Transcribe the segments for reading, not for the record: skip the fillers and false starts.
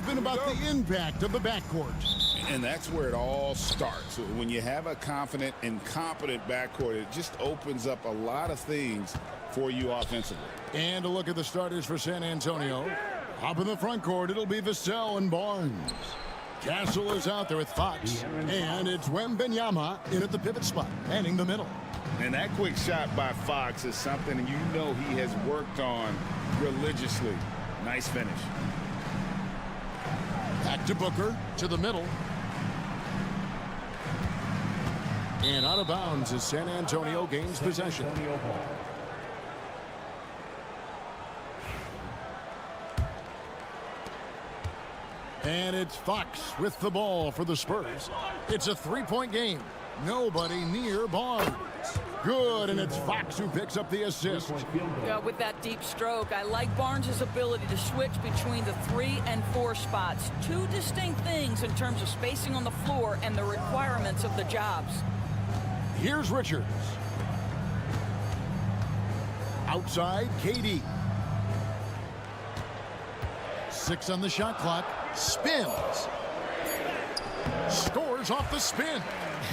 been about the impact of the backcourt. And that's where it all starts. When you have a confident and competent backcourt, it just opens up a lot of things for you offensively. And a look at the starters for San Antonio. Up in the front court, it'll be Vassell and Barnes. Castle is out there with Fox. And it's Wembanyama in at the pivot spot, manning the middle. And that quick shot by Fox is something you know he has worked on religiously. Nice finish. Back to Booker, to the middle. And out of bounds as San Antonio gains possession. And it's Fox with the ball for the Spurs. It's a three-point game. Nobody near Barnes. Good, and it's Fox who picks up the assist. Yeah, with that deep stroke, I like Barnes' ability to switch between the 3 and 4 spots. Two distinct things in terms of spacing on the floor and the requirements of the jobs. Here's Richards. Outside, KD. 6 on the shot clock. Spins. Scores off the spin.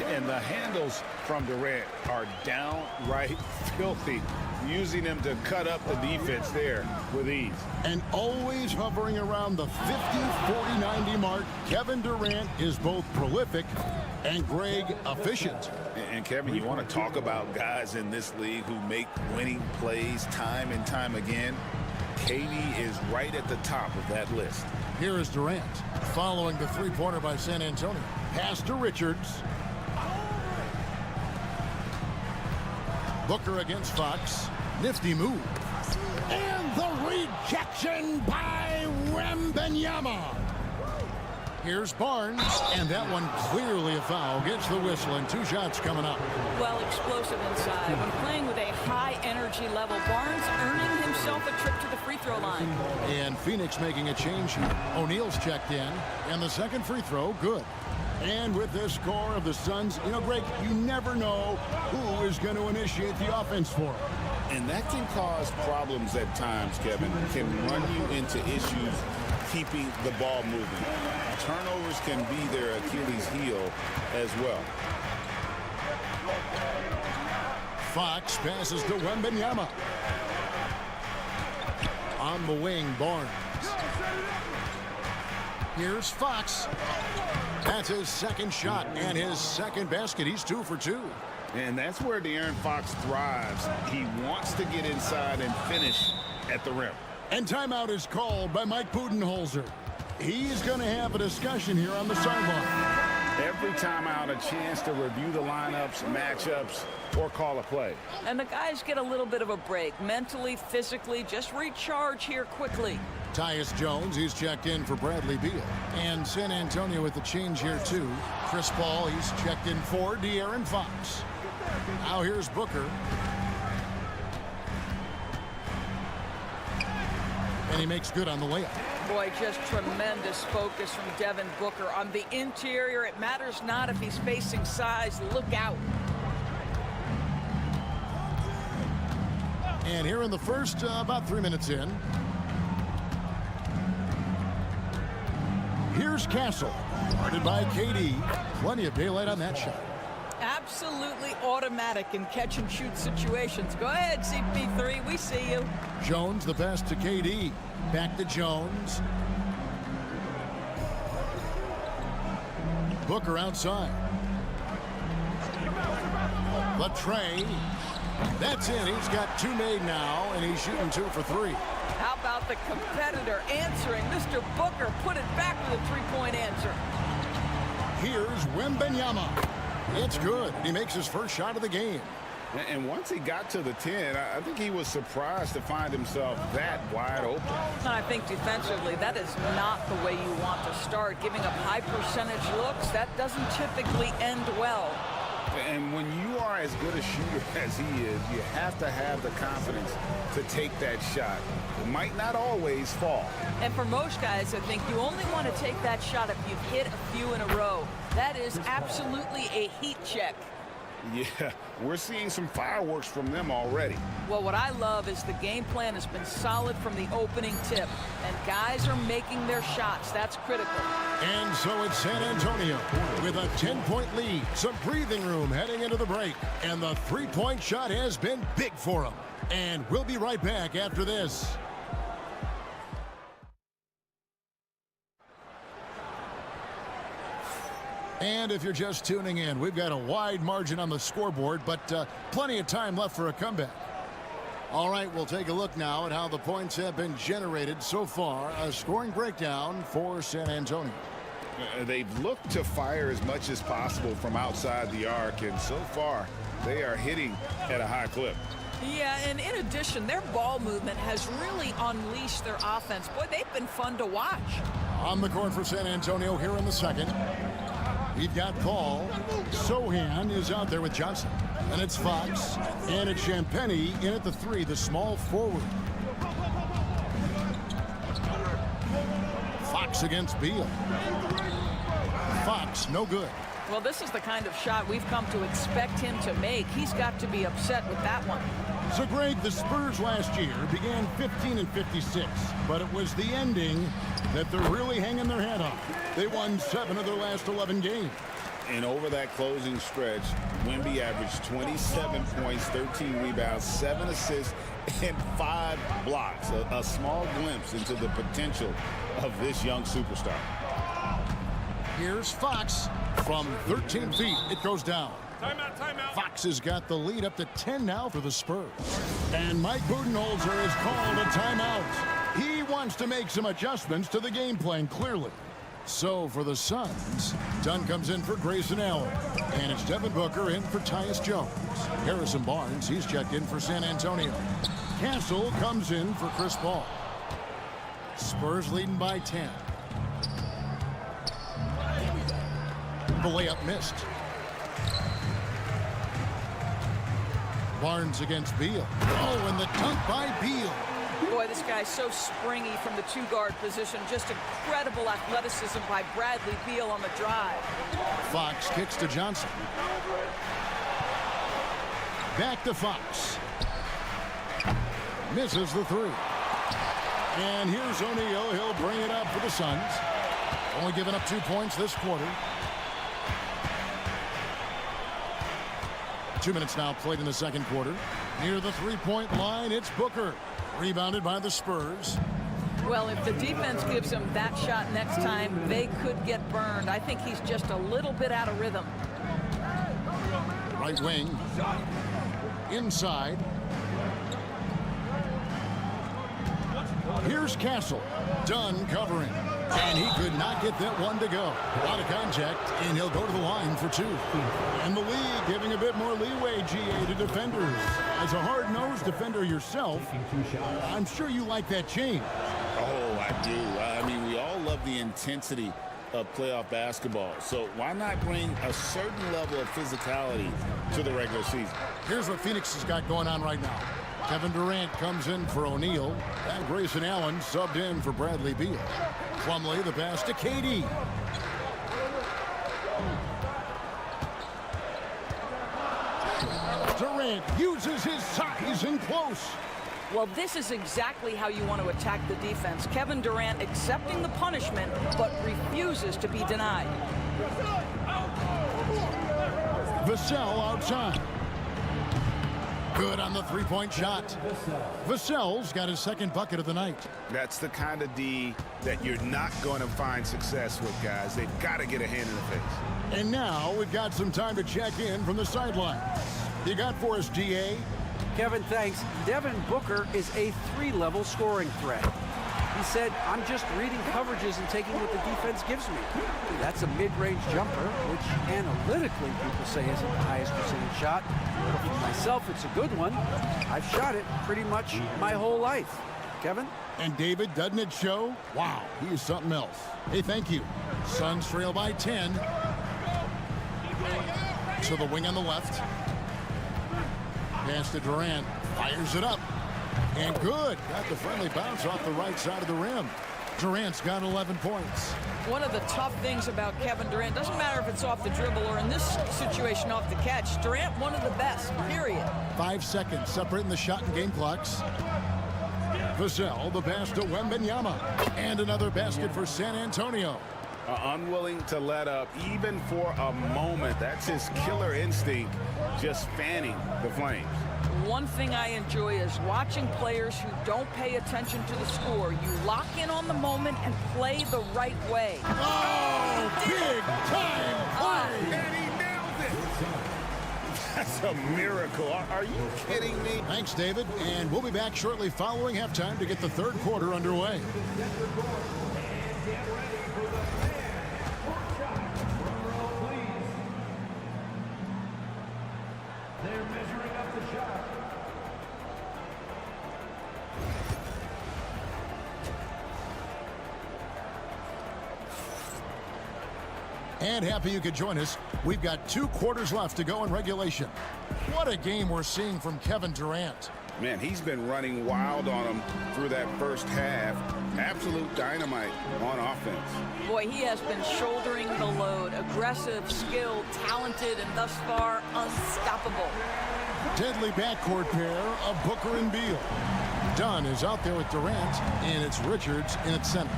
And the handles from Durant are downright filthy, using them to cut up the defense there with ease. And always hovering around the 50, 40, 90 mark, Kevin Durant is both prolific and Greg efficient. And Kevin, you want to talk about guys in this league who make winning plays time and time again? KD is right at the top of that list. Here is Durant following the three-pointer by San Antonio. Pass to Richards. Booker against Fox. Nifty move. And the rejection by Wembanyama. Here's Barnes, and that one clearly a foul. Gets the whistle, and 2 shots coming up. Well, explosive inside. When playing with a high energy level, Barnes earning himself a trip to the free throw line. And Phoenix making a change here. O'Neal's checked in, and the second free throw, good. And with this score of the Suns, you know, Greg, you never know who is going to initiate the offense for them. And that can cause problems at times, Kevin. It can run you into issues keeping the ball moving. Turnovers can be their Achilles heel as well. Fox passes to Wembanyama. On the wing, Barnes. Here's Fox. That's his second shot and his second basket. He's 2 for 2. And that's where De'Aaron Fox thrives. He wants to get inside and finish at the rim. And timeout is called by Mike Budenholzer. He's going to have a discussion here on the sideline. Every timeout, a chance to review the lineups, matchups, or call a play. And the guys get a little bit of a break. Mentally, physically, just recharge here quickly. Tyus Jones, he's checked in for Bradley Beal. And San Antonio with the change here, too. Chris Paul, he's checked in for De'Aaron Fox. Now here's Booker. And he makes good on the layup. Boy, just tremendous focus from Devin Booker. On the interior, it matters not if he's facing size. Look out. And here in the first, about 3 minutes in. Here's Castle. Guarded by KD. Plenty of daylight on that shot. Absolutely automatic in catch-and-shoot situations. Go ahead, CP3. We see you. Jones, the pass to KD. Back to Jones. Booker outside. Latrey. That's it. He's got 2 made now, and he's shooting 2 for 3. How about the competitor answering? Mr. Booker put it back with a 3-point answer. Here's Wembanyama. It's good. He makes his first shot of the game. And once he got to the 10, I think he was surprised to find himself that wide open. And I think defensively, that is not the way you want to start. Giving up high percentage looks, that doesn't typically end well. And when you are as good a shooter as he is, you have to have the confidence to take that shot. It might not always fall. And for most guys, I think you only want to take that shot if you've hit a few in a row. That is absolutely a heat check. Yeah, we're seeing some fireworks from them already. Well, what I love is the game plan has been solid from the opening tip, and guys are making their shots. That's critical. And so it's San Antonio with a 10-point lead. Some breathing room heading into the break, and the three-point shot has been big for them. And we'll be right back after this. And if you're just tuning in, we've got a wide margin on the scoreboard, but plenty of time left for a comeback. All right, we'll take a look now at how the points have been generated so far. A scoring breakdown for San Antonio. They've looked to fire as much as possible from outside the arc, and so far they are hitting at a high clip. Yeah, and in addition, their ball movement has really unleashed their offense. Boy, they've been fun to watch. On the court for San Antonio here in the second. We've got Paul. Sohan is out there with Johnson. And it's Fox. And it's Champagny in at the three, the small forward. Fox against Beal. Fox, no good. Well, this is the kind of shot we've come to expect him to make. He's got to be upset with that one. So, Greg, the Spurs last year began 15-56, but it was the ending that they're really hanging their head on. They won 7 of their last 11 games. And over that closing stretch, Wemby averaged 27 points, 13 rebounds, 7 assists, and 5 blocks. A small glimpse into the potential of this young superstar. Here's Fox from 13 feet. It goes down. Timeout, timeout. Fox has got the lead up to 10 now for the Spurs. And Mike Budenholzer has called a timeout. He wants to make some adjustments to the game plan, clearly. So for the Suns, Dunn comes in for Grayson Allen. And it's Devin Booker in for Tyus Jones. Harrison Barnes, he's checked in for San Antonio. Castle comes in for Chris Paul. Spurs leading by 10. The layup missed. Barnes against Beal. Oh, and the dunk by Beal. Boy, this guy's so springy from the two-guard position. Just incredible athleticism by Bradley Beal on the drive. Fox kicks to Johnson. Back to Fox. Misses the three. And here's O'Neal. He'll bring it up for the Suns. Only giving up 2 points this quarter. 2 minutes now played in the second quarter. Near the three-point line, it's Booker. Rebounded by the Spurs. Well, if the defense gives him that shot next time, they could get burned. I think he's just a little bit out of rhythm. Right wing. Inside. Here's Castle. Dunn covering. And he could not get that one to go. A lot of contact, and he'll go to the line for 2. And the league giving a bit more leeway, GA, to defenders. As a hard-nosed defender yourself, I'm sure you like that change. Oh, I do. I mean, we all love the intensity of playoff basketball. So why not bring a certain level of physicality to the regular season? Here's what Phoenix has got going on right now. Kevin Durant comes in for O'Neal. And Grayson Allen subbed in for Bradley Beal. Plumlee, the pass to KD. Durant uses his size in close. Well, this is exactly how you want to attack the defense. Kevin Durant accepting the punishment, but refuses to be denied. Vassell outside. Good on the three-point shot. Vassell's got his second bucket of the night. That's the kind of D that you're not going to find success with, guys. They've got to get a hand in the face. And now we've got some time to check in from the sideline. You got for us, GA? Kevin, thanks. Devin Booker is a 3-level scoring threat. He said, I'm just reading coverages and taking what the defense gives me. That's a mid-range jumper, which analytically people say isn't the highest percentage shot. But for myself, it's a good one. I've shot it pretty much my whole life. Kevin? And David, doesn't it show? Wow, he is something else. Hey, thank you. Suns trail by 10. To the wing on the left. Pass to Durant. Fires it up. And good. Got the friendly bounce off the right side of the rim. Durant's got 11 points. One of the tough things about Kevin Durant, doesn't matter if it's off the dribble or in this situation off the catch, Durant one of the best, period. 5 seconds separating the shot and game clocks. Vassell, the pass to Wembanyama. And another basket for San Antonio. Unwilling to let up even for a moment. That's his killer instinct, just fanning the flames. One thing I enjoy is watching players who don't pay attention to the score. You lock in on the moment and play the right way. Oh, big time play! And he nails it. That's a miracle. Are you kidding me? Thanks, David. And we'll be back shortly following halftime to get the third quarter underway. And happy you could join us. We've got 2 quarters left to go in regulation. What a game we're seeing from Kevin Durant. Man, he's been running wild on him through that first half. Absolute dynamite on offense. Boy, he has been shouldering the load. Aggressive, skilled, talented, and thus far unstoppable. Deadly backcourt pair of Booker and Beal. Dunn is out there with Durant, and it's Richards in its center.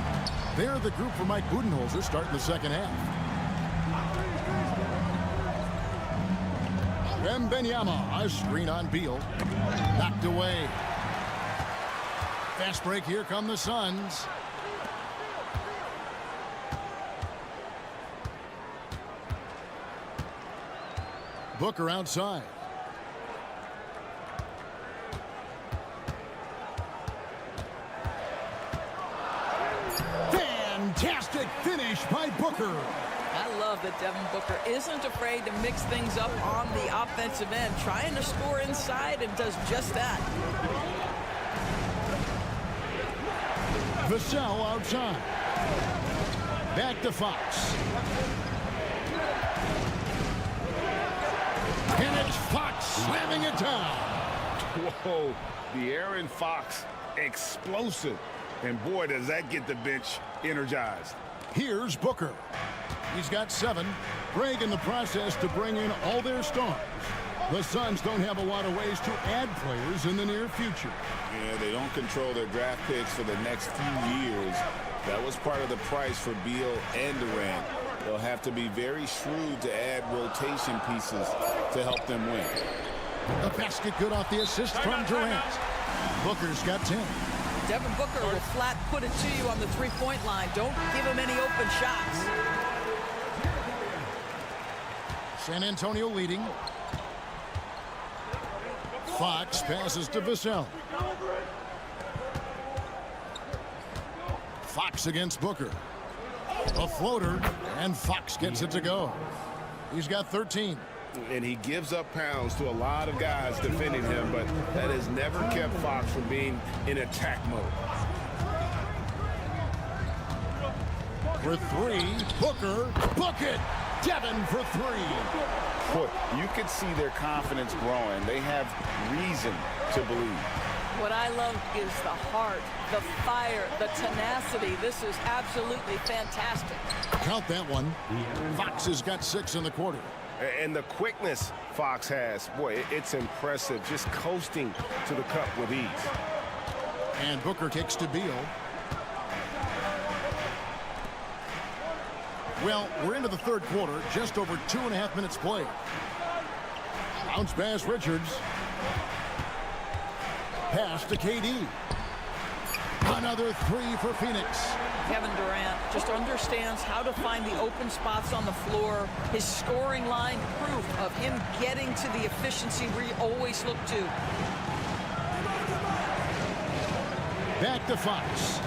They're the group for Mike Budenholzer starting the second half. Wembanyama, a screen on Beal. Knocked away. Fast break, here come the Suns. Booker outside. Fantastic finish by Booker. I love that Devin Booker isn't afraid to mix things up on the offensive end, trying to score inside and does just that. Vassell outside. Back to Fox. And it's Fox slamming it down. Whoa, the Aaron Fox explosive. And boy, does that get the bench energized. Here's Booker. He's got 7. Greg in the process to bring in all their stars. The Suns don't have a lot of ways to add players in the near future. Yeah, they don't control their draft picks for the next few years. That was part of the price for Beal and Durant. They'll have to be very shrewd to add rotation pieces to help them win. The basket good off the assist from Durant. Booker's got 10. Devin Booker will flat put it to you on the three-point line. Don't give him any open shots. San Antonio leading. Fox passes to Vassell. Fox against Booker. A floater, and Fox gets it to go. He's got 13. And he gives up pounds to a lot of guys defending him, but that has never kept Fox from being in attack mode. For 3, Booker, book it! Devin for 3. Boy, you could see their confidence growing. They have reason to believe. What I love is the heart, the fire, the tenacity. This is absolutely fantastic. Count that one. Fox has got 6 in the quarter. And the quickness Fox has, boy, it's impressive. Just coasting to the cup with ease. And Booker kicks to Beal. Well, we're into the third quarter, just over 2.5 minutes played. Bounce pass Richards. Pass to KD. Another 3 for Phoenix. Kevin Durant just understands how to find the open spots on the floor. His scoring line, proof of him getting to the efficiency we always look to. Back to Fox.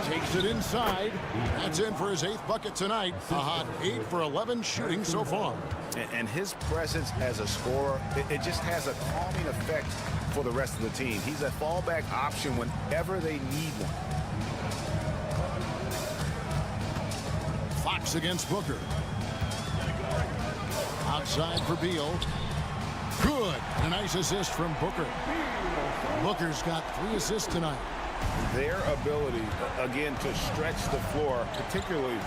Takes it inside. That's in for his 8th bucket tonight. A hot 8 for 11 shooting so far. And his presence as a scorer, it just has a calming effect for the rest of the team. He's a fallback option whenever they need one. Fox against Booker. Outside for Beal. Good. A nice assist from Booker. Booker's got 3 assists tonight. their ability, again, to stretch the floor, particularly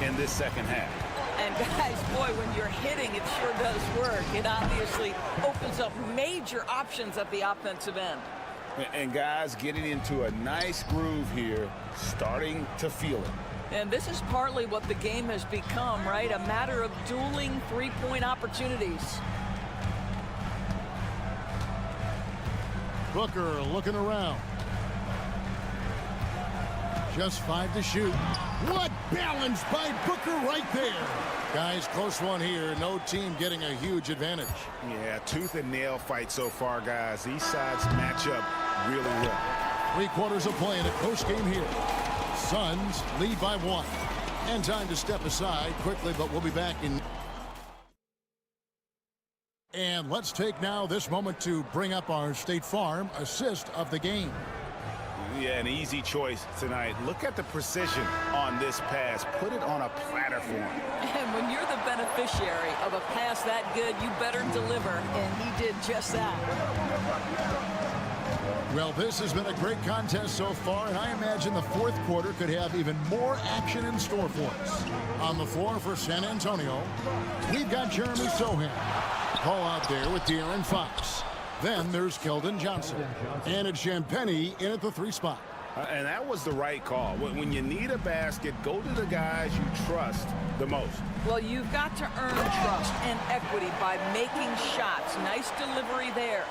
in this second half. And guys, boy, when you're hitting, it sure does work. It obviously opens up major options at the offensive end. And guys getting into a nice groove here, starting to feel it. And this is partly what the game has become, right? A matter of dueling three-point opportunities. Booker looking around. Just 5 to shoot. What balance by Booker right there. Guys, close one here. No team getting a huge advantage. Yeah, tooth and nail fight so far, guys. These sides match up really well. 3 quarters of play in a close game here. Suns lead by 1. And time to step aside quickly, but we'll be back in. And let's take now this moment to bring up our State Farm assist of the game. Yeah, an easy choice tonight. Look at the precision on this pass. Put it on a platter for him. And when you're the beneficiary of a pass that good, you better deliver. And he did just that. Well, this has been a great contest so far, and I imagine the fourth quarter could have even more action in store for us. On the floor for San Antonio, we've got Jeremy Sohan. Paul out there with De'Aaron Fox. Then there's Keldon Johnson. And it's Champagnie in at the 3 spot. And that was the right call. When you need a basket, go to the guys you trust the most. Well, you've got to earn trust and equity by making shots. Nice delivery there.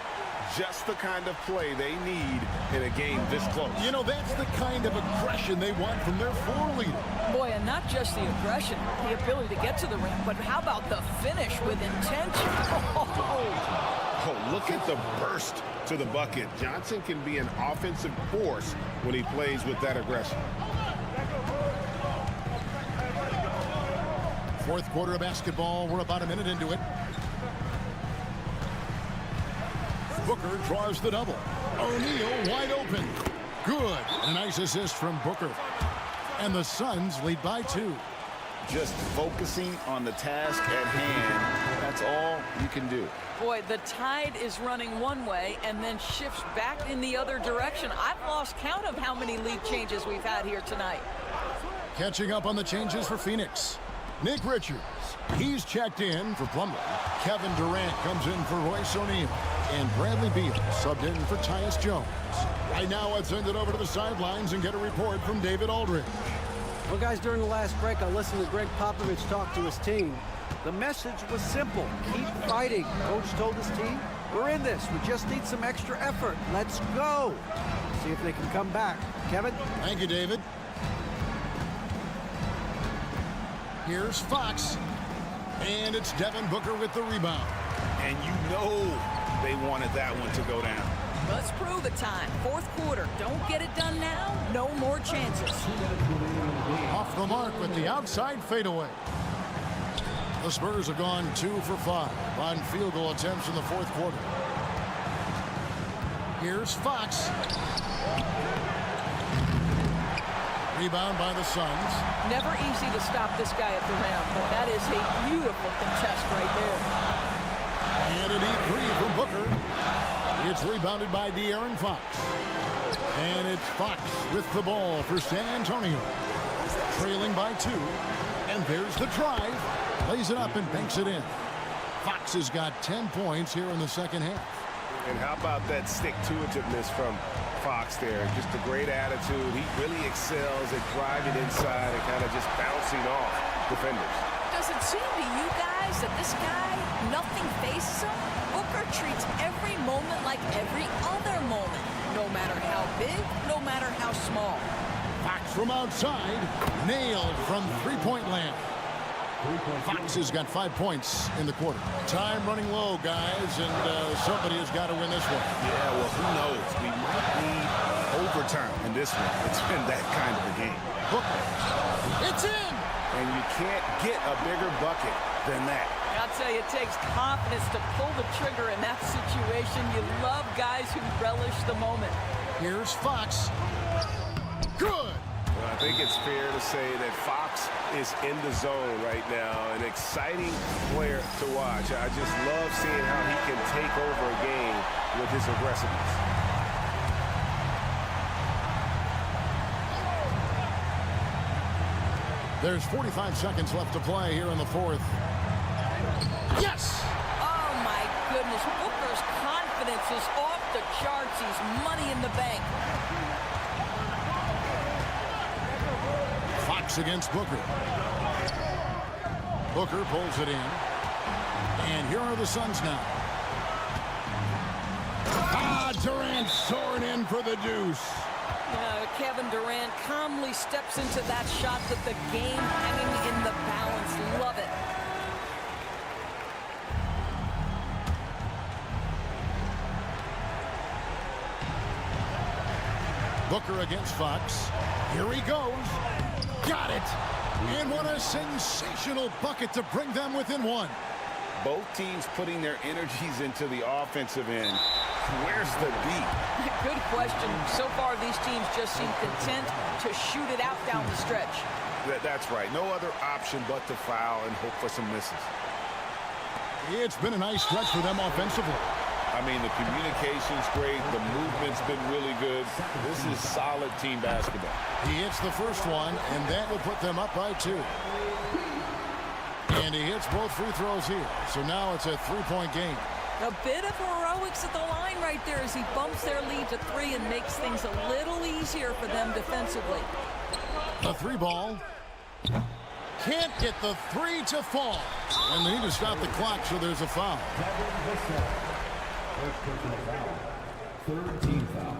Just the kind of play they need in a game this close. You know, that's the kind of aggression they want from their floor leader. Boy, and not just the aggression, the ability to get to the rim, but how about the finish with intention? Oh, look at the burst to the bucket. Johnson can be an offensive force when he plays with that aggression. Fourth quarter of basketball. We're about a minute into it. Booker draws the double. O'Neal wide open. Good. A nice assist from Booker. And the Suns lead by 2. Just focusing on the task at hand. That's all you can do. Boy, the tide is running one way and then shifts back in the other direction. I've lost count of how many lead changes we've had here tonight. Catching up on the changes for Phoenix. Nick Richards. He's checked in for Plumlee. Kevin Durant comes in for Royce O'Neal. And Bradley Beal subbed in for Tyus Jones. Right now, let's send it over to the sidelines and get a report from David Aldridge. Well, guys, during the last break, I listened to Greg Popovich talk to his team. The message was simple. Keep fighting. Coach told his team, we're in this. We just need some extra effort. Let's go. See if they can come back. Kevin? Thank you, David. Here's Fox. And it's Devin Booker with the rebound. And you know they wanted that one to go down. Let's prove it time. Fourth quarter. Don't get it done now. No more chances. Off the mark with the outside fadeaway. The Spurs have gone 2 for 5 on field goal attempts in the fourth quarter. Here's Fox. Rebound by the Suns. Never easy to stop this guy at the rim, but that is a beautiful contest right there. And a deep 3 from Booker. It's rebounded by De'Aaron Fox. And it's Fox with the ball for San Antonio. Trailing by 2. And there's the drive. Lays it up and banks it in. Fox has got 10 points here in the second half. And how about that stick-to-itiveness from Fox there? Just a great attitude. He really excels at driving inside and kind of just bouncing off defenders. Does it seem to you guys that this guy, nothing faces him? Booker treats every moment like every other moment. No matter how big, no matter how small. Fox from outside. Nailed from three-point land. Fox has got 5 points in the quarter. Time running low, guys, and somebody has got to win this one. Yeah, well, who knows? We might need overtime in this one. It's been that kind of a game. Booker. It's in! And you can't get a bigger bucket than that. I'll tell you, it takes confidence to pull the trigger in that situation. You love guys who relish the moment. Here's Fox. Good! Well, I think it's fair to say that Fox is in the zone right now. An exciting player to watch. I just love seeing how he can take over a game with his aggressiveness. There's 45 seconds left to play here in the fourth. Yes! Oh, my goodness. Booker's confidence is off the charts. He's money in the bank. Fox against Booker. Booker pulls it in. And here are the Suns now. Durant soaring in for the deuce. Kevin Durant calmly steps into that shot with the game hanging in the balance. Love it. Booker against Fox. Here he goes. Got it. And what a sensational bucket to bring them within one. Both teams putting their energies into the offensive end. Where's the D? Good question. So far, these teams just seem content to shoot it out down the stretch. That's right. No other option but to foul and hope for some misses. It's been a nice stretch for them offensively. I mean, the communication's great. The movement's been really good. This is solid team basketball. He hits the first one, and that will put them up by 2. And he hits both free throws here. So now it's a 3-point game. A bit of heroics at the line right there as he bumps their lead to 3 and makes things a little easier for them defensively. The 3 ball. Can't get the 3 to fall. And they need to stop the clock, so there's a foul.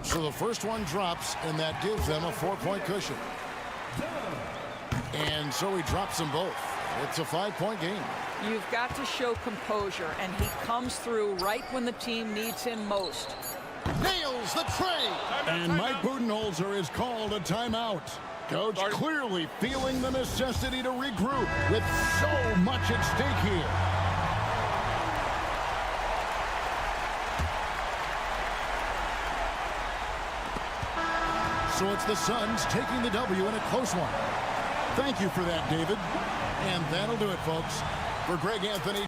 So the first one drops, and that gives them a 4-point cushion. And so he drops them both. It's a 5-point game. You've got to show composure, and he comes through right when the team needs him most. Nails the tray. And Mike Budenholzer is called a timeout. Coach clearly feeling the necessity to regroup with so much at stake here. So it's the Suns taking the W in a close one. Thank you for that, David. And that'll do it, folks. For Greg Anthony.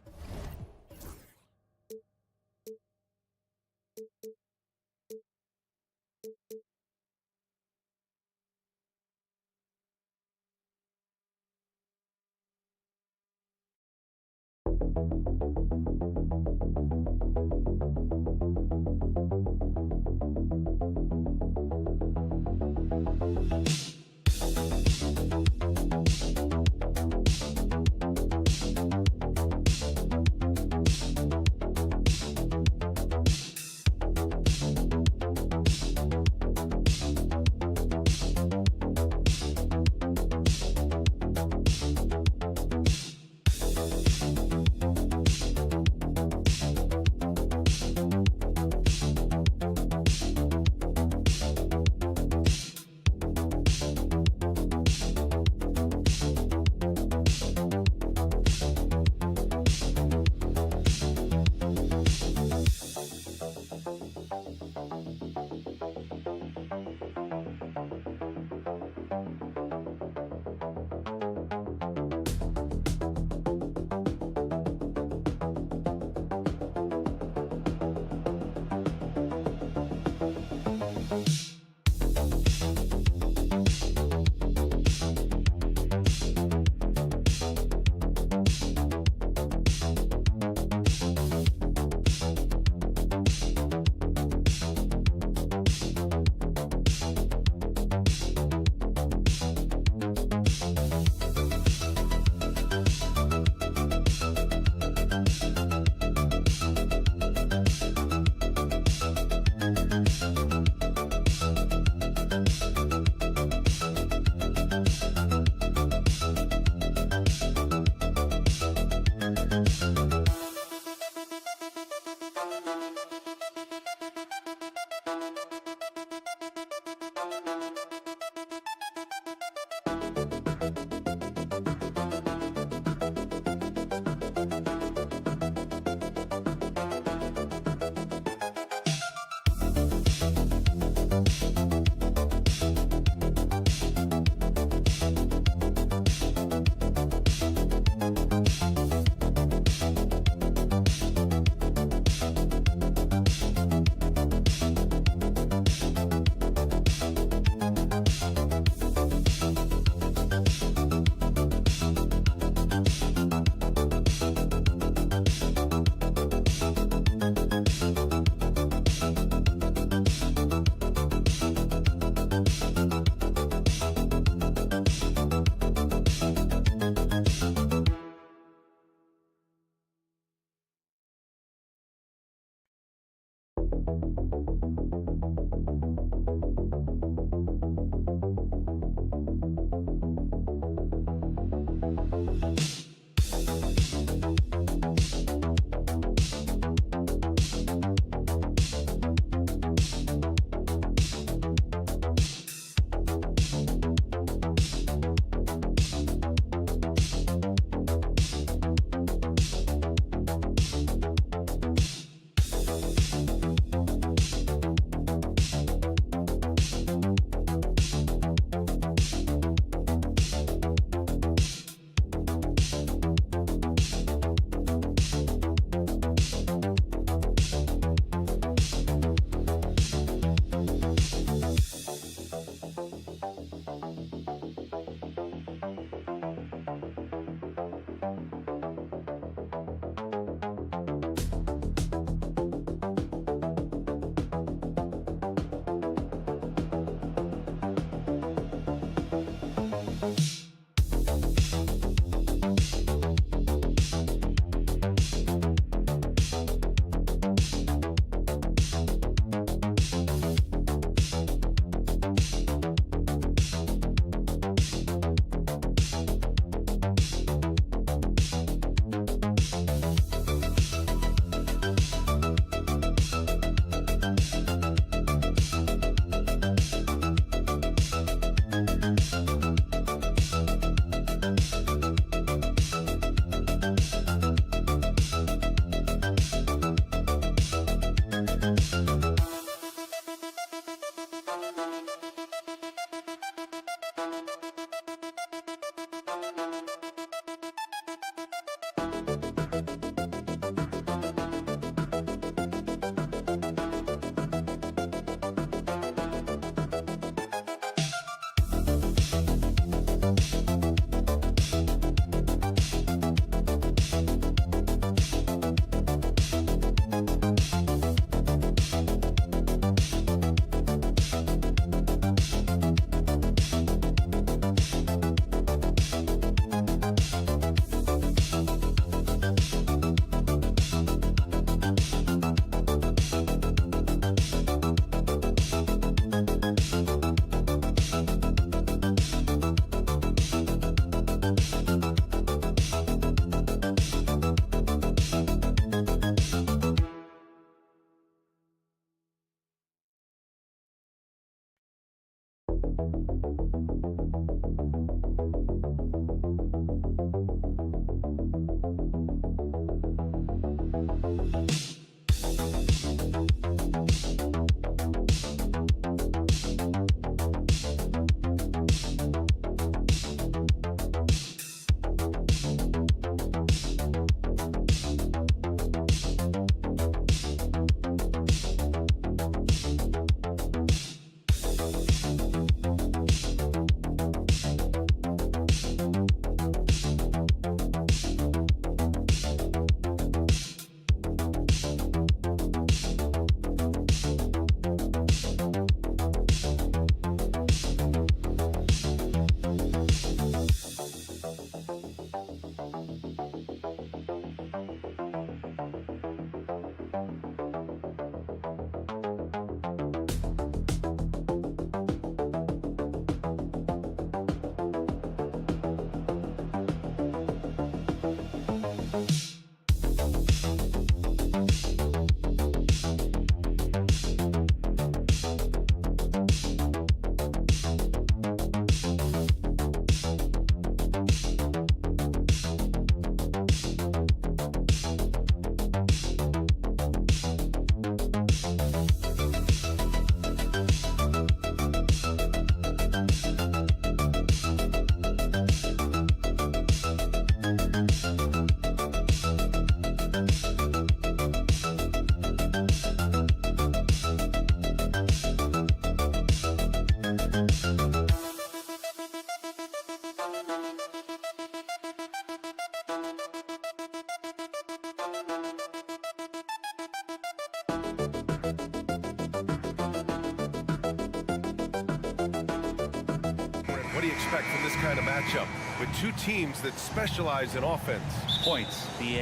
What do you expect from this kind of matchup with two teams that specialize in offense? Points. The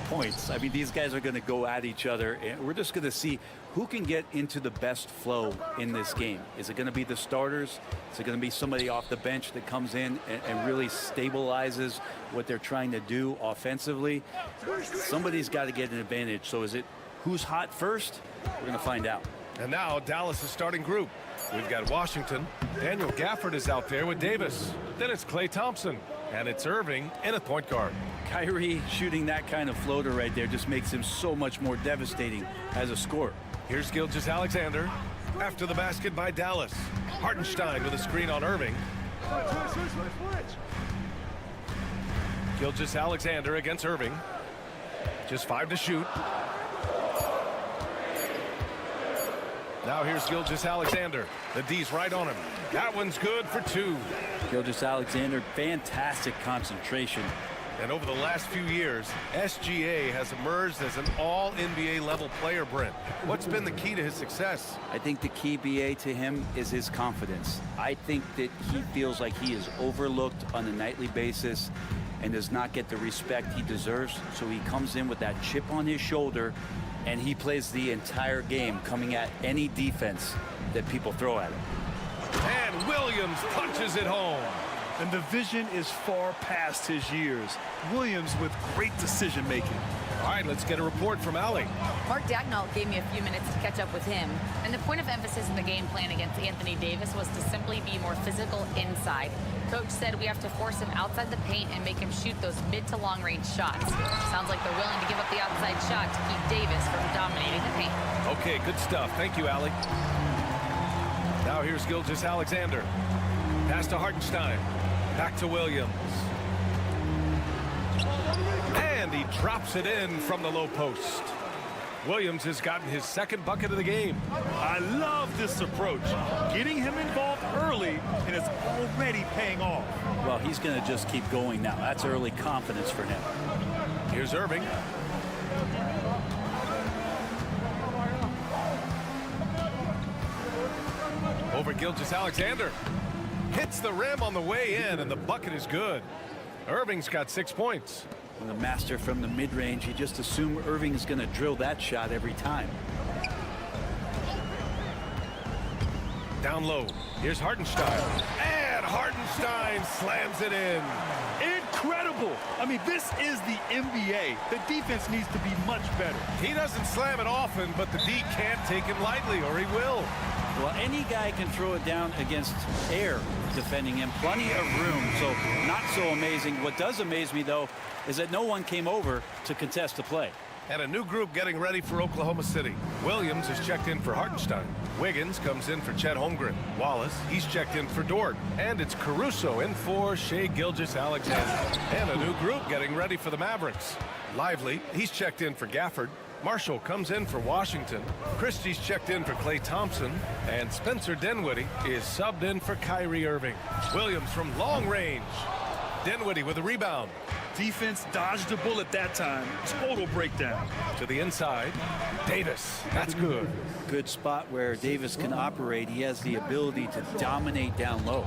points. I mean, these guys are going to go at each other, and we're just going to see who can get into the best flow in this game. Is it going to be the starters? Is it going to be somebody off the bench that comes in and really stabilizes what they're trying to do offensively? Somebody's got to get an advantage. So is it who's hot first? We're going to find out. And now Dallas' starting group. We've got Washington. Daniel Gafford is out there with Davis. Then it's Klay Thompson. And it's Irving in a point guard. Kyrie shooting that kind of floater right there just makes him so much more devastating as a scorer. Here's Gilgeous-Alexander. After the basket by Dallas. Hartenstein with a screen on Irving. Gilgeous-Alexander against Irving. Just 5 to shoot. Now here's Gilgeous-Alexander. The D's right on him. That one's good for 2. Gilgeous-Alexander, fantastic concentration. And over the last few years, SGA has emerged as an all-NBA level player, Brent. What's been the key to his success? I think the key, BA, to him is his confidence. I think that he feels like he is overlooked on a nightly basis and does not get the respect he deserves. So he comes in with that chip on his shoulder, and he plays the entire game coming at any defense that people throw at him. And Williams punches it home. And the vision is far past his years. Williams with great decision-making. All right, let's get a report from Allie. Mark Dagnall gave me a few minutes to catch up with him, and the point of emphasis in the game plan against Anthony Davis was to simply be more physical inside. Coach said we have to force him outside the paint and make him shoot those mid to long range shots. Sounds like they're willing to give up the outside shot to keep Davis from dominating the paint. Okay, good stuff. Thank you, Allie. Now here's Gilgeous-Alexander. Pass to Hartenstein. Back to Williams. And he drops it in from the low post. Williams has gotten his second bucket of the game. I love this approach. Getting him involved early, and it's already paying off. Well, he's going to just keep going now. That's early confidence for him. Here's Irving. Over Gilgeous-Alexander. Hits the rim on the way in, and the bucket is good. Irving's got 6 points. With a master from the mid-range, you just assume Irving is going to drill that shot every time. Down low. Here's Hartenstein. And Hartenstein slams it in. Incredible. I mean, this is the NBA. The defense needs to be much better. He doesn't slam it often, but the D can't take him lightly, or he will. Well, any guy can throw it down against air defending him. Plenty of room, so not so amazing. What does amaze me, though, is that no one came over to contest the play. And a new group getting ready for Oklahoma City. Williams is checked in for Hartenstein. Wiggins comes in for Chet Holmgren. Wallace, he's checked in for Dort. And it's Caruso in for Shai Gilgeous-Alexander. And a new group getting ready for the Mavericks. Lively, he's checked in for Gafford. Marshall comes in for Washington. Christie's checked in for Klay Thompson. And Spencer Dinwiddie is subbed in for Kyrie Irving. Williams from long range. Dinwiddie with a rebound. Defense dodged a bullet that time. Total breakdown. To the inside. Davis. That's good. Good spot where Davis can operate. He has the ability to dominate down low.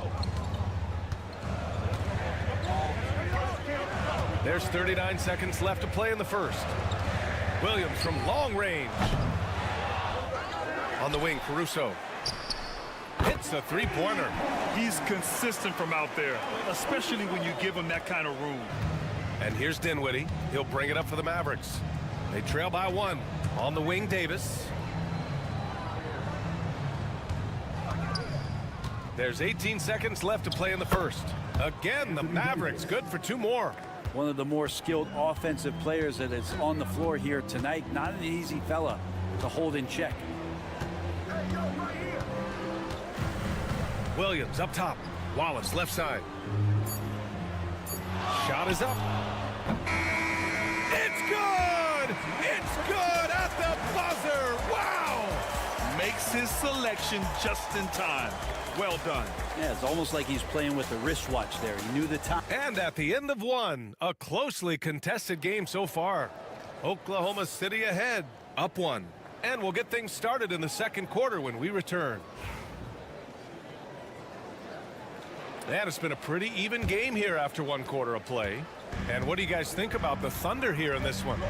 There's 39 seconds left to play in the first. Williams from long range. On the wing, Caruso. Hits a three-pointer. He's consistent from out there, especially when you give him that kind of room. And here's Dinwiddie. He'll bring it up for the Mavericks. They trail by 1. On the wing, Davis. There's 18 seconds left to play in the first. Again, the Mavericks good for 2 more. One of the more skilled offensive players that is on the floor here tonight. Not an easy fella to hold in check. Williams up top. Wallace left side. Shot is up. It's good! It's good at the buzzer! Wow! Makes his selection just in time. Well done. Yeah, it's almost like he's playing with a wristwatch there. He knew the time. And at the end of 1, a closely contested game so far. Oklahoma City ahead, up 1. And we'll get things started in the second quarter when we return. And it's been a pretty even game here after 1 quarter of play. And what do you guys think about the Thunder here in this one?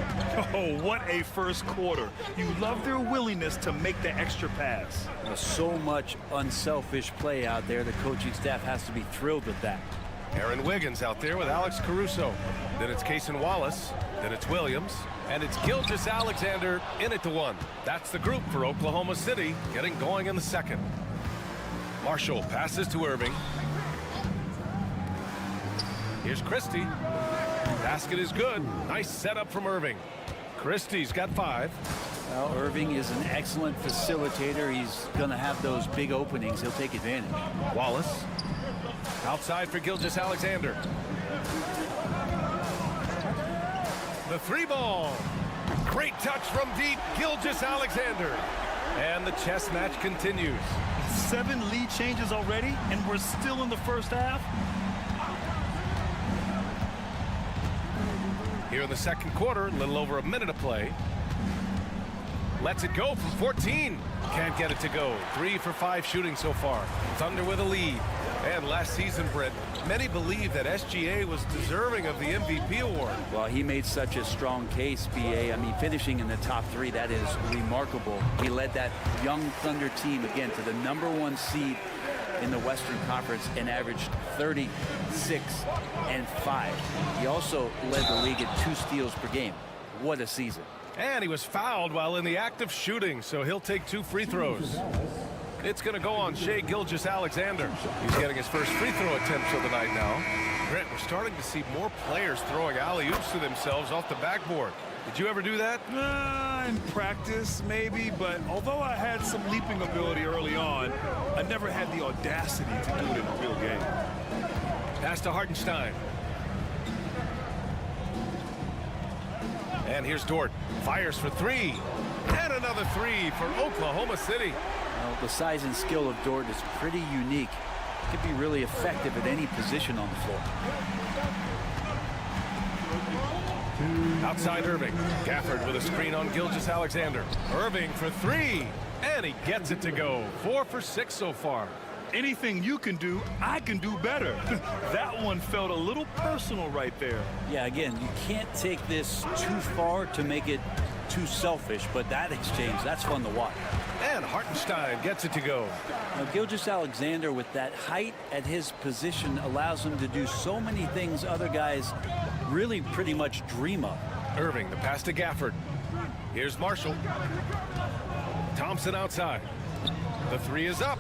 Oh, what a first quarter. You love their willingness to make the extra pass. So much unselfish play out there. The coaching staff has to be thrilled with that. Aaron Wiggins out there with Alex Caruso. Then it's Cason Wallace. Then it's Williams. And it's Gilgeous-Alexander in it to one. That's the group for Oklahoma City getting going in the second. Marshall passes to Irving. Here's Christie. Basket is good. Nice setup from Irving. Christie's got 5. Well, Irving is an excellent facilitator. He's going to have those big openings. He'll take advantage. Wallace. Outside for Gilgeous-Alexander. The 3-ball. Great touch from deep. Gilgeous-Alexander. And the chess match continues. 7 lead changes already, and we're still in the first half. Here in the second quarter, a little over a minute of play. Lets it go from 14. Can't get it to go. 3 for 5 shooting so far. Thunder with a lead. And last season, Brent, many believe that SGA was deserving of the MVP award. Well, he made such a strong case, BA. I mean, finishing in the top 3, that is remarkable. He led that young Thunder team, again, to the #1 seed in the Western Conference and averaged 36 and 5. He also led the league at 2 steals per game. What a season. And he was fouled while in the act of shooting, so he'll take 2 free throws. It's going to go on Shai Gilgeous-Alexander. He's getting his first free throw attempt of the night now. Brent, we're starting to see more players throwing alley-oops to themselves off the backboard. Did you ever do that? In practice, maybe, but although I had some leaping ability early on, I never had the audacity to do it in a real game. Pass to Hartenstein. And here's Dort. Fires for 3. And another 3 for Oklahoma City. Well, the size and skill of Dort is pretty unique. Could be really effective at any position on the floor. Outside Irving. Gafford with a screen on Gilgeous-Alexander. Irving for 3. And he gets it to go. 4 for 6 so far. Anything you can do, I can do better. That one felt a little personal right there. Yeah, again, you can't take this too far to make it too selfish, but that exchange, that's fun to watch. And Hartenstein gets it to go. Now, Gilgeous-Alexander, with that height at his position, allows him to do so many things other guys really pretty much dream of. Irving, the pass to Gafford. Here's Marshall. Thompson outside. The 3 is up.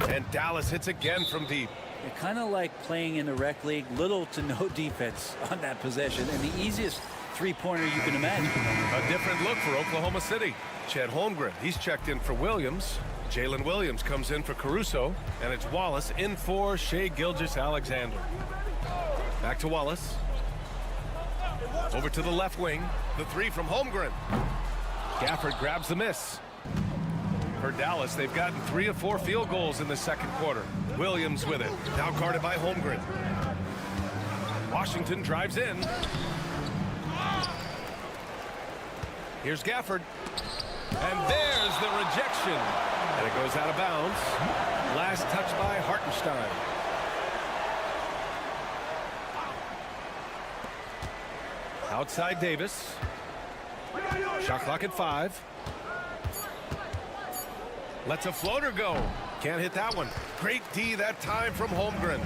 And Dallas hits again from deep. It's kind of like playing in the rec league, little to no defense on that possession, and the easiest three-pointer you can imagine. A different look for Oklahoma City. Chet Holmgren, he's checked in for Williams. Jalen Williams comes in for Caruso, and it's Wallace in for Shai Gilgeous-Alexander. Back to Wallace. Over to the left wing. The 3 from Holmgren. Gafford grabs the miss. For Dallas, they've gotten 3 of 4 field goals in the second quarter. Williams with it. Now guarded by Holmgren. Washington drives in. Here's Gafford. And there's the rejection. And it goes out of bounds. Last touch by Hartenstein. Outside Davis. Shot clock at 5. Lets a floater go. Can't hit that one. Great D that time from Holmgren.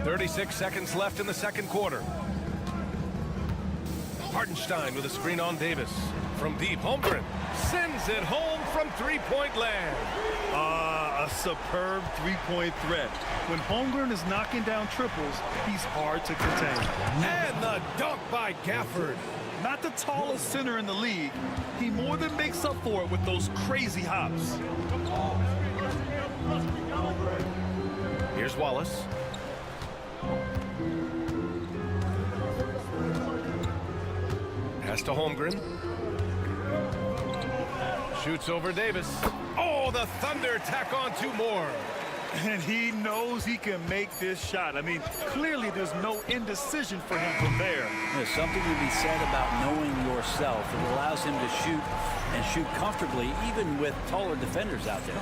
36 seconds left in the second quarter. Hartenstein with a screen on Davis. From deep, Holmgren sends it home from three-point land. A superb three-point threat. When Holmgren is knocking down triples, he's hard to contain. And the dunk by Gafford. Not the tallest center in the league, he more than makes up for it with those crazy hops. Here's Wallace. Pass to Holmgren. Shoots over Davis. Oh, the Thunder tack on 2 more. And he knows he can make this shot. I mean, clearly there's no indecision for him from there. There's something to be said about knowing yourself. It allows him to shoot and shoot comfortably, even with taller defenders out there.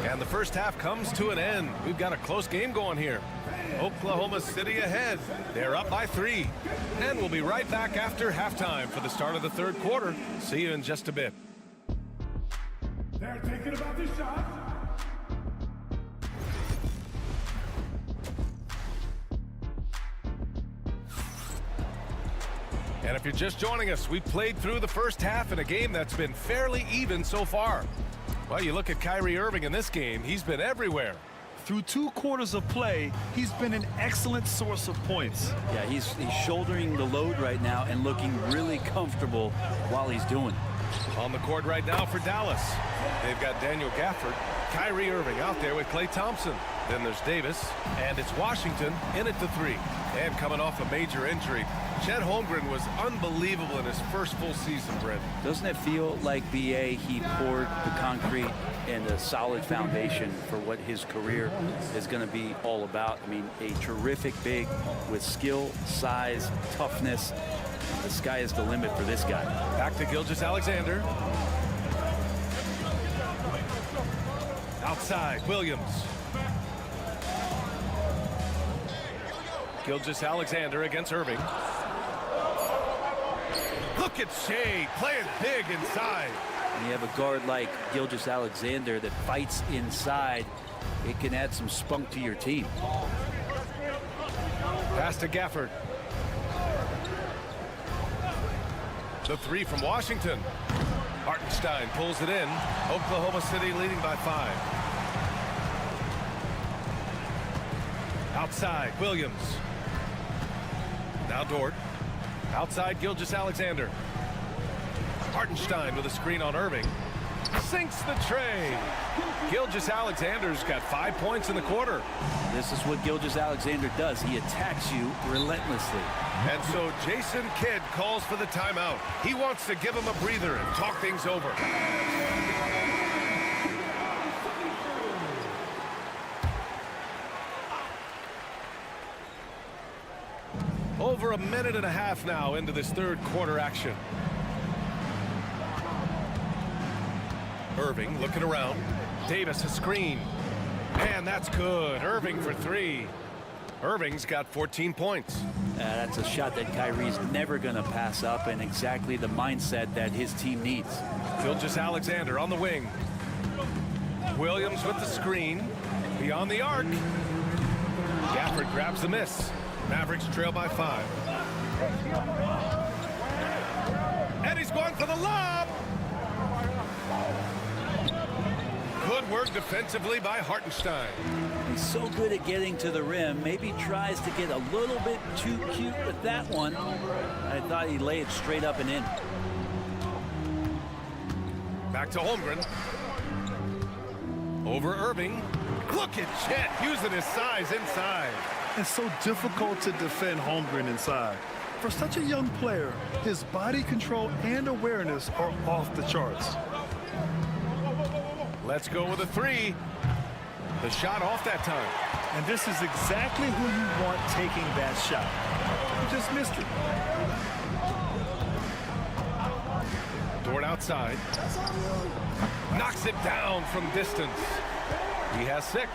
And the first half comes to an end. We've got a close game going here. Oklahoma City ahead. They're up by 3. And we'll be right back after halftime for the start of the third quarter. See you in just a bit. They're thinking about this shot. And if you're just joining us, we played through the first half in a game that's been fairly even so far. Well, you look at Kyrie Irving in this game, he's been everywhere. Through 2 quarters of play, he's been an excellent source of points. Yeah, he's shouldering the load right now and looking really comfortable while he's doing it. On the court right now for Dallas, they've got Daniel Gafford, Kyrie Irving out there with Klay Thompson. Then there's Davis, and it's Washington in at the 3. And coming off a major injury, Chet Holmgren was unbelievable in his first full season, Brent. Doesn't it feel like, B.A., he poured the concrete and a solid foundation for what his career is going to be all about? I mean, a terrific big with skill, size, toughness. The sky is the limit for this guy. Back to Gilgeous-Alexander. Outside, Williams. Gilgeous-Alexander against Irving. Look at Shea playing big inside. When you have a guard like Gilgeous-Alexander that fights inside, it can add some spunk to your team. Pass to Gafford. The 3 from Washington. Hartenstein pulls it in. Oklahoma City leading by 5. Outside, Williams. Now Dort. Outside, Gilgeous-Alexander. Hartenstein with a screen on Irving. Sinks the tray. Gilgeous-Alexander's got 5 points in the quarter. This is what Gilgeous-Alexander does. He attacks you relentlessly. And so Jason Kidd calls for the timeout. He wants to give him a breather and talk things over. Over a minute and a half now into this third quarter action. Irving looking around. Davis a screen. Man, that's good. Irving for 3. Irving's got 14 points. That's a shot that Kyrie's never going to pass up, and exactly the mindset that his team needs. Gilgeous-Alexander on the wing. Williams with the screen. Beyond the arc. Gafford grabs the miss. Mavericks trail by 5. And he's going for the lob. Good work defensively by Hartenstein. He's so good at getting to the rim. Maybe tries to get a little bit too cute with that one. I thought he'd lay it straight up and in. Back to Holmgren. Over Irving. Look at Chet using his size inside. It's so difficult to defend Holmgren inside. For such a young player, his body control and awareness are off the charts. Let's go with a 3. The shot off that time. And this is exactly who you want taking that shot. He just missed it. Dort outside. Knocks it down from distance. He has 6.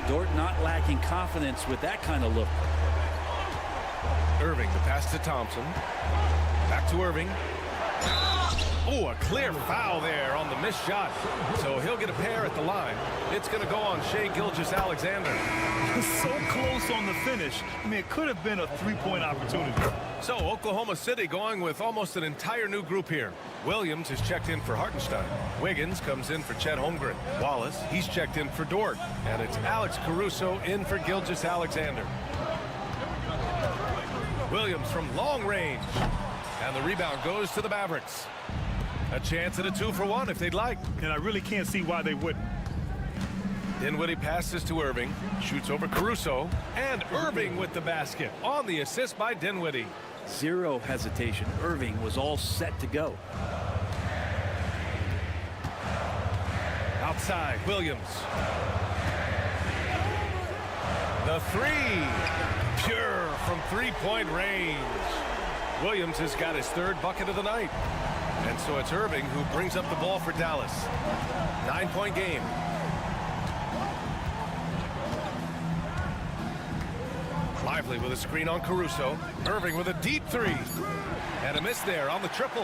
Dort not lacking confidence with that kind of look. Irving, the pass to Thompson. Back to Irving. Oh, a clear foul there on the missed shot. So he'll get a pair at the line. It's going to go on Shai Gilgeous-Alexander. So close on the finish. I mean, it could have been a 3-point opportunity. So Oklahoma City going with almost an entire new group here. Williams is checked in for Hartenstein. Wiggins comes in for Chet Holmgren. Wallace, he's checked in for Dort. And it's Alex Caruso in for Gilgeous-Alexander. Williams from long range. And the rebound goes to the Mavericks. A chance at a 2-for-1 if they'd like. And I really can't see why they wouldn't. Dinwiddie passes to Irving. Shoots over Caruso. And Irving with the basket on the assist by Dinwiddie. Zero hesitation. Irving was all set to go. Outside, Williams. The 3. Pure from 3-point range. Williams has got his 3rd bucket of the night. And so it's Irving who brings up the ball for Dallas. 9-point game. Lively with a screen on Caruso. Irving with a deep three. And a miss there on the triple.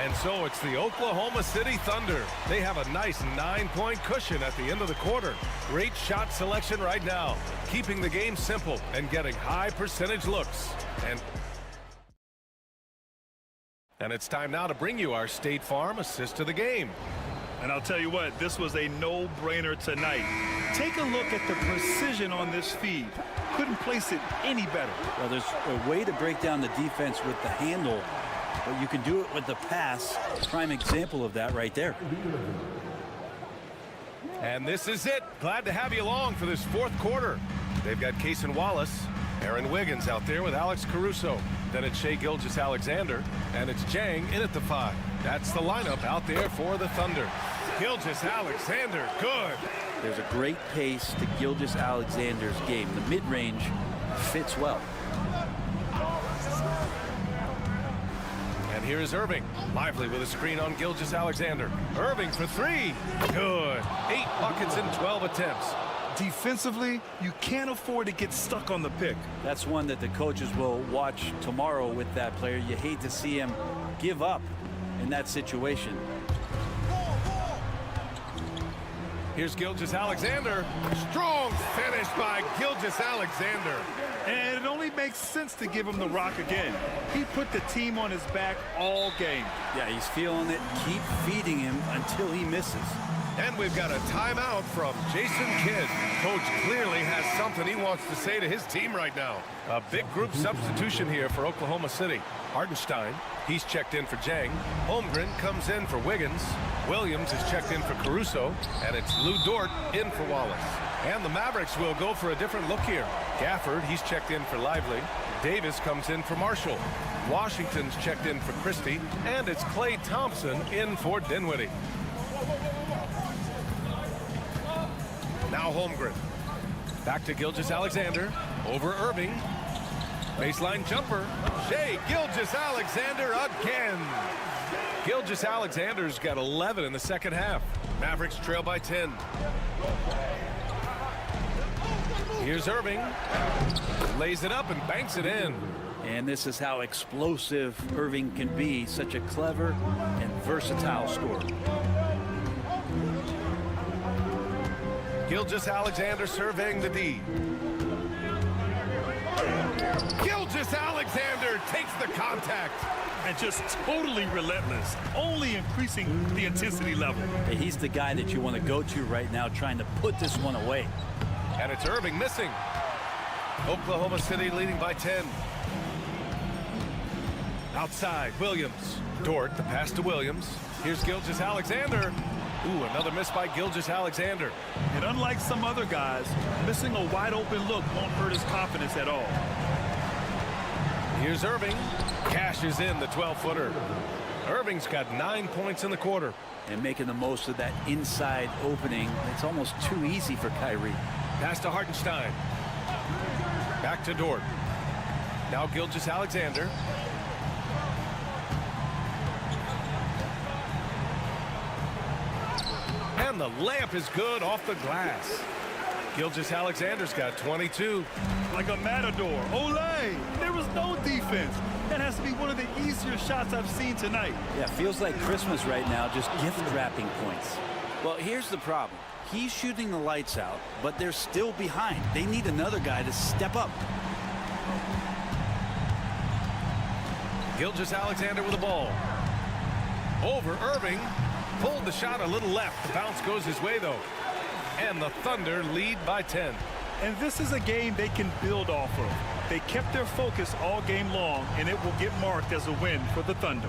And so it's the Oklahoma City Thunder. They have a nice 9-point cushion at the end of the quarter. Great shot selection right now, keeping the game simple and getting high percentage looks. And it's time now to bring you our State Farm assist of the game. And I'll tell you what, this was a no-brainer tonight. Take a look at the precision on this feed. Couldn't place it any better. Well, there's a way to break down the defense with the handle, but you can do it with the pass. Prime example of that right there. And this is it. Glad to have you along for this fourth quarter. They've got Cason Wallace, Aaron Wiggins out there with Alex Caruso. Then it's Shai Gilgeous-Alexander, and it's Jang in at the 5. That's the lineup out there for the Thunder. Gilgeous-Alexander, good. There's a great pace to Gilgeous-Alexander's game. The mid-range fits well. And here's Irving. Lively with a screen on Gilgeous-Alexander. Irving for 3. Good. 8 buckets in 12 attempts. Defensively, you can't afford to get stuck on the pick. That's one that the coaches will watch tomorrow with that player. You hate to see him give up in that situation. Here's Gilgeous-Alexander. Strong finish by Gilgeous-Alexander. And it only makes sense to give him the rock again. He put the team on his back all game. Yeah, he's feeling it. Keep feeding him until he misses. And we've got a timeout from Jason Kidd. Coach clearly has something he wants to say to his team right now. A big group substitution here for Oklahoma City. Hartenstein, he's checked in for Jang. Holmgren comes in for Wiggins. Williams is checked in for Caruso. And it's Lou Dort in for Wallace. And the Mavericks will go for a different look here. Gafford, he's checked in for Lively. Davis comes in for Marshall. Washington's checked in for Christie. And it's Klay Thompson in for Dinwiddie. Now Holmgren. Back to Gilgeous-Alexander. Over Irving. Baseline jumper. Shai Gilgeous-Alexander again. Gilgeous-Alexander's got 11 in the second half. Mavericks trail by 10. Here's Irving. Lays it up and banks it in. And this is how explosive Irving can be. Such a clever and versatile scorer. Gilgeous-Alexander surveying the D. Gilgeous-Alexander takes the contact. And just totally relentless, only increasing the intensity level. Hey, he's the guy that you want to go to right now, trying to put this one away. And it's Irving missing. Oklahoma City leading by 10. Outside, Williams. Dort, the pass to Williams. Here's Gilgeous-Alexander. Ooh, another miss by Gilgeous-Alexander. And unlike some other guys, missing a wide open look won't hurt his confidence at all. Here's Irving. Cashes in the 12-footer. Irving's got 9 points in the quarter. And making the most of that inside opening. It's almost too easy for Kyrie. Pass to Hartenstein. Back to Dort. Now Gilgeous-Alexander. And the layup is good off the glass. Gilgeous-Alexander's got 22. Like a matador. Olay! There was no defense. That has to be one of the easier shots I've seen tonight. Yeah, feels like Christmas right now, just gift wrapping points. Well, here's the problem. He's shooting the lights out, but they're still behind. They need another guy to step up. Gilgeous-Alexander with the ball. Over Irving. Pulled the shot a little left. The bounce goes his way, though. And the Thunder lead by 10. And this is a game they can build off of. They kept their focus all game long, and it will get marked as a win for the Thunder.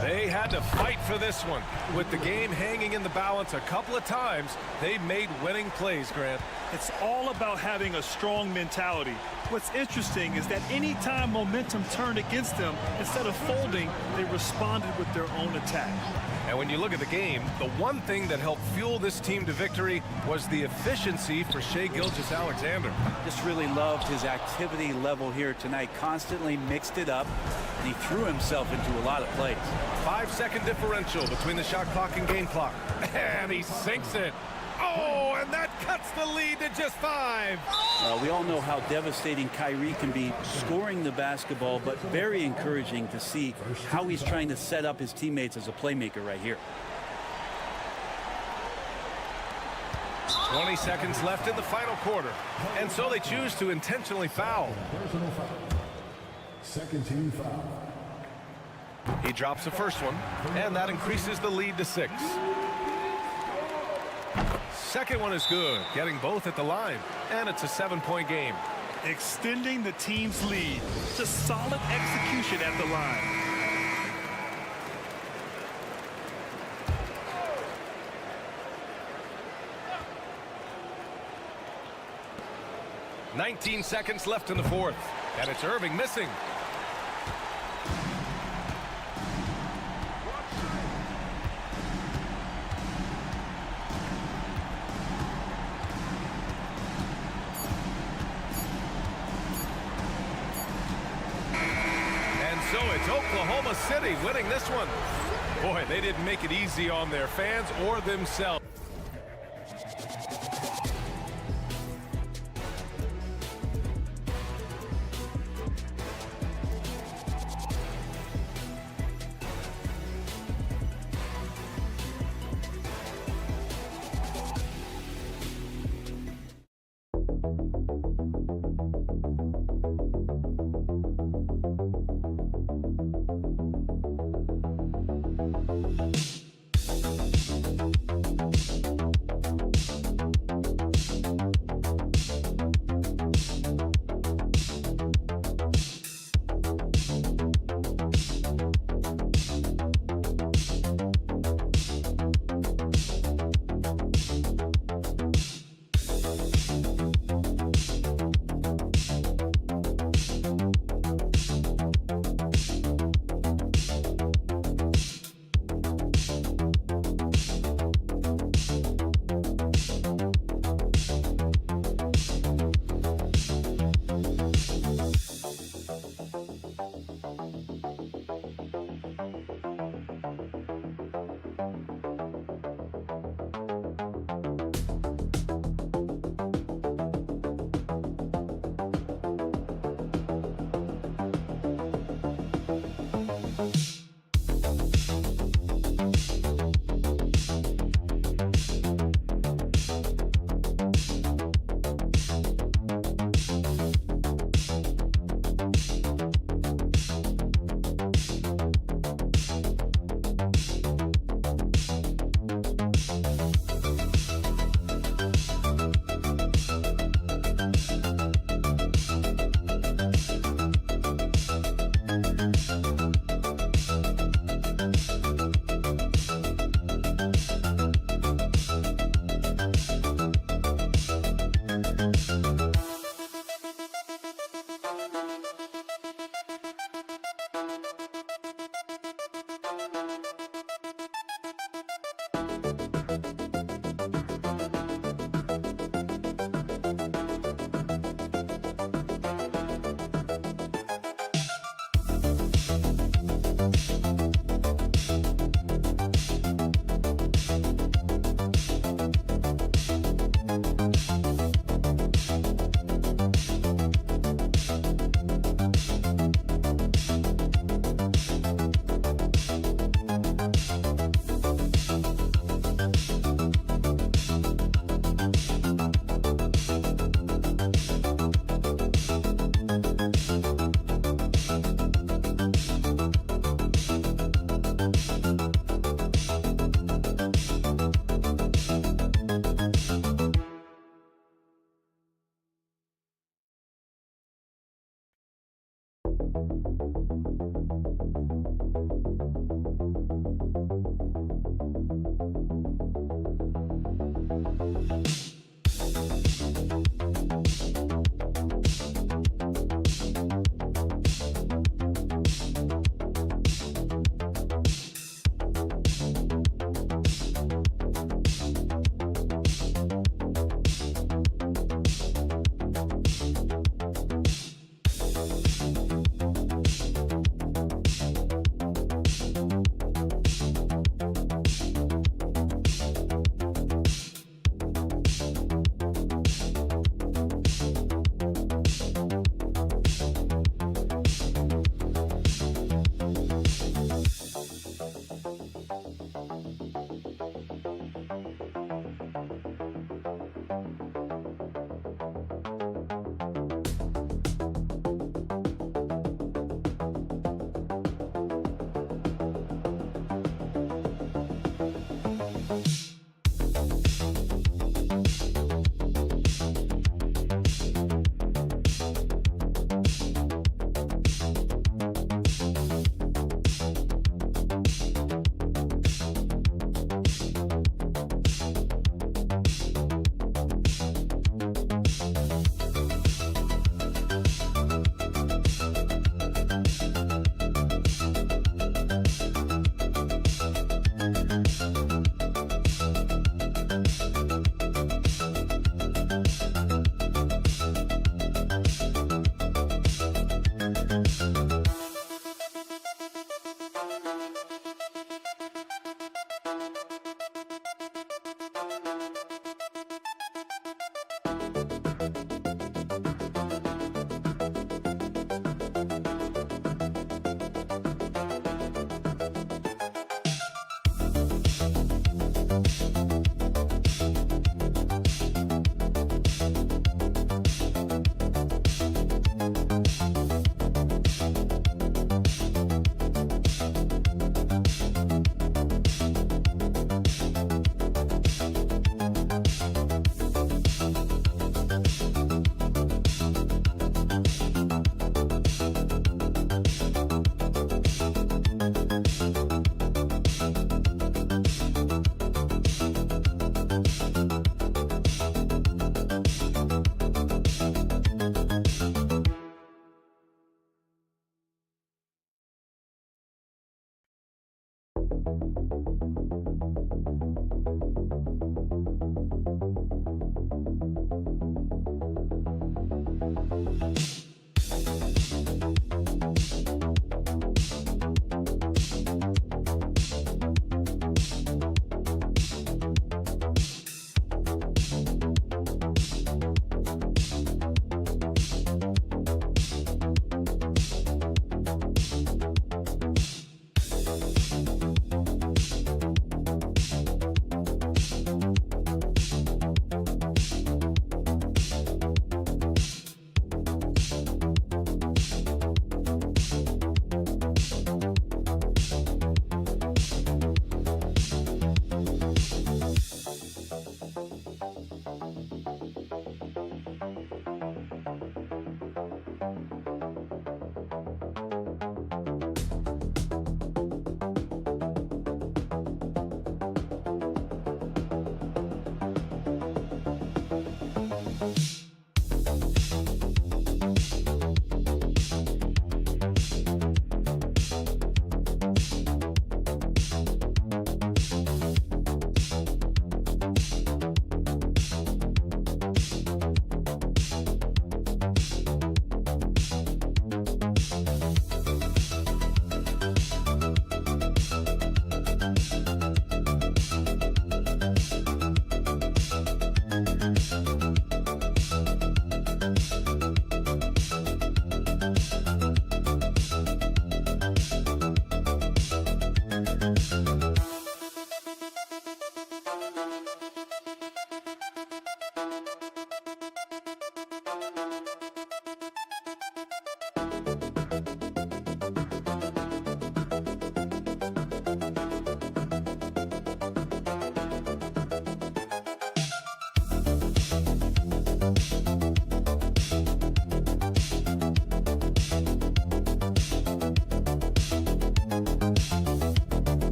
They had to fight for this one. With the game hanging in the balance a couple of times, they made winning plays, Grant. It's all about having a strong mentality. What's interesting is that any time momentum turned against them, instead of folding, they responded with their own attack. And when you look at the game, the one thing that helped fuel this team to victory was the efficiency for Shai Gilgeous-Alexander. Just really loved his activity level here tonight. Constantly mixed it up, and he threw himself into a lot of plays. 5-second differential between the shot clock and game clock. And he sinks it. Oh, and that cuts the lead to just 5. We all know how devastating Kyrie can be scoring the basketball, but very encouraging to see how he's trying to set up his teammates as a playmaker right here. 20 seconds left in the final quarter. And so they choose to intentionally foul. Personal foul. Second team foul. He drops the first one, and that increases the lead to 6. Second one is good, getting both at the line, and it's a 7-point game. Extending the team's lead. Just solid execution at the line. "19 seconds left in the fourth, and it's Irving missing. And so it's Oklahoma City winning this one. Boy, they didn't make it easy on their fans or themselves.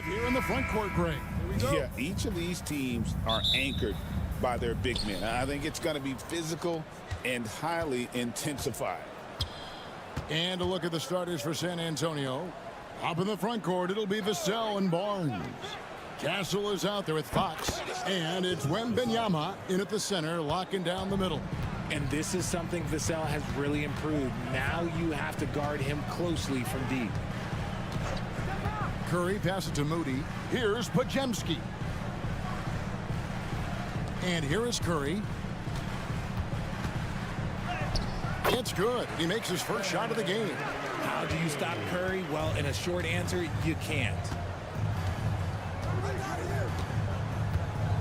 Here in the front court, Greg. Yeah, each of these teams are anchored by their big men. I think it's going to be physical and highly intensified. And a look at the starters for San Antonio. Up in the front court, it'll be Vassell and Barnes. Castle is out there with Fox. And it's Wembanyama in at the center, locking down the middle. And this is something Vassell has really improved. Now you have to guard him closely from deep. Curry passes to Moody. Here's Podziemski. And here is Curry. It's good. He makes his first shot of the game. How do you stop Curry? Well, in a short answer, you can't.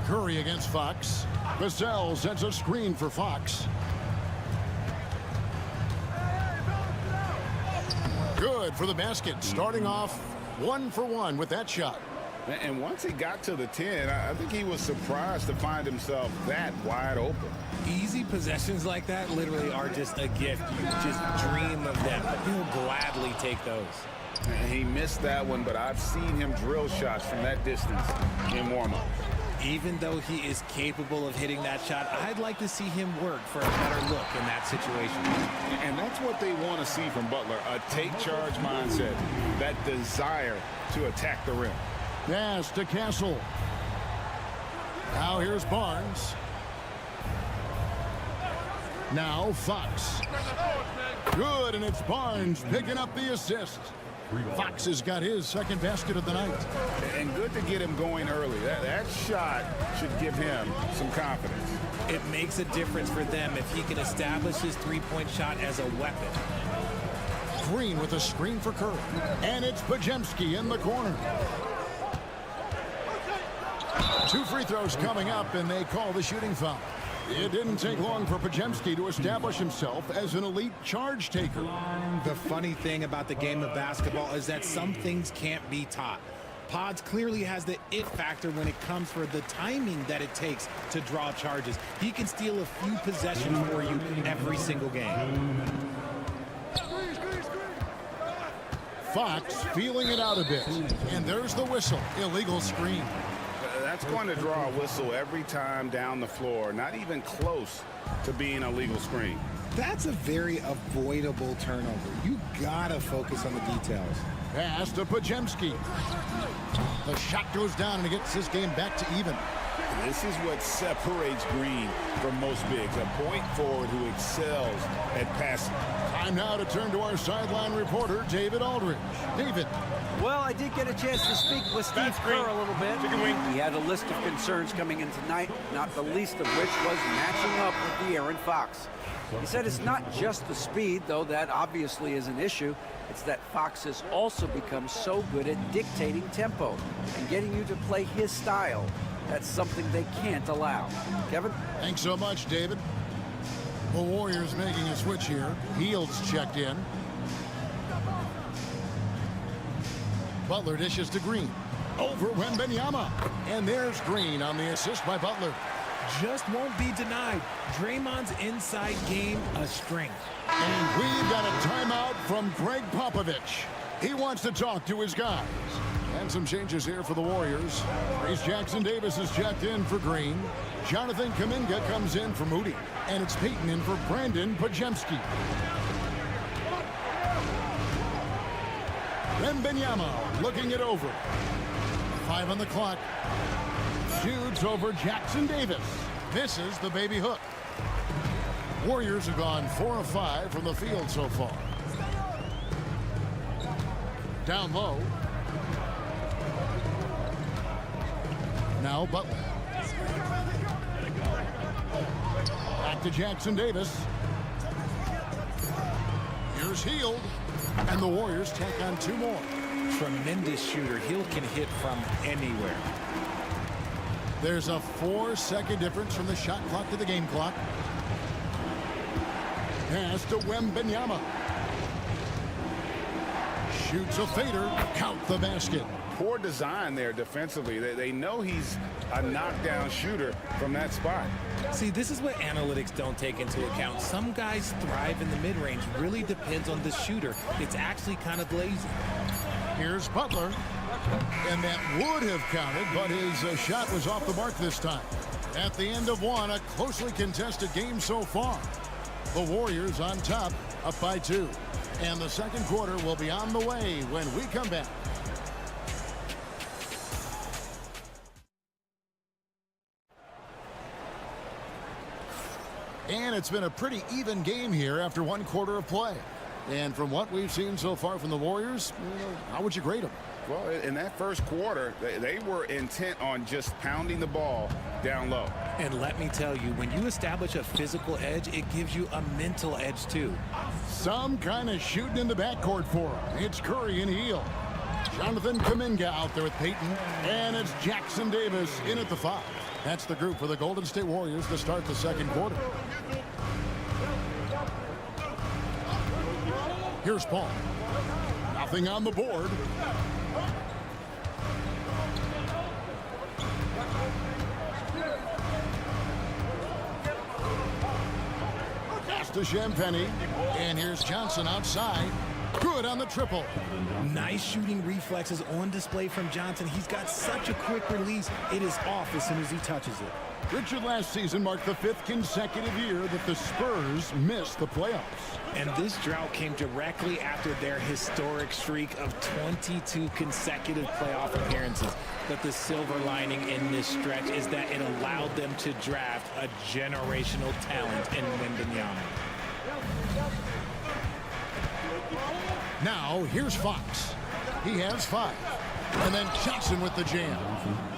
Curry against Fox. Vassell sends a screen for Fox. Good for the basket. Starting off 1 for 1 with that shot. And once he got to the 10, I think he was surprised to find himself that wide open. Easy possessions like that literally are just a gift. You just dream of them. He'll gladly take those. And he missed that one, but I've seen him drill shots from that distance in warm-up. Even though he is capable of hitting that shot, I'd like to see him work for a better look in that situation. And that's what they want to see from Butler, a take-charge mindset, that desire to attack the rim. Pass to Castle. Now here's Barnes. Now Fox. Good, and it's Barnes picking up the assist. Fox has got his second basket of the night. And good to get him going early. That shot should give him some confidence. It makes a difference for them if he can establish his three-point shot as a weapon. Green with a screen for Curry. And it's Podziemski in the corner. 2 free throws coming up, and they call the shooting foul. It didn't take long for Podziemski to establish himself as an elite charge taker. The funny thing about the game of basketball is that some things can't be taught. Pods clearly has the it factor when it comes for the timing that it takes to draw charges. He can steal a few possessions for you every single game. Fox feeling it out a bit. And there's the whistle. Illegal screen. That's going to draw a whistle every time down the floor. Not even close to being a legal screen. That's a very avoidable turnover. You gotta focus on the details. Pass to Podziemski. The shot goes down and it gets this game back to even. This is what separates Green from most bigs. A point forward who excels at passing. Time now to turn to our sideline reporter, David Aldridge. David. Well, I did get a chance to speak with Steve Kerr a little bit. He had a list of concerns coming in tonight, not the least of which was matching up with De'Aaron Fox. He said it's not just the speed, though that obviously is an issue. It's that Fox has also become so good at dictating tempo and getting you to play his style. That's something they can't allow. Kevin? Thanks so much, David. The Warriors making a switch here. Heald's checked in. Butler dishes to Green. Over Wembanyama. And there's Green on the assist by Butler. Just won't be denied. Draymond's inside game a strength. And we've got a timeout from Greg Popovich. He wants to talk to his guys. And some changes here for the Warriors. Trace Jackson-Davis is checked in for Green. Jonathan Kuminga comes in for Moody. And it's Peyton in for Brandon Podziemski. Wembanyama looking it over. 5 on the clock. Shoots over Jackson-Davis. Misses the baby hook. Warriors have gone 4 of 5 from the field so far. Down low. Now Butler. Back to Jackson-Davis. Here's Hield. And the Warriors tack on 2 more. Tremendous shooter. Hield can hit from anywhere. There's a 4-second difference from the shot clock to the game clock. Pass to Wembanyama. Shoots a fader. Count the basket. Poor design there defensively. They know he's a knockdown shooter from that spot. See, this is what analytics don't take into account. Some guys thrive in the mid-range. Really depends on the shooter. It's actually kind of lazy. Here's Butler. And that would have counted, but his shot was off the mark this time. At the end of one, a closely contested game so far. The Warriors on top, up by 2. And the second quarter will be on the way when we come back. And it's been a pretty even game here after 1 quarter of play. And from what we've seen so far from the Warriors, how would you grade them? Well, in that first quarter, they were intent on just pounding the ball down low. And let me tell you, when you establish a physical edge, it gives you a mental edge too. Some kind of shooting in the backcourt for him. It's Curry and Hield. Jonathan Kuminga out there with Peyton. And it's Jackson-Davis in at the 5. That's the group for the Golden State Warriors to start the second quarter. Here's Paul. Nothing on the board. Pass to Champagny. And here's Johnson outside. Good on the triple. Nice shooting reflexes on display from Johnson. He's got such a quick release. It is off as soon as he touches it. Richard, last season marked the 5th consecutive year that the Spurs missed the playoffs. And this drought came directly after their historic streak of 22 consecutive playoff appearances. But the silver lining in this stretch is that it allowed them to draft a generational talent in Wembanyama. Now, here's Fox. He has 5. And then Johnson with the jam.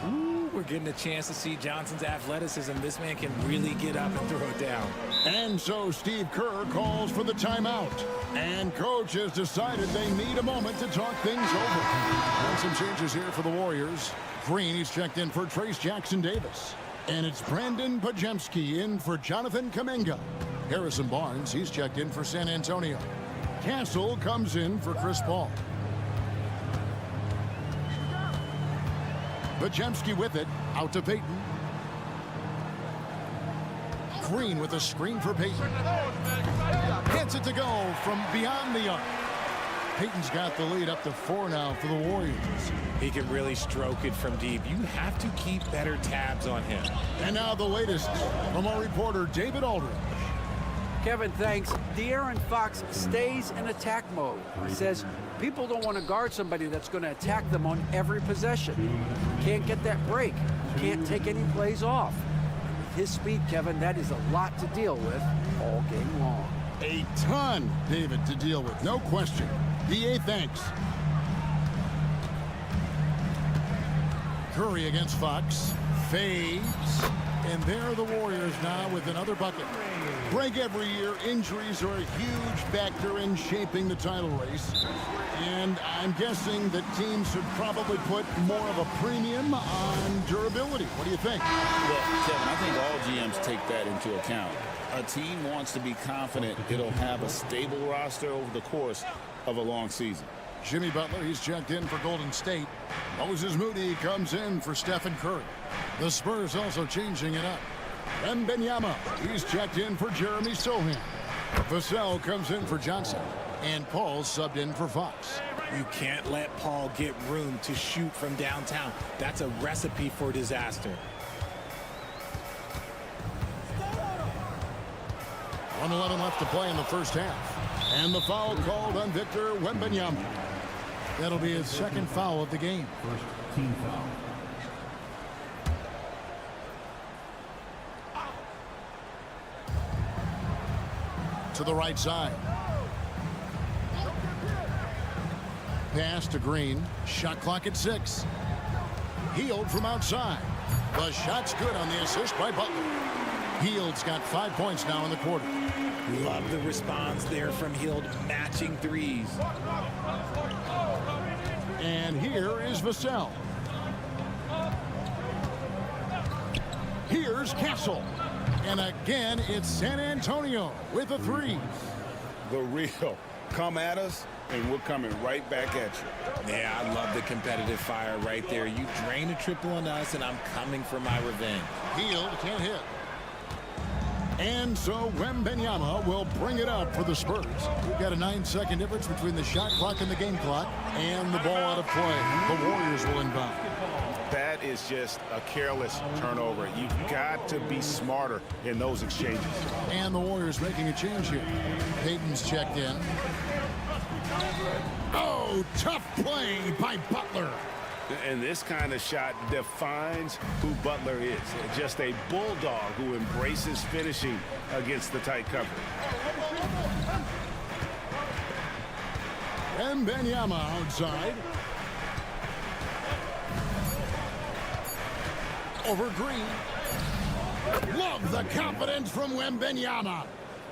Ooh, we're getting a chance to see Johnson's athleticism. This man can really get up and throw it down. And so Steve Kerr calls for the timeout. And coach has decided they need a moment to talk things over. And some changes here for the Warriors. Green, he's checked in for Trace Jackson-Davis. And it's Brandon Pajemski in for Jonathan Kuminga. Harrison Barnes, he's checked in for San Antonio. Castle comes in for Chris Paul. Pajemski with it, out to Peyton. Green with a screen for Peyton. Gets it to go from beyond the arc. Peyton's got the lead up to 4 now for the Warriors. He can really stroke it from deep. You have to keep better tabs on him. And now the latest from our reporter, David Aldridge. Kevin, thanks. De'Aaron Fox stays in attack mode. He says people don't want to guard somebody that's going to attack them on every possession. Can't get that break. Can't take any plays off. With his speed, Kevin, that is a lot to deal with all game long. A ton, David, to deal with, no question. DA, thanks. Curry against Fox. Fades. And there are the Warriors now with another bucket. Break every year. Injuries are a huge factor in shaping the title race. And I'm guessing that teams should probably put more of a premium on durability. What do you think? Well, Kevin, I think all GMs take that into account. A team wants to be confident it'll have a stable roster over the course of a long season. Jimmy Butler, he's checked in for Golden State. Moses Moody comes in for Stephen Curry. The Spurs also changing it up. Wembanyama, he's checked in for Jeremy Sohan. Vassell comes in for Johnson. And Paul subbed in for Fox. You can't let Paul get room to shoot from downtown. That's a recipe for disaster. 1:11 left to play in the first half. And the foul called on Victor Wembanyama. That'll be his second foul of the game. First team foul. To the right side. Pass to Green. Shot clock at 6. Hield from outside. The shot's good on the assist by Butler. Hield's got 5 points now in the quarter. Love the response there from Hield, matching threes. And here is Vassell. Here's Castle. And again, it's San Antonio with a 3. The real. Come at us, and we're coming right back at you. Yeah, I love the competitive fire right there. You drain a triple on us, and I'm coming for my revenge. Hield can't hit. And so Wembanyama will bring it up for the Spurs. We've got a 9-second difference between the shot clock and the game clock, and the ball out of play. The Warriors will inbound. That is just a careless turnover. You've got to be smarter in those exchanges. And the Warriors making a change here. Peyton's checked in. Oh, tough play by Butler. And this kind of shot defines who Butler is. Just a bulldog who embraces finishing against the tight cover. Wembanyama outside. Over Green. Love the confidence from Wembanyama.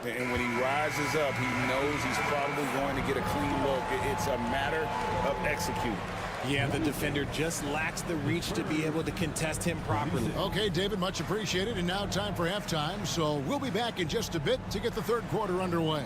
And when he rises up, he knows he's probably going to get a clean look. It's a matter of executing. Yeah, the defender just lacks the reach to be able to contest him properly. Okay, David, much appreciated. And now time for halftime. So we'll be back in just a bit to get the third quarter underway.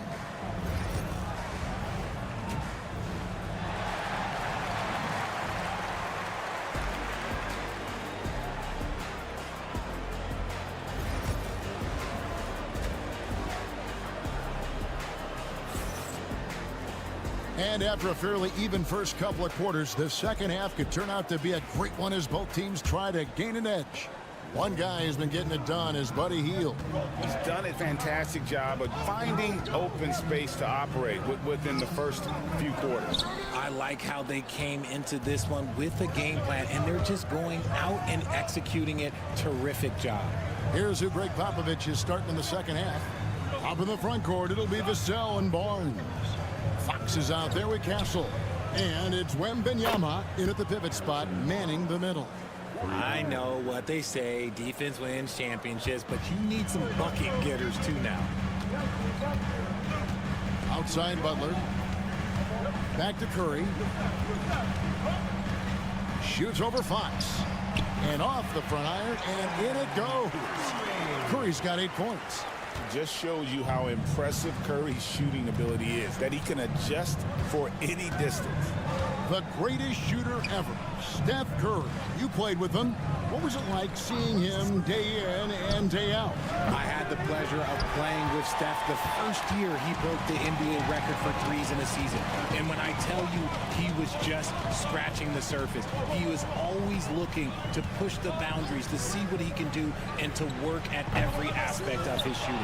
And after a fairly even first couple of quarters, the second half could turn out to be a great one as both teams try to gain an edge. One guy has been getting it done is Buddy Hield. He's done a fantastic job of finding open space to operate within the first few quarters. I like how they came into this one with a game plan, and they're just going out and executing it. Terrific job. Here's who Greg Popovich is starting in the second half. Up in the front court, it'll be Vassell and Barnes. Fox is out there with Castle. And it's Wembanyama in at the pivot spot, manning the middle. I know what they say, defense wins championships, but you need some bucket getters too now. Outside Butler. Back to Curry. Shoots over Fox. And off the front iron, and in it goes. Curry's got 8 points. Just shows you how impressive Curry's shooting ability is, that he can adjust for any distance. The greatest shooter ever, Steph Curry. You played with him. What was it like seeing him day in and day out? I had the pleasure of playing with Steph the first year he broke the NBA record for threes in a season. And when I tell you he was just scratching the surface, he was always looking to push the boundaries, to see what he can do, and to work at every aspect of his shooting.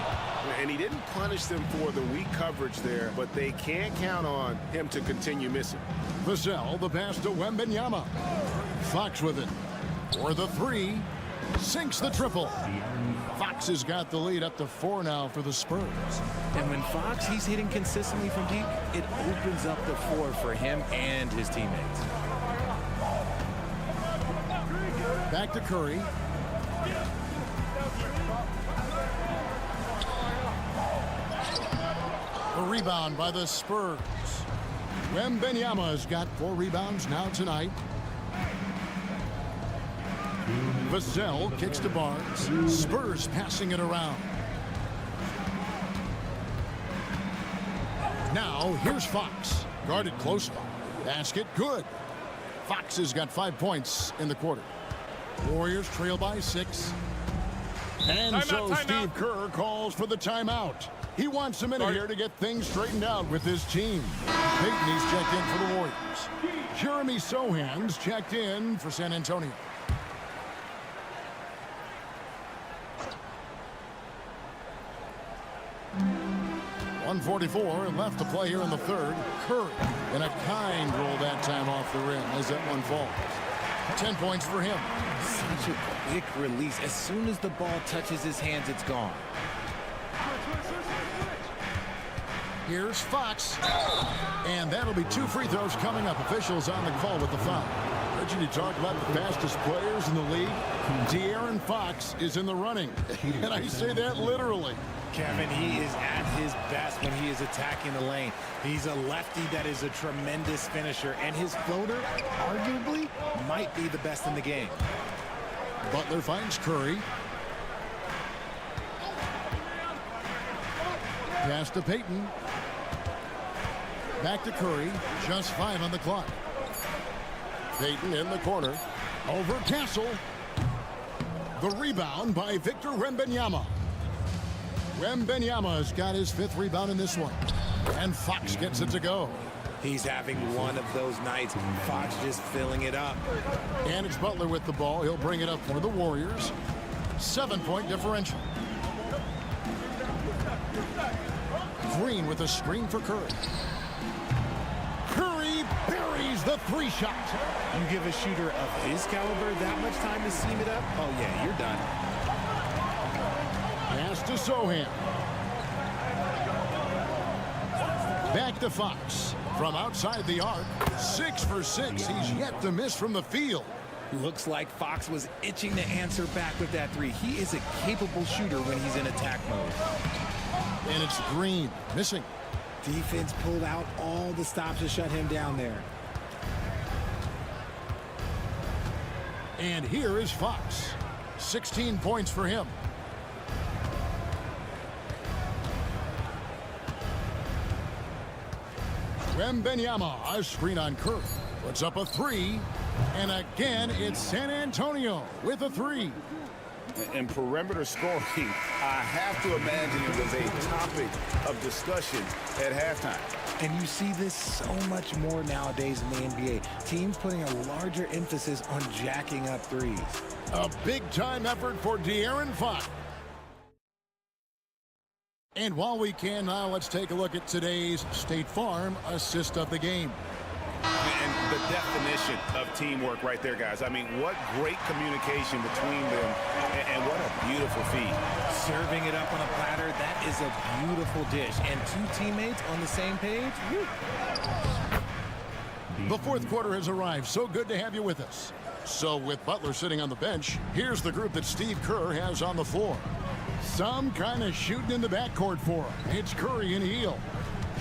And he didn't punish them for the weak coverage there, but they can't count on him to continue missing. Vassell, the pass to Wembanyama. Fox with it. For the 3. Sinks the triple. Fox has got the lead up to 4 now for the Spurs. And when Fox, he's hitting consistently from deep, it opens up the floor for him and his teammates. Back to Curry. A rebound by the Spurs. Wembanyama's got 4 rebounds now tonight. Vassell kicks to Barnes. Spurs passing it around. Now here's Fox. Guarded close. Basket good. Fox has got 5 points in the quarter. Warriors trail by 6. And so Steve Kerr calls for the timeout. He wants a minute here to get things straightened out with his team. Peyton, he's checked in for the Warriors. Jeremy Sohan's checked in for San Antonio. .144 left to play here in the third. Curry in a kind roll that time off the rim as that one falls. 10 points for him. Such a quick release. As soon as the ball touches his hands, it's gone. Here's Fox. And that'll be 2 free throws coming up. Officials on the call with the foul. Richard, you talked about the fastest players in the league. De'Aaron Fox is in the running. And I say that literally. Kevin, he is at his best when he is attacking the lane. He's a lefty that is a tremendous finisher, and his floater, arguably, might be the best in the game. Butler finds Curry. Pass to Peyton. Back to Curry. Just 5 on the clock. Peyton in the corner. Over Castle. The rebound by Victor Wembanyama. Wembanyama's got his 5th rebound in this one. And Fox gets it to go. He's having one of those nights. Fox just filling it up. And it's Butler with the ball. He'll bring it up for the Warriors. 7-point differential. Green with a screen for Curry. Curry buries the 3 shot. You give a shooter of his caliber that much time to seam it up? Oh, yeah, you're done. Pass to Sohan. Back to Fox. From outside the arc. 6 for 6. He's yet to miss from the field. Looks like Fox was itching to answer back with that 3. He is a capable shooter when he's in attack mode. And it's Green. Missing. Defense pulled out all the stops to shut him down there. And here is Fox. 16 points for him. Wembanyama, a screen on Curry. Puts up a 3. And again, it's San Antonio with a 3. In perimeter scoring, I have to imagine it was a topic of discussion at halftime. And you see this so much more nowadays in the NBA. Teams putting a larger emphasis on jacking up 3s. A big-time effort for De'Aaron Fox. And while we can now, let's take a look at today's State Farm assist of the game. And the definition of teamwork right there, guys. I mean, what great communication between them, and what a beautiful feed. Serving it up on a platter, that is a beautiful dish. And 2 teammates on the same page. Woo. The 4th quarter has arrived. So good to have you with us. So with Butler sitting on the bench, here's the group that Steve Kerr has on the floor. Some kind of shooting in the backcourt for him. It's Curry and Hield.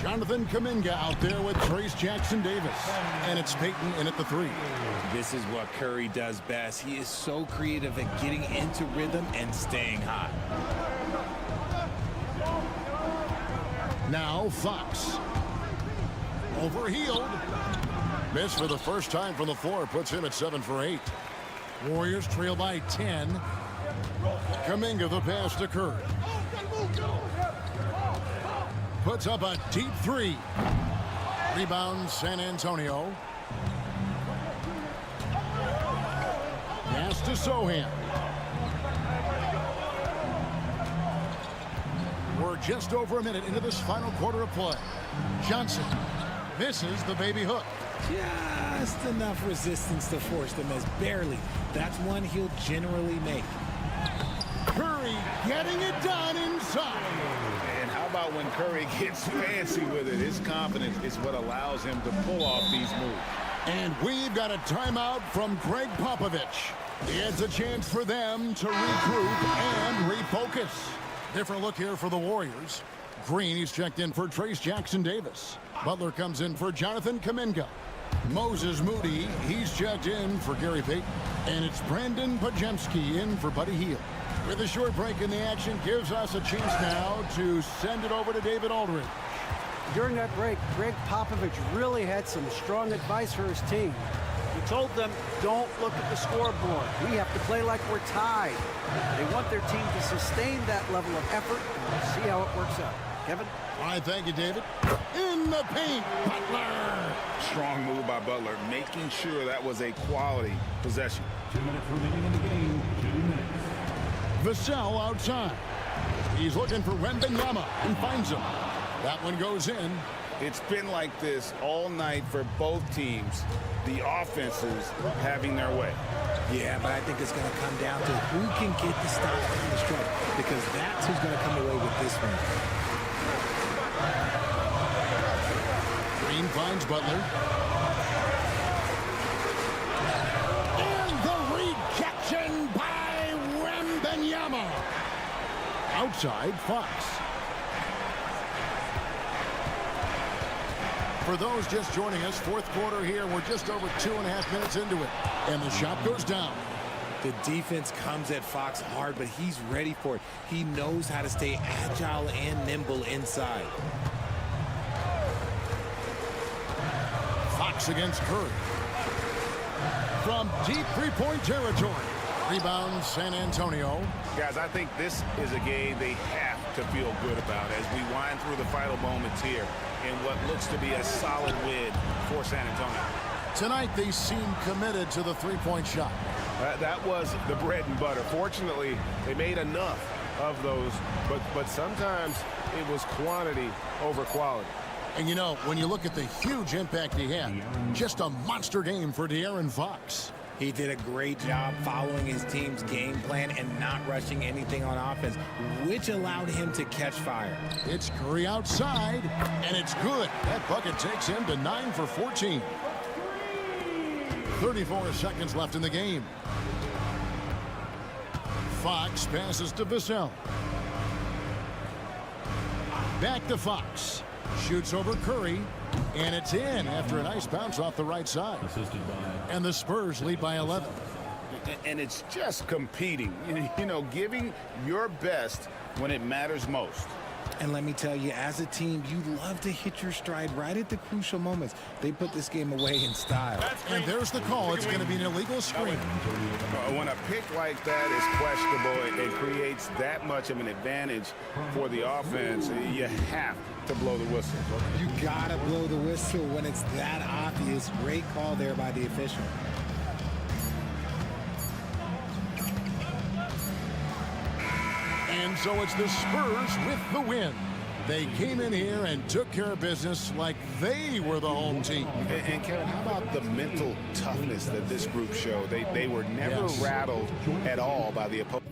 Jonathan Kuminga out there with Trace Jackson-Davis. And it's Peyton in at the 3. This is what Curry does best. He is so creative at getting into rhythm and staying hot. Now Fox. Overhealed. Miss for the first time from the floor. Puts him at 7 for 8. Warriors trail by 10. Kuminga the pass to Curry. Puts up a deep 3. Rebound San Antonio. Pass to Sohan. We're just over a minute into this final quarter of play. Johnson misses the baby hook. Just enough resistance to force them as barely. That's one he'll generally make. Curry getting it done inside. And how about when Curry gets fancy with it? His confidence is what allows him to pull off these moves. And we've got a timeout from Greg Popovich. It's a chance for them to regroup and refocus. Different look here for the Warriors. Green, he's checked in for Trace Jackson-Davis. Butler comes in for Jonathan Kuminga. Moses Moody, he's checked in for Gary Payton. And it's Brandon Pajemski in for Buddy Hield. With a short break in the action, gives us a chance now to send it over to David Aldridge. During that break, Greg Popovich really had some strong advice for his team. He told them, don't look at the scoreboard. We have to play like we're tied. They want their team to sustain that level of effort, and we'll see how it works out. Kevin? All right, thank you, David. In the paint, Butler. Strong move by Butler, making sure that was a quality possession. 2 minutes remaining in the game. 2 minutes. Vassell outside. He's looking for Wembanyama and finds him. That one goes in. It's been like this all night for both teams. The offenses having their way. Yeah, but I think it's going to come down to who can get the stops down the stretch, because that's who's going to come away with this one. Green finds Butler. And the rejection by Wembanyama. Outside, Fox. For those just joining us, fourth quarter here. We're just over 2.5 minutes into it. And the shot goes down. The defense comes at Fox hard, but he's ready for it. He knows how to stay agile and nimble inside. Fox against Curry. From deep three-point territory. Rebound San Antonio. Guys, I think this is a game they have to feel good about as we wind through the final moments here in what looks to be a solid win for San Antonio. Tonight they seem committed to the three-point shot. That was the bread and butter. Fortunately, they made enough of those, but sometimes it was quantity over quality. And you know, when you look at the huge impact he had, just a monster game for De'Aaron Fox. He did a great job following his team's game plan and not rushing anything on offense, which allowed him to catch fire. It's Curry outside, and it's good. That bucket takes him to 9 for 14. 34 seconds left in the game. Fox passes to Vassell. Back to Fox. Shoots over Curry, and it's in after a nice bounce off the right side. And the Spurs lead by 11. And it's just competing, you know, giving your best when it matters most. And let me tell you, as a team, you love to hit your stride right at the crucial moments. They put this game away in style. And there's the call. It's going to be an illegal screen. When a pick like that is questionable, it creates that much of an advantage for the offense. You have to blow the whistle. You gotta blow the whistle when it's that obvious. Great call there by the official. And so it's the Spurs with the win. They came in here and took care of business like they were the home team. And Kevin, how about the mental toughness that this group showed? They were never rattled at all by the opponent.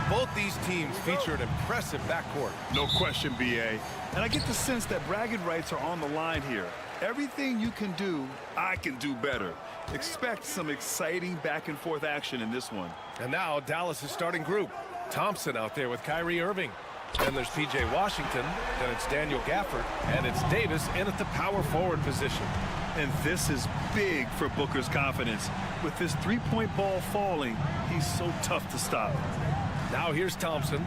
Both these teams feature an impressive backcourt. No question, B.A. And I get the sense that bragging rights are on the line here. Everything you can do, I can do better. Expect some exciting back-and-forth action in this one. And now Dallas' starting group. Thompson out there with Kyrie Irving. Then there's P.J. Washington. Then it's Daniel Gafford. And it's Davis in at the power forward position. And this is big for Booker's confidence. With this three-point ball falling, he's so tough to stop. Now here's Thompson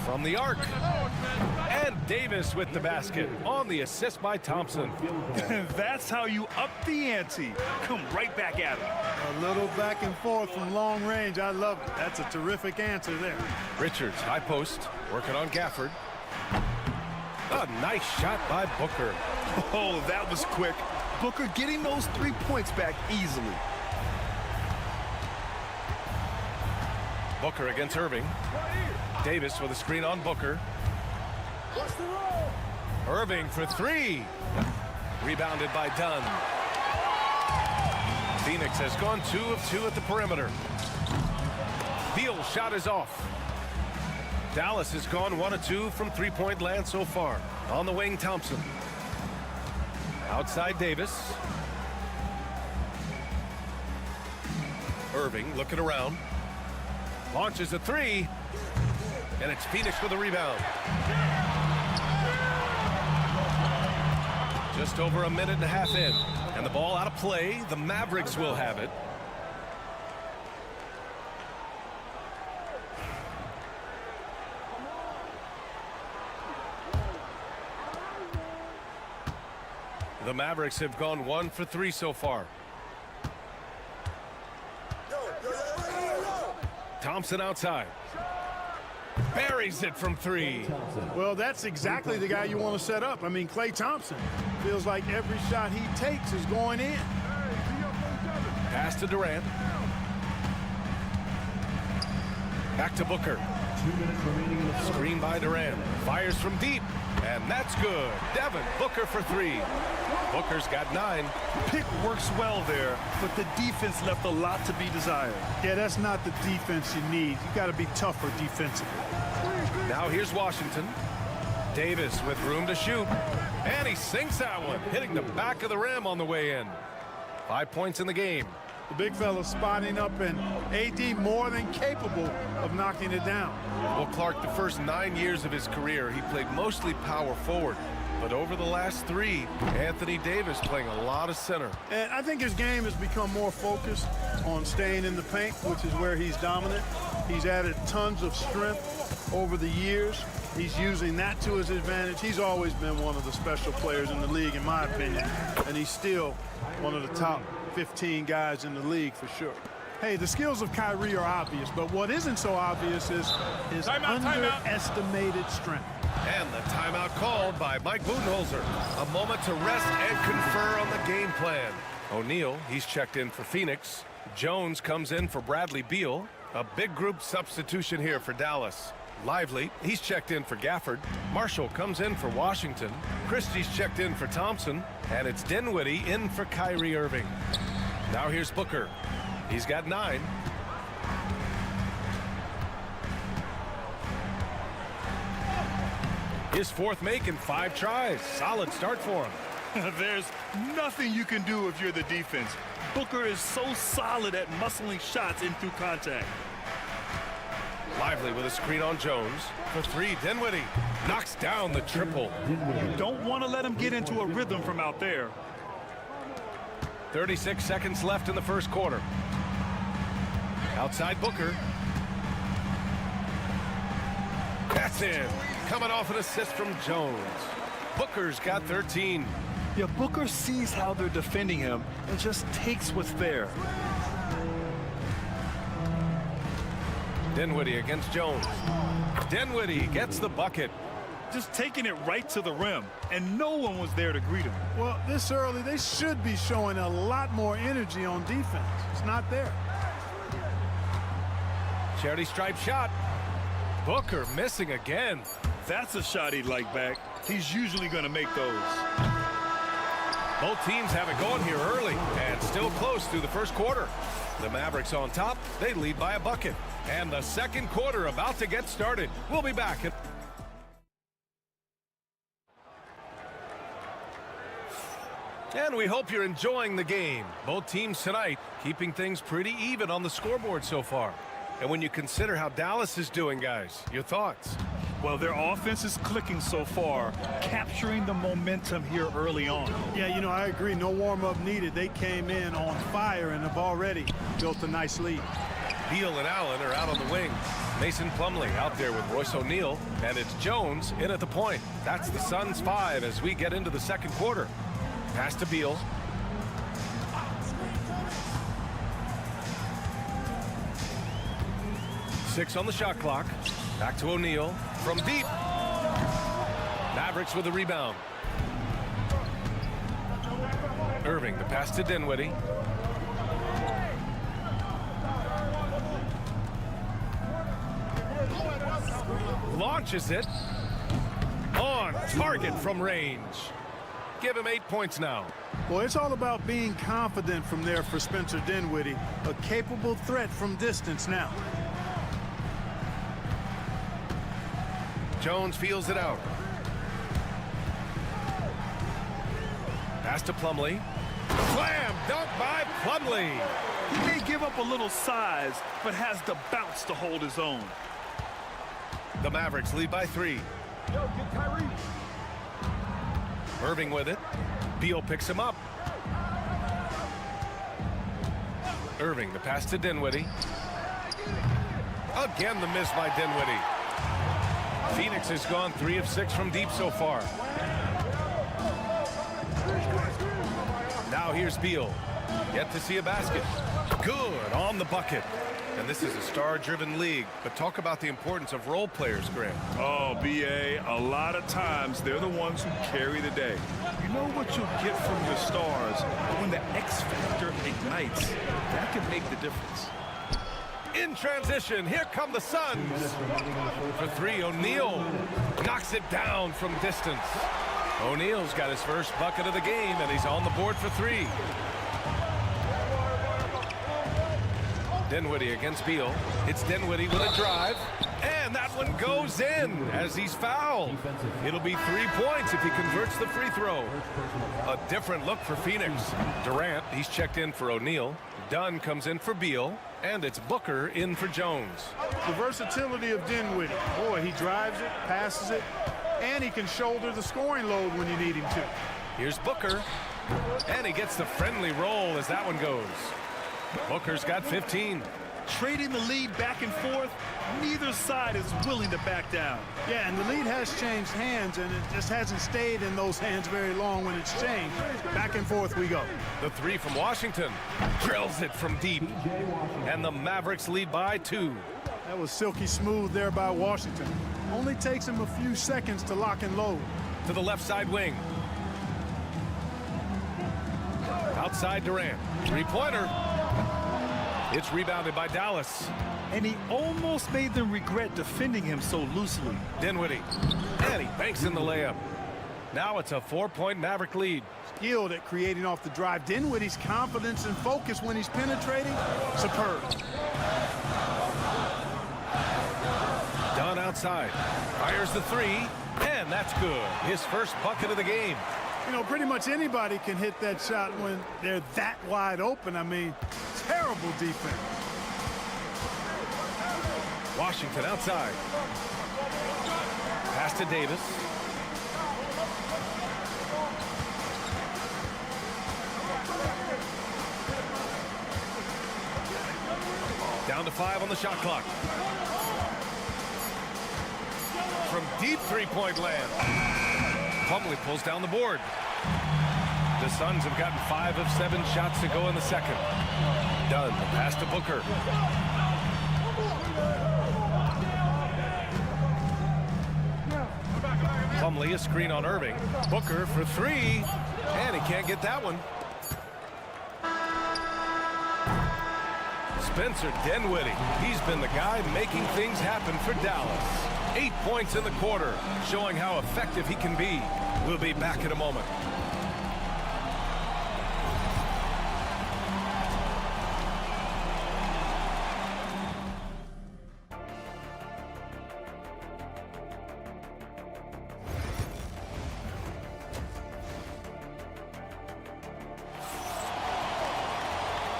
from the arc. And Davis with the basket on the assist by Thompson. That's how you up the ante. Come right back at him. A little back and forth from long range. I love it. That's a terrific answer there. Richards, high post, working on Gafford. A nice shot by Booker. Oh, that was quick. Booker getting those 3 points back easily. Booker against Irving. Davis with a screen on Booker. Irving for three. Rebounded by Dunn. Phoenix has gone 2 of 2 at the perimeter. Beal's shot is off. Dallas has gone 1 of 2 from three-point land so far. On the wing, Thompson. Outside Davis. Irving looking around. Launches a three. And it's Phoenix with a rebound. Just over a minute and a half in. And the ball out of play. The Mavericks will have it. The Mavericks have gone 1 for 3 so far. Thompson outside. Buries it from 3. Well, that's exactly the guy you want to set up. I mean, Klay Thompson feels like every shot he takes is going in. Pass to Durant. Back to Booker. Screen by Durant. Fires from deep. And that's good. Devin Booker for 3. Booker's got 9. Pick works well there, but the defense left a lot to be desired. Yeah, that's not the defense you need. You got to be tougher defensively. Now here's Washington. Davis with room to shoot. And he sinks that one, hitting the back of the rim on the way in. 5 points in the game. The big fella spotting up, and AD more than capable of knocking it down. Well, Clark, the first 9 years of his career, he played mostly power forward. But over the last 3, Anthony Davis playing a lot of center. And I think his game has become more focused on staying in the paint, which is where he's dominant. He's added tons of strength over the years. He's using that to his advantage. He's always been one of the special players in the league, in my opinion. And he's still one of the top 15 guys in the league for sure. Hey, the skills of Kyrie are obvious, but what isn't so obvious is his underestimated strength. And the timeout called by Mike Budenholzer. A moment to rest and confer on the game plan. O'Neal, he's checked in for Phoenix. Jones comes in for Bradley Beal. A big group substitution here for Dallas. Lively, he's checked in for Gafford. Marshall comes in for Washington. Christie's checked in for Thompson. And it's Dinwiddie in for Kyrie Irving. Now here's Booker. He's got 9. His 4th make in 5 tries. Solid start for him. There's nothing you can do if you're the defense. Booker is so solid at muscling shots in through contact. Lively with a screen on Jones. For 3, Dinwiddie knocks down the triple. You don't want to let him get into a rhythm from out there. 36 seconds left in the first quarter. Outside Booker. That's in. Coming off an assist from Jones. Booker's got 13. Yeah, Booker sees how they're defending him and just takes what's there. Dinwiddie against Jones. Dinwiddie gets the bucket. Just taking it right to the rim, and no one was there to greet him. Well, this early, they should be showing a lot more energy on defense. It's not there. Charity stripe shot. Booker missing again. That's a shot he'd like back. He's usually going to make those. Both teams have it going here early and still close through the first quarter. The Mavericks on top. They lead by a bucket. And the second quarter about to get started. We'll be back. And we hope you're enjoying the game. Both teams tonight keeping things pretty even on the scoreboard so far. And when you consider how Dallas is doing, guys, your thoughts? Well, their offense is clicking so far, capturing the momentum here early on. Yeah, you know, I agree. No warm-up needed. They came in on fire and have already built a nice lead. Beal and Allen are out on the wings. Mason Plumlee out there with Royce O'Neal. And it's Jones in at the point. That's the Suns' 5 as we get into the second quarter. Pass to Beal. Six on the shot clock. Back to O'Neal from deep. Mavericks with the rebound. Irving, the pass to Dinwiddie. Launches it. On target from range. Give him 8 points now. Well, it's all about being confident from there for Spencer Dinwiddie. A capable threat from distance now. Jones feels it out. Pass to Plumlee. Slam dunk by Plumlee. He may give up a little size, but has the bounce to hold his own. The Mavericks lead by 3. Yo, get Kyrie. Irving with it. Beal picks him up. Irving, the pass to Dinwiddie. Again, the miss by Dinwiddie. Phoenix has gone 3 of 6 from deep so far. Now here's Beal. Yet to see a basket. Good on the bucket. And this is a star-driven league, but talk about the importance of role players, Grant. Oh, B.A., a lot of times they're the ones who carry the day. You know what you'll get from your stars, but when the X factor ignites, that can make the difference. In transition, here come the Suns. For 3, O'Neal knocks it down from distance. O'Neal's got his first bucket of the game, and he's on the board for 3. Dinwiddie against Beal. It's Dinwiddie with a drive, and that one goes in as he's fouled. It'll be 3 points if he converts the free throw. A different look for Phoenix. Durant, he's checked in for O'Neal. Dunn comes in for Beal, and it's Booker in for Jones. The versatility of Dinwiddie. Boy, he drives it, passes it, and he can shoulder the scoring load when you need him to. Here's Booker, and he gets the friendly roll as that one goes. Booker's got 15. Trading the lead back and forth, neither side is willing to back down. Yeah, and the lead has changed hands, and it just hasn't stayed in those hands very long when it's changed. Back and forth we go. The 3 from Washington. Drills it from deep. And the Mavericks lead by 2. That was silky smooth there by Washington. Only takes him a few seconds to lock and load. To the left side wing. Outside Durant. 3-pointer. It's rebounded by Dallas. And he almost made them regret defending him so loosely. Dinwiddie. And he banks in the layup. Now it's a 4-point Maverick lead. Skilled at creating off the drive. Dinwiddie's confidence and focus when he's penetrating, superb. Dunn outside. Fires the 3, and that's good. His first bucket of the game. You know, pretty much anybody can hit that shot when they're that wide open. I mean, terrible defense. Washington outside. Pass to Davis. Down to 5 on the shot clock. From deep 3-point land. Plumlee pulls down the board. The Suns have gotten 5 of 7 shots to go in the second. Dunn, the pass to Booker. Plumlee, a screen on Irving. Booker for 3, and he can't get that one. Spencer Dinwiddie. He's been the guy making things happen for Dallas. 8 points in the quarter, showing how effective he can be. We'll be back in a moment.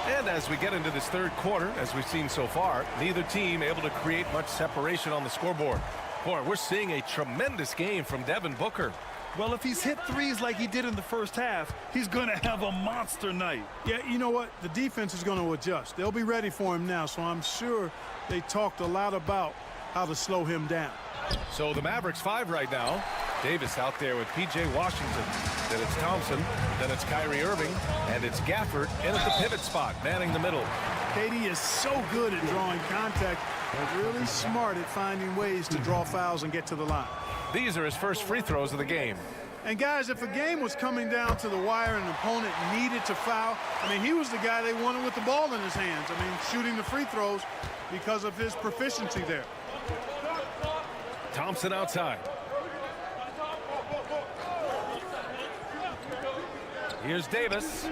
And as we get into this third quarter, as we've seen so far, neither team able to create much separation on the scoreboard. Boy, we're seeing a tremendous game from Devin Booker. Well, if he's hit threes like he did in the first half, he's going to have a monster night. Yeah, you know what? The defense is going to adjust. They'll be ready for him now, so I'm sure they talked a lot about how to slow him down. So the Mavericks 5 right now. Davis out there with P.J. Washington. Then it's Thompson. Then it's Kyrie Irving. And it's Gafford in at the pivot spot, manning the middle. KD is so good at drawing contact, but really smart at finding ways to draw fouls and get to the line. These are his first free throws of the game. And guys, if a game was coming down to the wire and an opponent needed to foul, I mean, he was the guy they wanted with the ball in his hands. I mean, shooting the free throws because of his proficiency there. Thompson outside. Here's Davis,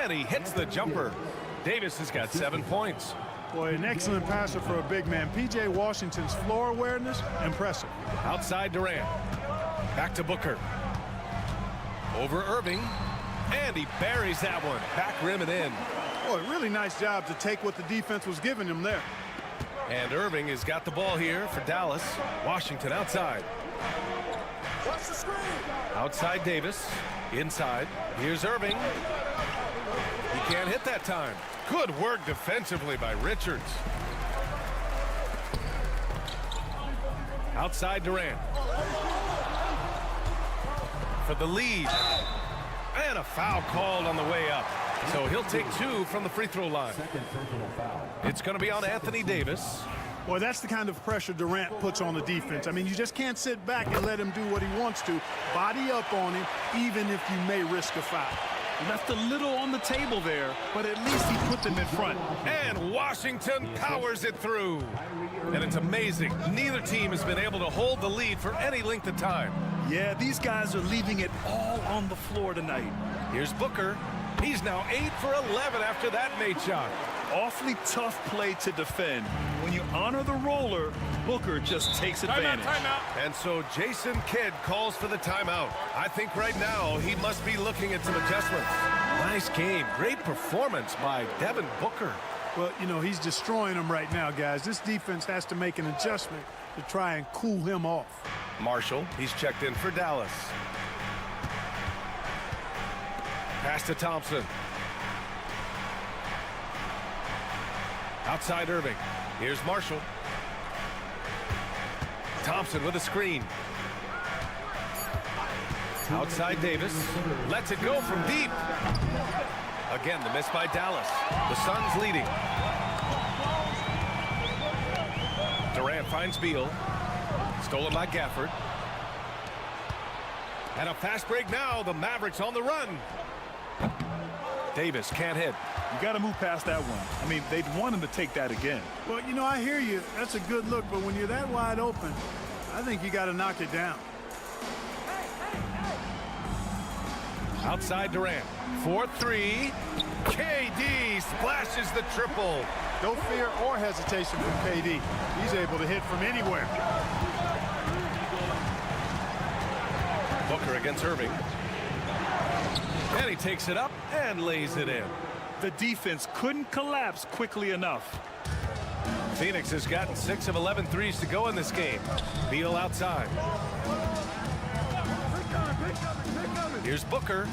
and he hits the jumper. Davis has got 7 points. Boy, an excellent passer for a big man. P.J. Washington's floor awareness, impressive. Outside Durant. Back to Booker. Over Irving, and he buries that one. Back rim and in. Boy, really nice job to take what the defense was giving him there. And Irving has got the ball here for Dallas. Washington outside. Outside Davis. Inside. Here's Irving. He can't hit that time. Good work defensively by Richards. Outside Durant. For the lead. And a foul called on the way up. So he'll take 2 from the free throw line. It's going to be on Anthony Davis. Boy, that's the kind of pressure Durant puts on the defense. I mean, you just can't sit back and let him do what he wants to. Body up on him, even if you may risk a foul. Left a little on the table there, but at least he put them in front. And Washington powers it through. And it's amazing. Neither team has been able to hold the lead for any length of time. Yeah, these guys are leaving it all on the floor tonight. Here's Booker. He's now 8 for 11 after that made shot. Awfully tough play to defend. When you honor the roller, Booker just takes advantage. Timeout. And so Jason Kidd calls for the timeout. I think right now he must be looking at some adjustments. Nice game. Great performance by Devin Booker. Well, you know, he's destroying them right now, guys. This defense has to make an adjustment to try and cool him off. Marshall, he's checked in for Dallas. Pass to Thompson. Outside Irving. Here's Marshall. Thompson with a screen. Outside Davis. Lets it go from deep. Again, the miss by Dallas. The Suns leading. Durant finds Beal. Stolen by Gafford. And a fast break now. The Mavericks on the run. Davis can't hit. You got to move past that one. I mean, they'd want him to take that again. Well, you know, I hear you. That's a good look, but when you're that wide open, I think you got to knock it down. Outside Durant. 4-3. KD splashes the triple. No fear or hesitation from KD. He's able to hit from anywhere. Booker against Irving. And he takes it up and lays it in. The defense couldn't collapse quickly enough. Phoenix has gotten 6 of 11 threes to go in this game. Beal outside. Here's Booker.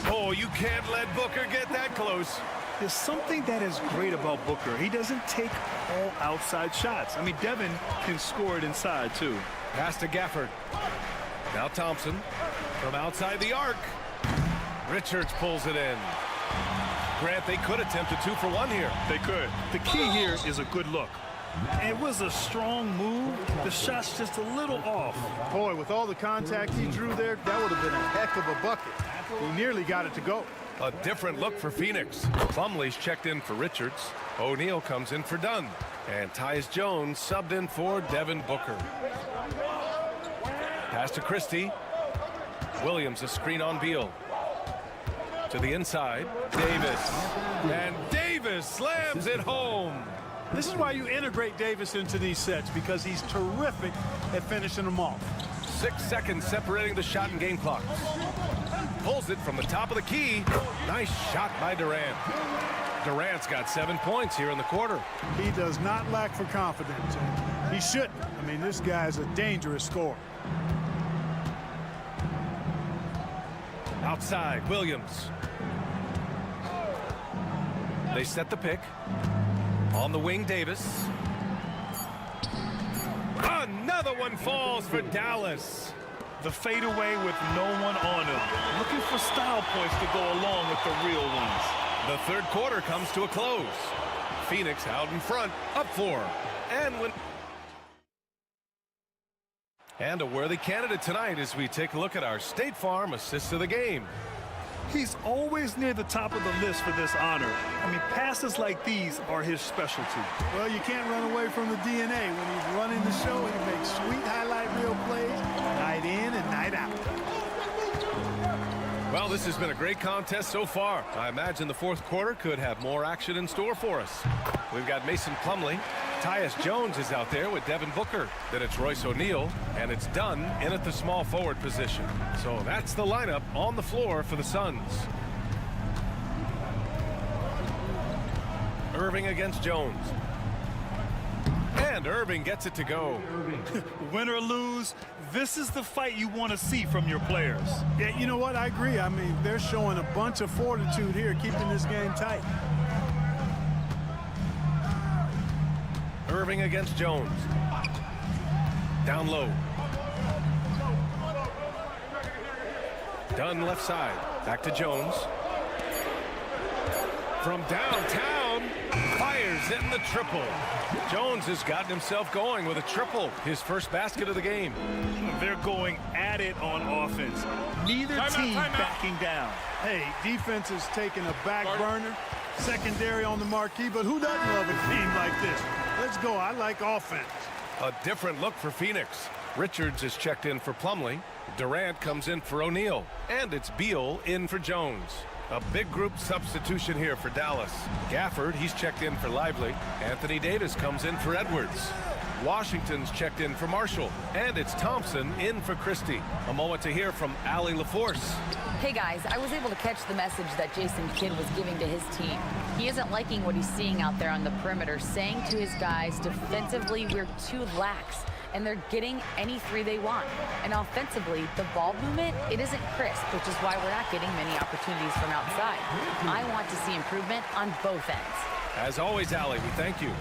Oh, you can't let Booker get that close. There's something that is great about Booker. He doesn't take all outside shots. I mean, Devin can score it inside, too. Pass to Gafford. Now Thompson from outside the arc. Richards pulls it in. Grant, they could attempt a 2 for 1 here. They could. The key here is a good look. It was a strong move. The shot's just a little off. Boy, with all the contact he drew there, that would have been a heck of a bucket. He nearly got it to go. A different look for Phoenix. Plumlee's checked in for Richards. O'Neal comes in for Dunn. And Tyus Jones subbed in for Devin Booker. Pass to Christie. Williams a screen on Beal. To the inside. Davis. And Davis slams it home. This is why you integrate Davis into these sets, because he's terrific at finishing them off. 6 seconds separating the shot and game clock. Pulls it from the top of the key. Nice shot by Durant. Durant's got 7 points here in the quarter. He does not lack for confidence. He shouldn't. I mean, this guy's a dangerous scorer. Outside, Williams. They set the pick. On the wing, Davis. Another one falls for Dallas. The fadeaway with no one on him. Looking for style points to go along with the real ones. The third quarter comes to a close. Phoenix out in front, up 4. And a worthy candidate tonight as we take a look at our State Farm assists of the game. He's always near the top of the list for this honor. I mean, passes like these are his specialty. Well, you can't run away from the DNA. When he's running the show, he makes sweet highlight reel plays night in and night out. Well, this has been a great contest so far. I imagine the fourth quarter could have more action in store for us. We've got Mason Plumlee. Tyus Jones is out there with Devin Booker. Then it's Royce O'Neal, and it's Dunn in at the small forward position. So that's the lineup on the floor for the Suns. Irving against Jones. And Irving gets it to go. Win or lose, this is the fight you want to see from your players. Yeah, you know what? I agree. I mean, they're showing a bunch of fortitude here, keeping this game tight. Irving against Jones. Down low. Dunn left side. Back to Jones. From downtown, fires in the triple. Jones has gotten himself going with a triple, his first basket of the game. They're going at it on offense. Neither team backing down. Hey, defense is taking a back burner, secondary on the marquee, but who doesn't love a team like this? Let's go. I like offense. A different look for Phoenix. Richards is checked in for Plumlee. Durant comes in for O'Neal. And it's Beal in for Jones. A big group substitution here for Dallas. Gafford, he's checked in for Lively. Anthony Davis comes in for Edwards. Washington's checked in for Marshall. And it's Thompson in for Christie. A moment to hear from Allie LaForce. Hey guys, I was able to catch the message that Jason Kidd was giving to his team. He isn't liking what he's seeing out there on the perimeter, saying to his guys, defensively, we're too lax, and they're getting any three they want. And offensively, the ball movement, it isn't crisp, which is why we're not getting many opportunities from outside. I want to see improvement on both ends. As always, Allie, we thank you.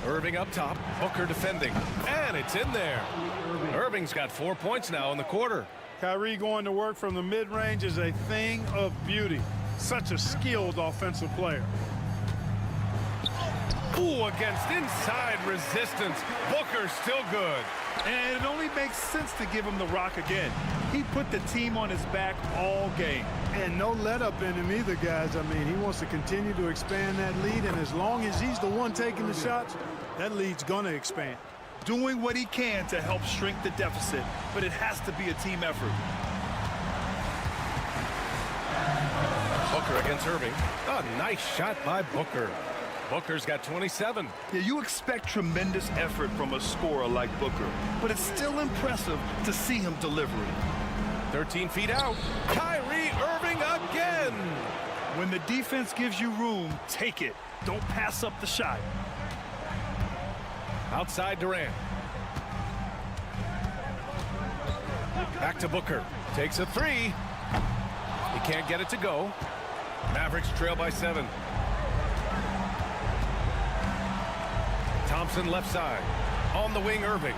Irving up top, Booker defending, and it's in there. Irving's got 4 points now in the quarter. Kyrie going to work from the mid-range is a thing of beauty. Such a skilled offensive player. Ooh, against inside resistance. Booker still good. And it only makes sense to give him the rock again. He put the team on his back all game. And no let-up in him either, guys. I mean, he wants to continue to expand that lead, and as long as he's the one taking the shots, that lead's going to expand. Doing what he can to help shrink the deficit, but it has to be a team effort. Booker against Irving. A nice shot by Booker. Booker's got 27. Yeah, you expect tremendous effort from a scorer like Booker, but it's still impressive to see him deliver it. 13 feet out. Kyrie Irving again. When the defense gives you room, take it. Don't pass up the shot. Outside Durant. Back to Booker. Takes a three. He can't get it to go. Mavericks trail by 7. Thompson left side. On the wing, Irving.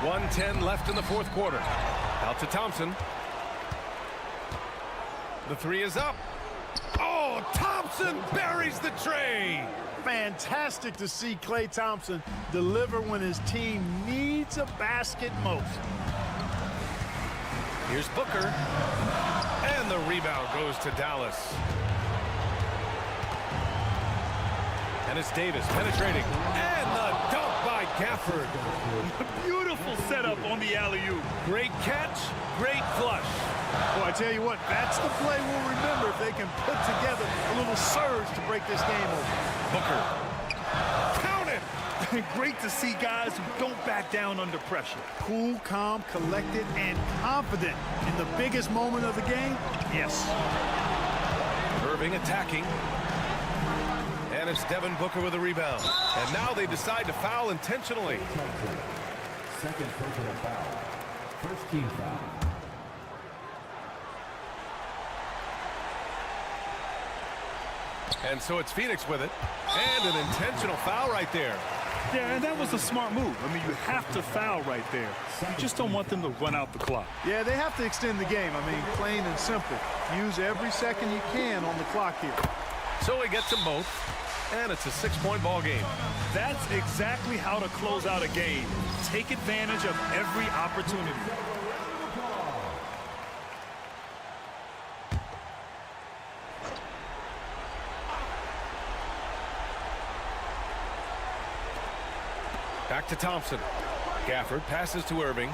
1:10 left in the fourth quarter. Out to Thompson. The three is up. Oh, Thompson buries the tray. Fantastic to see Klay Thompson deliver when his team needs a basket most. Here's Booker. And the rebound goes to Dallas. And it's Davis penetrating. And the dunk by Gafford. Beautiful setup on the alley-oop. Great catch, great flush. Well, I tell you what, that's the play we'll remember if they can put together a little surge to break this game over. Booker. Count it! Great to see guys who don't back down under pressure. Cool, calm, collected, and confident in the biggest moment of the game. Yes. Irving attacking. And it's Devin Booker with a rebound. And now they decide to foul intentionally. Second personal foul. First team foul. And so it's Phoenix with it. And an intentional foul right there. Yeah, and that was a smart move. I mean, you have to foul right there. You just don't want them to run out the clock. Yeah, they have to extend the game. I mean, plain and simple. Use every second you can on the clock here. So he gets them both. And it's a 6-point ball game. That's exactly how to close out a game. Take advantage of every opportunity. Back to Thompson. Gafford passes to Irving.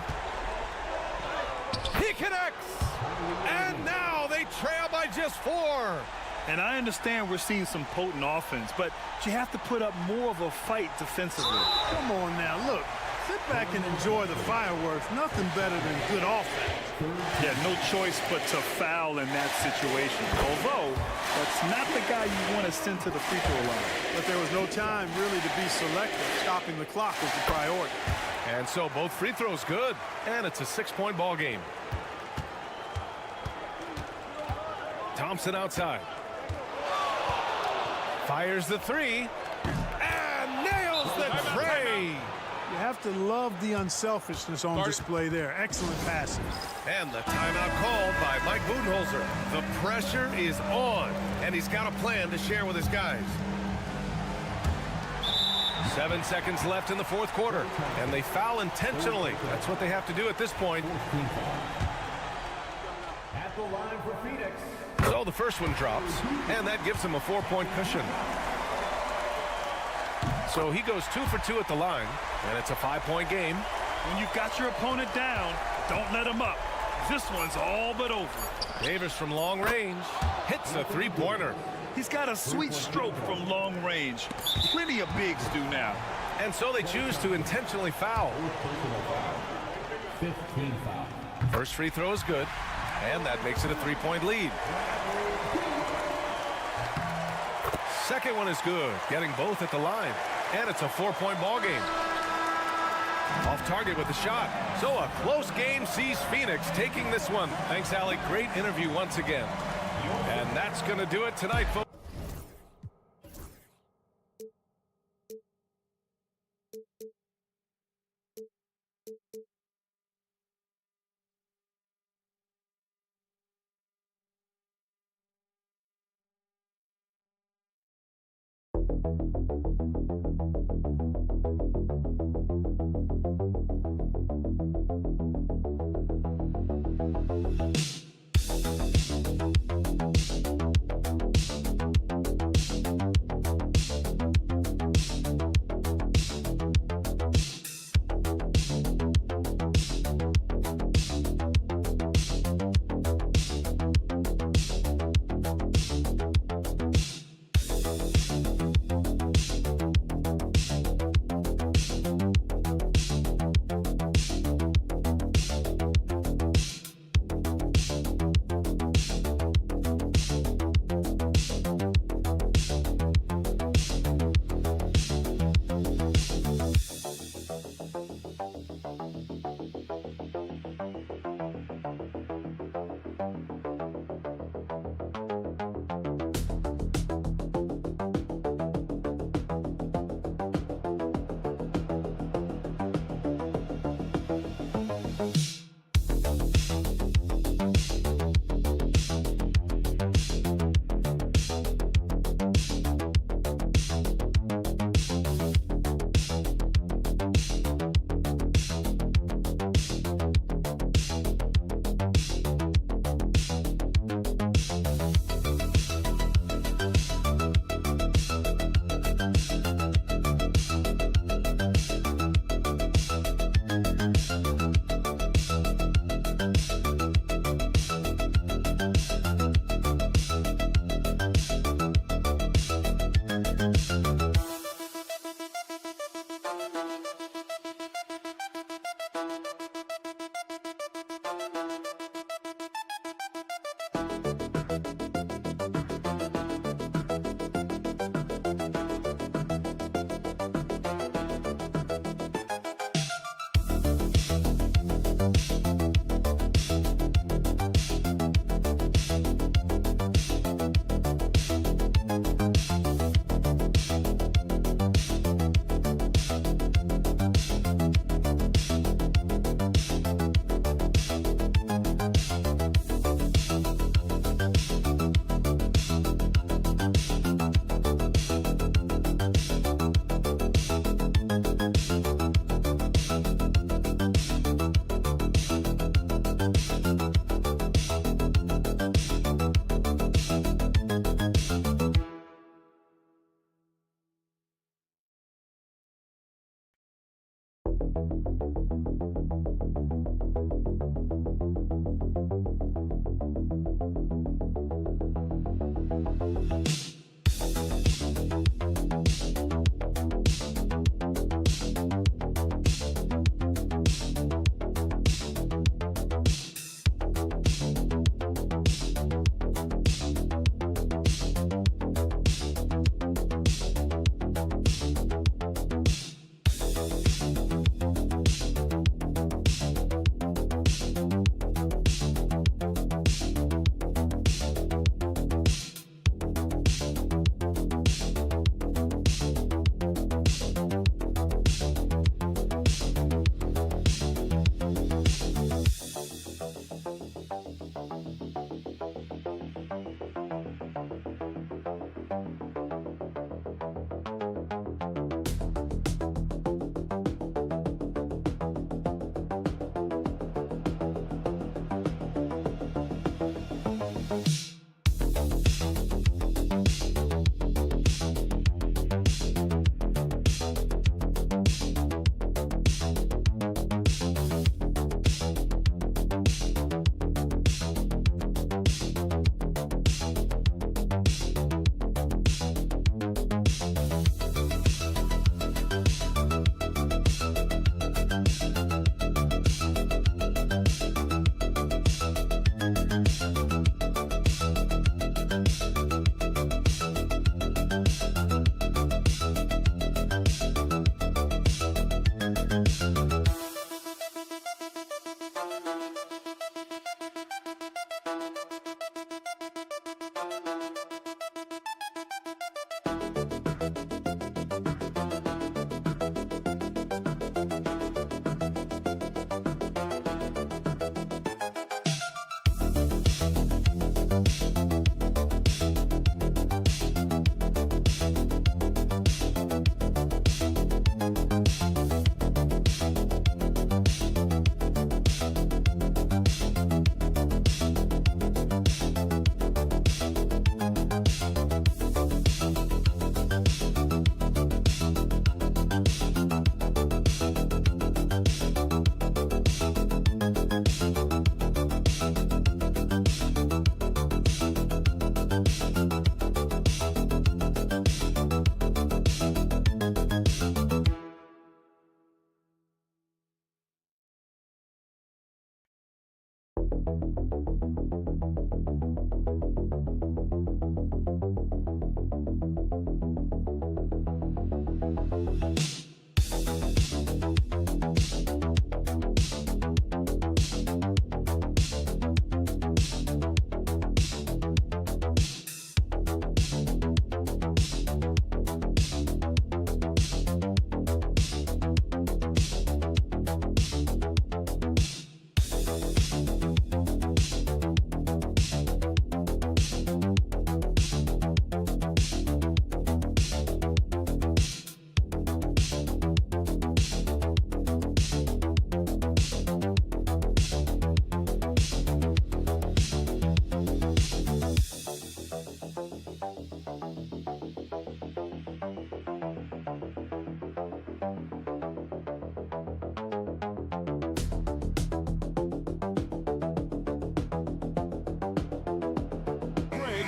He connects! And now they trail by just 4. And I understand we're seeing some potent offense, but you have to put up more of a fight defensively. Come on now, look. Sit back and enjoy the fireworks. Nothing better than good offense. Yeah, no choice but to foul in that situation. Although, that's not the guy you want to send to the free throw line. But there was no time really to be selective. Stopping the clock was the priority. And so both free throws good. And it's a 6-point ball game. Thompson outside. Fires the three. And nails the tray. You have to love the unselfishness on display there. Excellent passing. And the timeout called by Mike Budenholzer. The pressure is on, and he's got a plan to share with his guys. 7 seconds left in the fourth quarter, and they foul intentionally. That's what they have to do at this point. At the line for Phoenix. So the first one drops, and that gives him a 4-point cushion. So he goes 2 for 2 at the line, and it's a 5-point game. When you've got your opponent down, don't let him up. This one's all but over. Davis from long range hits a 3-pointer. He's got a sweet stroke from long range. Plenty of bigs do now. And so they choose to intentionally foul. 15 foul. First free throw is good, and that makes it a 3-point lead. Second one is good, getting both at the line, and it's a 4-point ball game. Off target with the shot. So a close game sees Phoenix taking this one. Thanks, Allie. Great interview once again. And that's going to do it tonight, folks.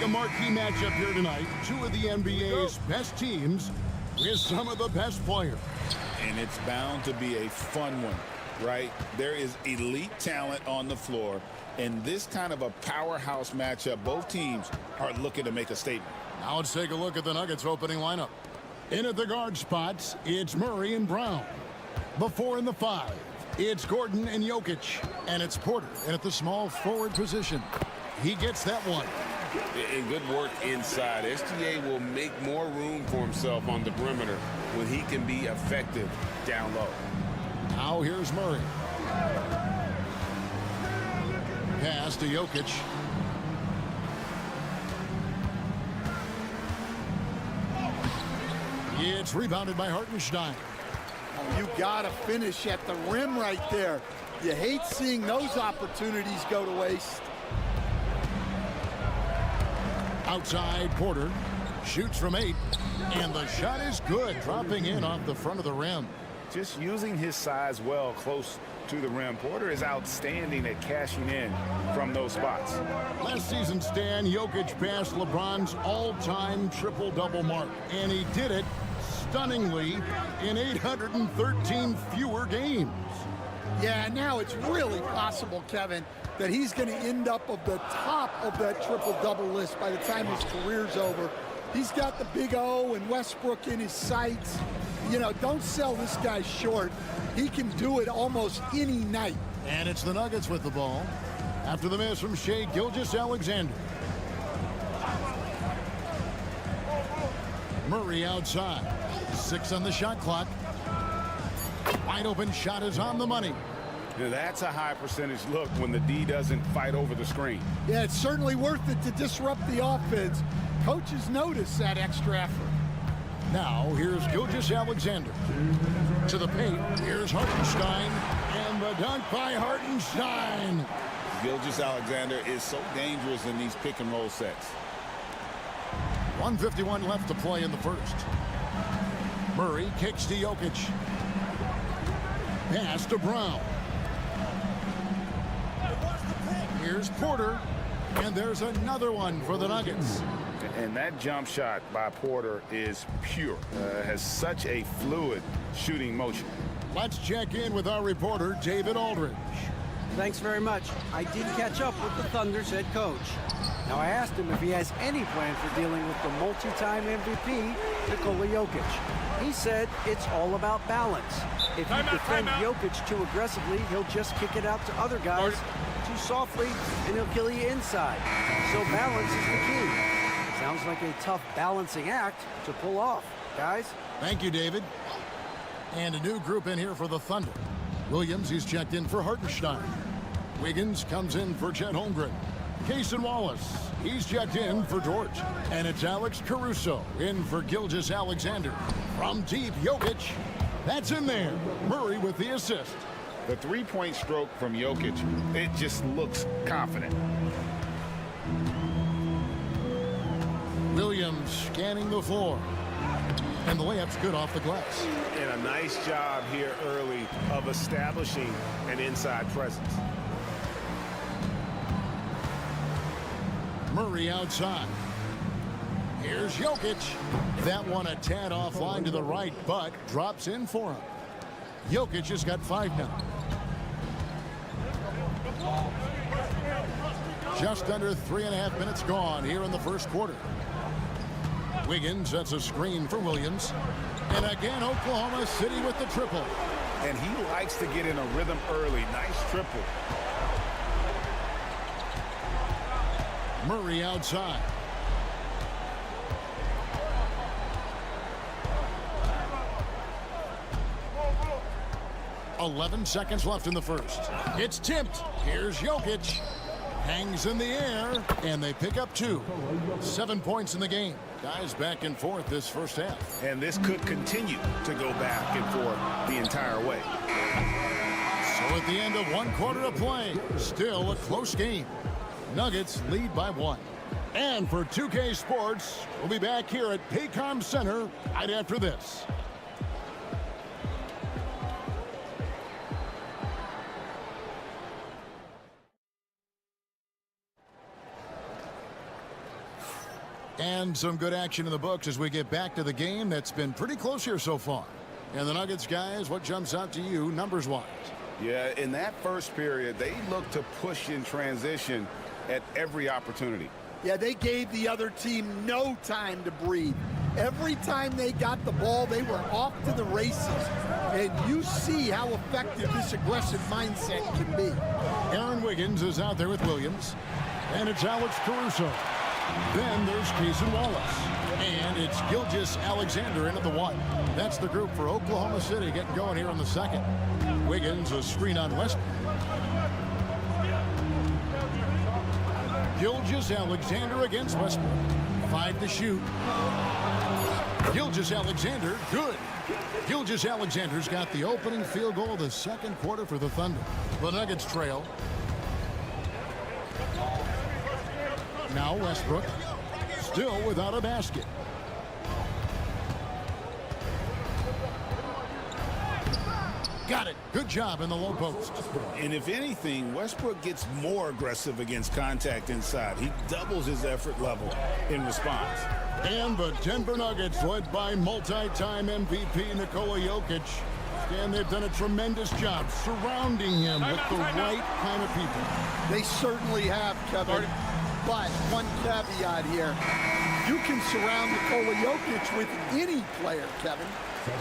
A marquee matchup here tonight. Two of the NBA's best teams with some of the best players. And it's bound to be a fun one, right? There is elite talent on the floor, and this kind of a powerhouse matchup, both teams are looking to make a statement. Now let's take a look at the Nuggets opening lineup. In at the guard spots, it's Murray and Brown. Before in the 5, it's Gordon and Jokic. And it's Porter in at the small forward position. He gets that one. And good work inside. SGA will make more room for himself on the perimeter when he can be effective down low. Now here's Murray. Pass to Jokic. It's rebounded by Hartenstein. You got to finish at the rim right there. You hate seeing those opportunities go to waste. Outside, Porter shoots from 8, and the shot is good, dropping in off the front of the rim. Just using his size well close to the rim. Porter is outstanding at cashing in from those spots. Last season, Stan, Jokic passed LeBron's all-time triple-double mark, and he did it stunningly in 813 fewer games. Yeah, now it's really possible, Kevin, that he's going to end up at the top of that triple-double list by the time his career's over. He's got the big O and Westbrook in his sights. You know, don't sell this guy short. He can do it almost any night. And it's the Nuggets with the ball after the miss from Shai Gilgeous-Alexander. Murray outside. 6 on the shot clock. Wide open shot is on the money. Now that's a high percentage look when the D doesn't fight over the screen. Yeah, it's certainly worth it to disrupt the offense. Coaches notice that extra effort. Now here's Gilgeous-Alexander to the paint. Here's Hartenstein, and the dunk by Hartenstein. Gilgeous-Alexander is so dangerous in these pick and roll sets. 1:51 left to play in the first. Murray kicks to Jokic. Pass to Brown. Here's Porter, and there's another one for the Nuggets. And that jump shot by Porter is pure. Has such a fluid shooting motion. Let's check in with our reporter, David Aldridge. Thanks very much. I did catch up with the Thunder's head coach. Now, I asked him if he has any plan for dealing with the multi-time MVP, Nikola Jokic. He said it's all about balance. If you defend Jokic too aggressively, he'll just kick it out to other guys too softly, and he'll kill you inside. So balance is the key. Sounds like a tough balancing act to pull off, guys. Thank you, David. And a new group in here for the Thunder. Williams, he's checked in for Hartenstein. Wiggins comes in for Chet Holmgren. Cason Wallace, he's checked in for George. And it's Alex Caruso in for Gilgeous-Alexander. From deep, Jokic. That's in there. Murray with the assist. The three-point stroke from Jokic, it just looks confident. Williams scanning the floor. And the layup's good off the glass. And a nice job here early of establishing an inside presence. Murray outside. Here's Jokic. That one a tad offline to the right, but drops in for him. Jokic has got 5 now. Just under 3.5 minutes gone here in the first quarter. Wiggins sets a screen for Williams. And again, Oklahoma City with the triple. And he likes to get in a rhythm early. Nice triple. Murray outside. .11 seconds left in the first. It's tipped. Here's Jokic. Hangs in the air, and they pick up 2. 7 points in the game. Guys back and forth this first half. And this could continue to go back and forth the entire way. So at the end of 1 quarter of play, still a close game. Nuggets lead by 1. And for 2K Sports, we'll be back here at Paycom Center right after this. And some good action in the books as we get back to the game that's been pretty close here so far. And the Nuggets, guys, what jumps out to you numbers-wise? Yeah, in that first period, they looked to push in transition at every opportunity. Yeah, they gave the other team no time to breathe. Every time they got the ball, they were off to the races. And you see how effective this aggressive mindset can be. Aaron Wiggins is out there with Williams. And it's Alex Caruso. Then there's Cason Wallace. And it's Gilgeous-Alexander into the 1. That's the group for Oklahoma City getting going here in the second. Wiggins a screen on Westbrook. Gilgeous-Alexander against Westbrook. 5 to shoot. Gilgeous-Alexander, good. Gilgeous-Alexander's got the opening field goal of the second quarter for the Thunder. The Nuggets trail. Now Westbrook, still without a basket. Got it. Good job in the low post. And if anything, Westbrook gets more aggressive against contact inside. He doubles his effort level in response. And the Denver Nuggets, led by multi-time MVP Nikola Jokic. And they've done a tremendous job surrounding him with the right kind of people. They certainly have, Kevin. But one caveat here. You can surround Nikola Jokic with any player, Kevin,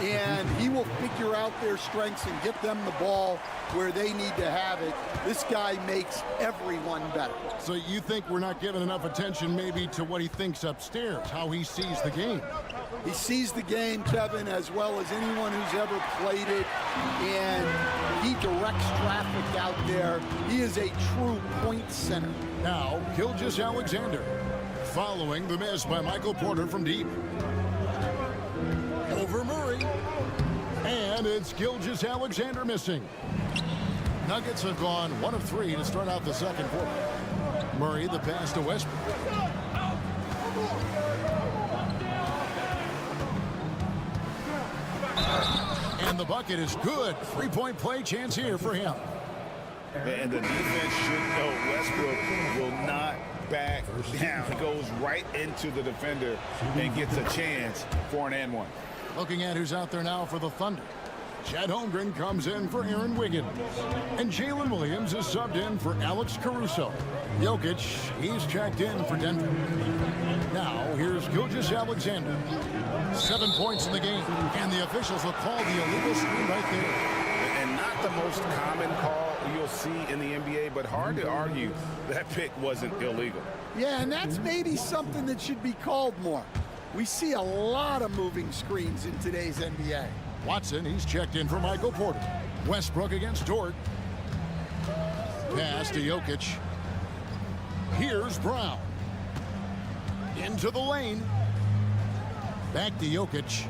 and he will figure out their strengths and get them the ball where they need to have it. This guy makes everyone better. So you think we're not giving enough attention maybe to what he thinks upstairs, how he sees the game? He sees the game, Kevin, as well as anyone who's ever played it, and he directs traffic out there. He is a true point center. Now, Gilgeous-Alexander, following the miss by Michael Porter from deep. Over Murray. And it's Gilgeous-Alexander missing. Nuggets have gone 1 of 3 to start out the second quarter. Murray, the pass to Westbrook. And the bucket is good. 3-point play chance here for him. And the defense should know Westbrook will not back down. He goes right into the defender and gets a chance for an and 1. Looking at who's out there now for the Thunder. Chet Holmgren comes in for Aaron Wiggins. And Jalen Williams is subbed in for Alex Caruso. Jokic, he's checked in for Denver. Now, here's Gilgeous-Alexander. 7 points in the game. And the officials will call the illegal screen right there. And not the most common call you'll see in the NBA, but hard to argue that pick wasn't illegal. Yeah, and that's maybe something that should be called more. We see a lot of moving screens in today's NBA. Watson, he's checked in for Michael Porter. Westbrook against Dort. Pass to Jokic. Here's Brown. Into the lane. Back to Jokic.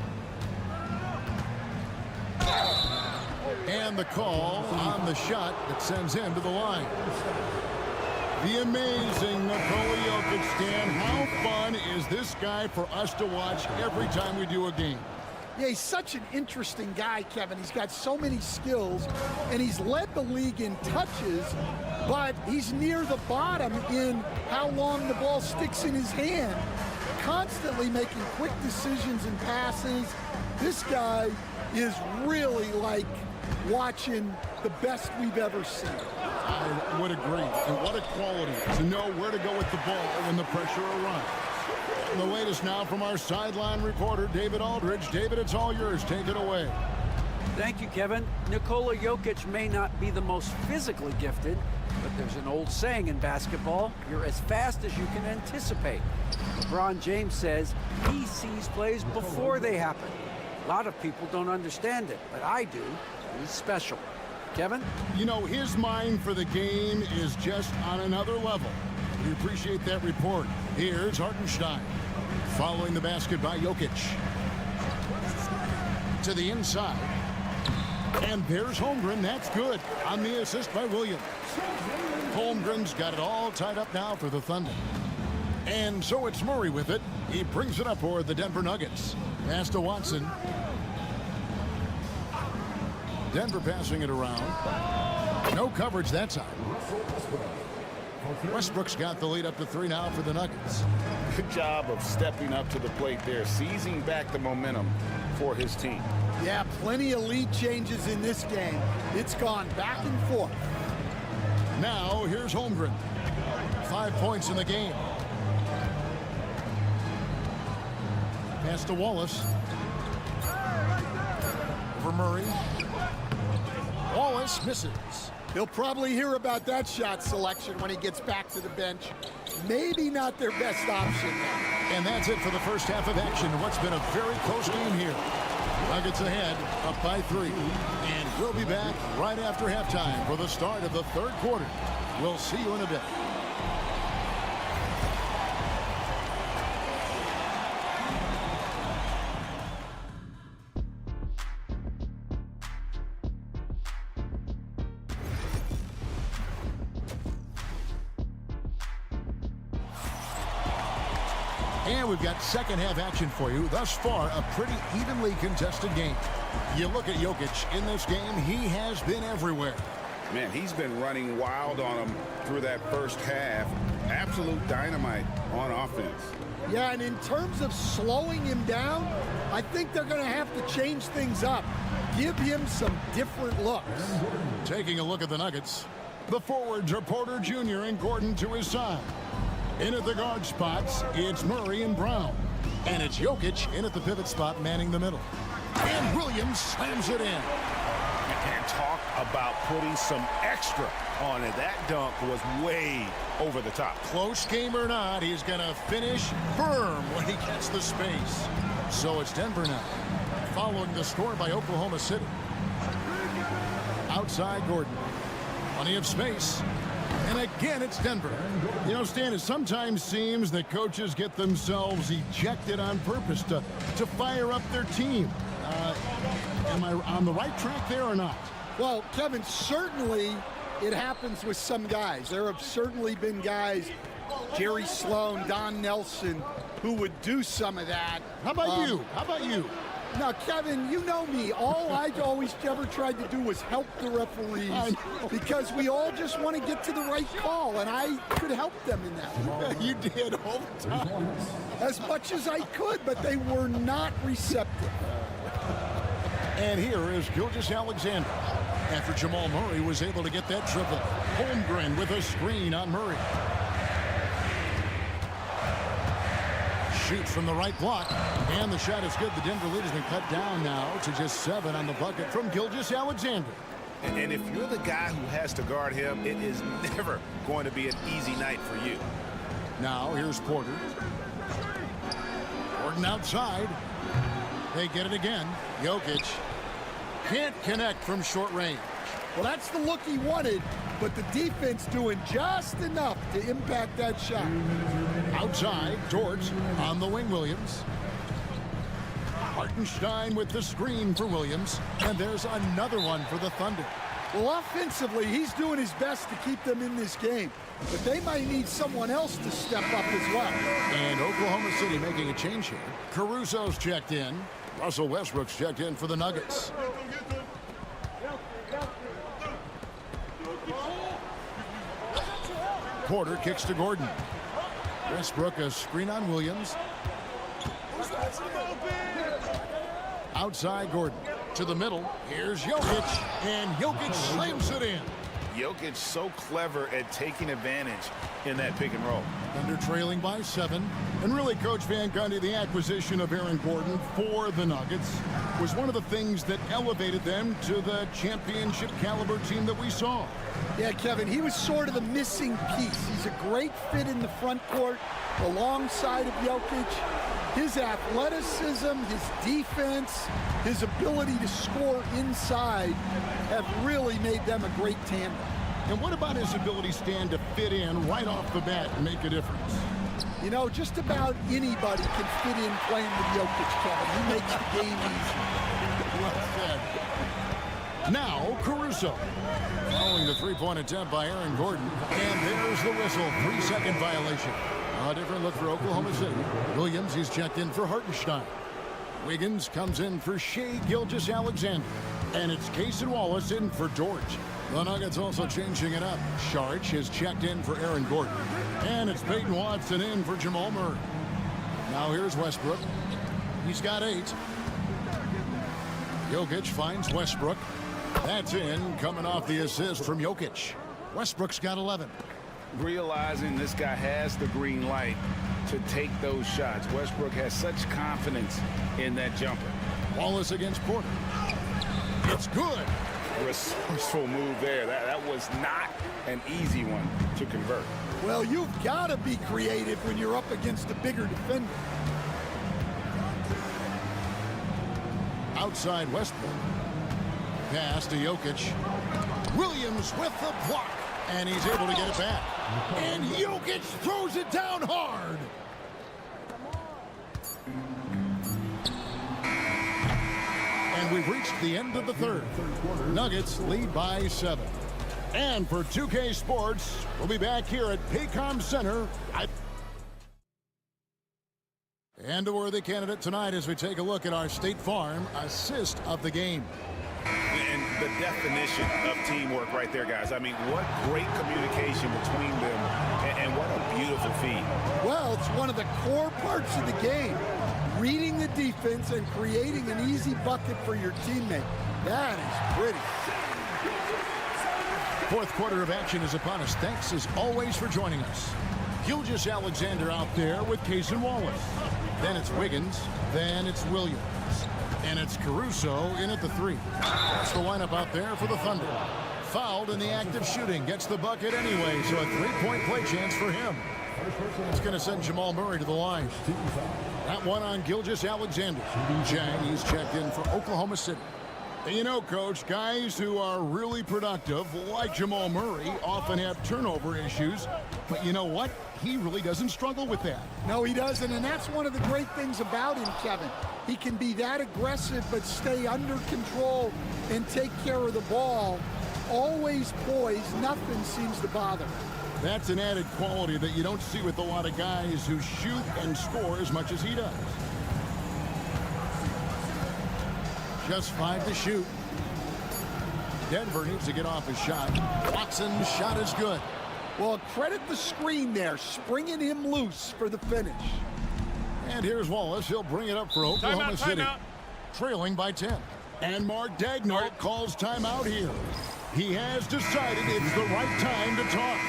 And the call on the shot that sends him to the line. The amazing Nikola Jokic, Stan. How fun is this guy for us to watch every time we do a game? Yeah, he's such an interesting guy, Kevin. He's got so many skills, and he's led the league in touches, but he's near the bottom in how long the ball sticks in his hand. Constantly making quick decisions and passes. This guy is really like watching the best we've ever seen. I would agree. And what a quality to know where to go with the ball when the pressure arrives. And the latest now from our sideline reporter, David Aldridge. David, it's all yours. Take it away. Thank you, Kevin. Nikola Jokic may not be the most physically gifted, but there's an old saying in basketball, you're as fast as you can anticipate. LeBron James says he sees plays before they happen. A lot of people don't understand it, but I do. He's special. Kevin? You know, his mind for the game is just on another level. We appreciate that report. Here's Hartenstein. Following the basket by Jokic. To the inside. And there's Holmgren. That's good. On the assist by Williams. Holmgren's got it all tied up now for the Thunder. And so it's Murray with it. He brings it up for the Denver Nuggets. Pass to Watson. Denver passing it around. No coverage that time. Westbrook's got the lead up to 3 now for the Nuggets. Good job of stepping up to the plate there, seizing back the momentum for his team. Yeah, plenty of lead changes in this game. It's gone back and forth. Now, here's Holmgren. 5 points in the game. Pass to Wallace. Over Murray. Wallace misses. He'll probably hear about that shot selection when he gets back to the bench. Maybe not their best option now. And that's it for the first half of action. What's been a very close game here. Nuggets ahead, up by 3. And we'll be back right after halftime for the start of the third quarter. We'll see you in a bit. And we've got second half action for you. Thus far, a pretty evenly contested game. You look at Jokic in this game, he has been everywhere. Man, he's been running wild on him through that first half. Absolute dynamite on offense. Yeah, and in terms of slowing him down, I think they're going to have to change things up. Give him some different looks. Taking a look at the Nuggets. The forwards are Porter Jr. and Gordon to his side. In at the guard spots, it's Murray and Brown. And it's Jokic in at the pivot spot, manning the middle. And Williams slams it in. And talk about putting some extra on it. That dunk was way over the top. Close game or not, he's going to finish firm when he gets the space. So it's Denver now, following the score by Oklahoma City. Outside Gordon. Plenty of space. And again, it's Denver. You know, Stan, it sometimes seems that coaches get themselves ejected on purpose to fire up their team. Am I on the right track there or not? Well, Kevin, certainly it happens with some guys. There have certainly been guys, Jerry Sloan, Don Nelson, who would do some of that. How about you? How about you? Now, Kevin, you know me. All I always ever tried to do was help the referees because we all just want to get to the right call, and I could help them in that. You did all the time. As much as I could, but they were not receptive. And here is Gilgeous-Alexander. After Jamal Murray was able to get that triple. Holmgren with a screen on Murray. Shoots from the right block, and the shot is good. The Denver lead has been cut down now to just 7 on the bucket from Gilgeous-Alexander. And if you're the guy who has to guard him, it is never going to be an easy night for you. Now here's Porter. Gordon outside. They get it again. Jokic can't connect from short range. Well, that's the look he wanted, but the defense doing just enough to impact that shot. Outside, George on the wing, Williams. Hartenstein with the screen for Williams, and there's another one for the Thunder. Well, offensively, he's doing his best to keep them in this game, but they might need someone else to step up as well. And Oklahoma City making a change here. Caruso's checked in. Russell Westbrook's checked in for the Nuggets. Porter kicks to Gordon. Westbrook a screen on Williams. Outside Gordon to the middle. Here's Jokic, and Jokic slams it in. Jokic so clever at taking advantage in that pick and roll. Thunder trailing by 7. And really, Coach Van Gundy, the acquisition of Aaron Gordon for the Nuggets was one of the things that elevated them to the championship caliber team that we saw. Yeah, Kevin, he was sort of the missing piece. He's a great fit in the front court alongside of Jokic. His athleticism, his defense, his ability to score inside have really made them a great tandem. And what about his ability, Stan, to fit in right off the bat and make a difference? You know, just about anybody can fit in playing with Jokic, Kevin. He makes the game easy. Well said. Now, Caruso. Following the three-point attempt by Aaron Gordon. And there's the whistle. 3-second violation. A different look for Oklahoma City. Williams is checked in for Hartenstein. Wiggins comes in for Shai Gilgeous-Alexander. And it's Cason Wallace in for George. The Nuggets also changing it up. Saric is checked in for Aaron Gordon. And it's Peyton Watson in for Jamal Murray. Now here's Westbrook. He's got 8. Jokic finds Westbrook. That's in, coming off the assist from Jokic. Westbrook's got 11. Realizing this guy has the green light to take those shots. Westbrook has such confidence in that jumper. Wallace against Porter. It's good. Resourceful move there. That was not an easy one to convert. Well, you've got to be creative when you're up against a bigger defender. Outside Westbrook. Pass to Jokic. Williams with the block. And he's able to get it back. And Jokic throws it down hard. And we've reached the end of the third. Nuggets lead by 7. And for 2K Sports, we'll be back here at Paycom Center. And a worthy candidate tonight as we take a look at our State Farm assist of the game. And the definition of teamwork right there, guys. I mean, what great communication between them, and what a beautiful feed. Well, it's one of the core parts of the game. Reading the defense and creating an easy bucket for your teammate. That is pretty. Fourth quarter of action is upon us. Thanks, as always, for joining us. Gilgeous-Alexander out there with Cason Wallace. Then it's Wiggins. Then it's Williams. And it's Caruso in at the 3. That's the lineup out there for the Thunder. Fouled in the act of shooting. Gets the bucket anyway, so a 3-point play chance for him. It's going to send Jamal Murray to the line. That one on Gilgeous-Alexander. Jang, he's checked in for Oklahoma City. And you know, Coach, guys who are really productive, like Jamal Murray, often have turnover issues. But you know what? He really doesn't struggle with that. No, he doesn't, and that's one of the great things about him, Kevin. He can be that aggressive but stay under control and take care of the ball. Always poised, nothing seems to bother him. That's an added quality that you don't see with a lot of guys who shoot and score as much as he does. Just 5 to shoot. Denver needs to get off his shot. Watson's shot is good. Well, credit the screen there, springing him loose for the finish. And here's Wallace. He'll bring it up for Oklahoma City. Trailing by 10. And Mark Daigneault calls timeout here. He has decided it's the right time to talk.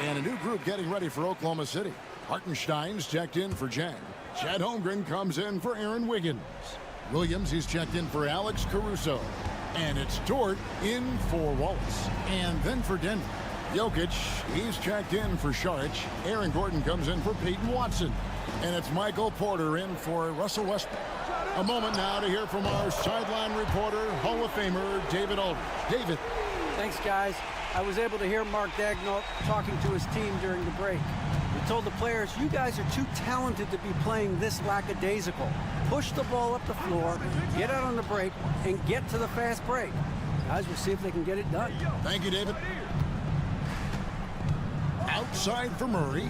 And a new group getting ready for Oklahoma City. Hartenstein's checked in for Jang. Chet Holmgren comes in for Aaron Wiggins. Williams is checked in for Alex Caruso. And it's Dort in for Wallace. And then for Denver, Jokic, he's checked in for Saric. Aaron Gordon comes in for Peyton Watson. And it's Michael Porter in for Russell Westbrook. A moment now to hear from our sideline reporter, Hall of Famer David Aldridge. David. Thanks, guys. I was able to hear Mark Daigneault talking to his team during the break. He told the players, you guys are too talented to be playing this lackadaisical. Push the ball up the floor, get out on the break, and get to the fast break. Guys, we'll see if they can get it done. Thank you, David. Outside for Murray.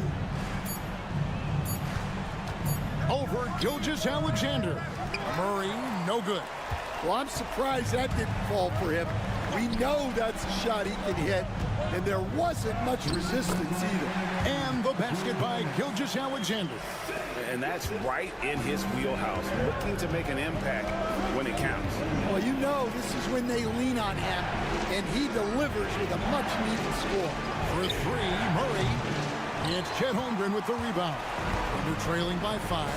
Over Gilgeous-Alexander. Murray, no good. Well, I'm surprised that didn't fall for him. We know that's a shot he can hit, and there wasn't much resistance either. And the basket by Gilgeous-Alexander. And that's right in his wheelhouse, looking to make an impact when it counts. Well, you know this is when they lean on him. and he delivers with a much-needed score. For three, Murray. It's Chet Holmgren with the rebound. Thunder trailing by 5.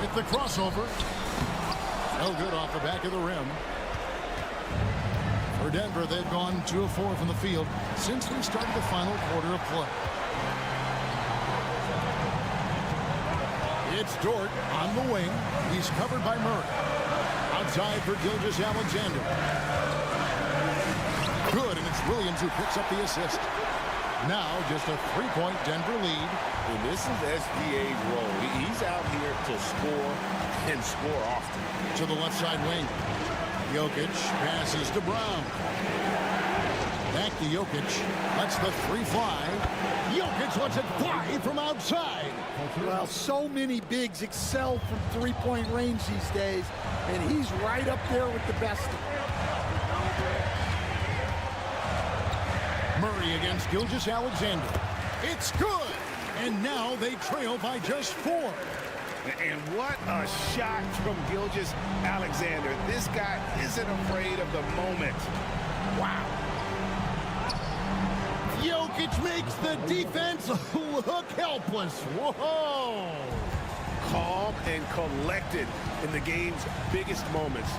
With the crossover. No good off the back of the rim. For Denver, they've gone 2 of 4 from the field since we started the final quarter of play. It's Dort on the wing. He's covered by Murray. Outside for Gilgeous-Alexander. Good, and it's Williams who picks up the assist. Now just a 3-point Denver lead. And this is SGA's role. He's out here to score and score often. To the left side wing. Jokic passes to Brown. Back to Jokic. Lets the 3 fly. Jokic lets it fly from outside. Well, so many bigs excel from three-point range these days, and he's right up there with the best of them. Murray against Gilgeous-Alexander. It's good. And now they trail by just 4. And what a shot from Gilgeous-Alexander. This guy isn't afraid of the moment. Wow. Jokic makes the defense look helpless. Whoa. Calm and collected in the game's biggest moments.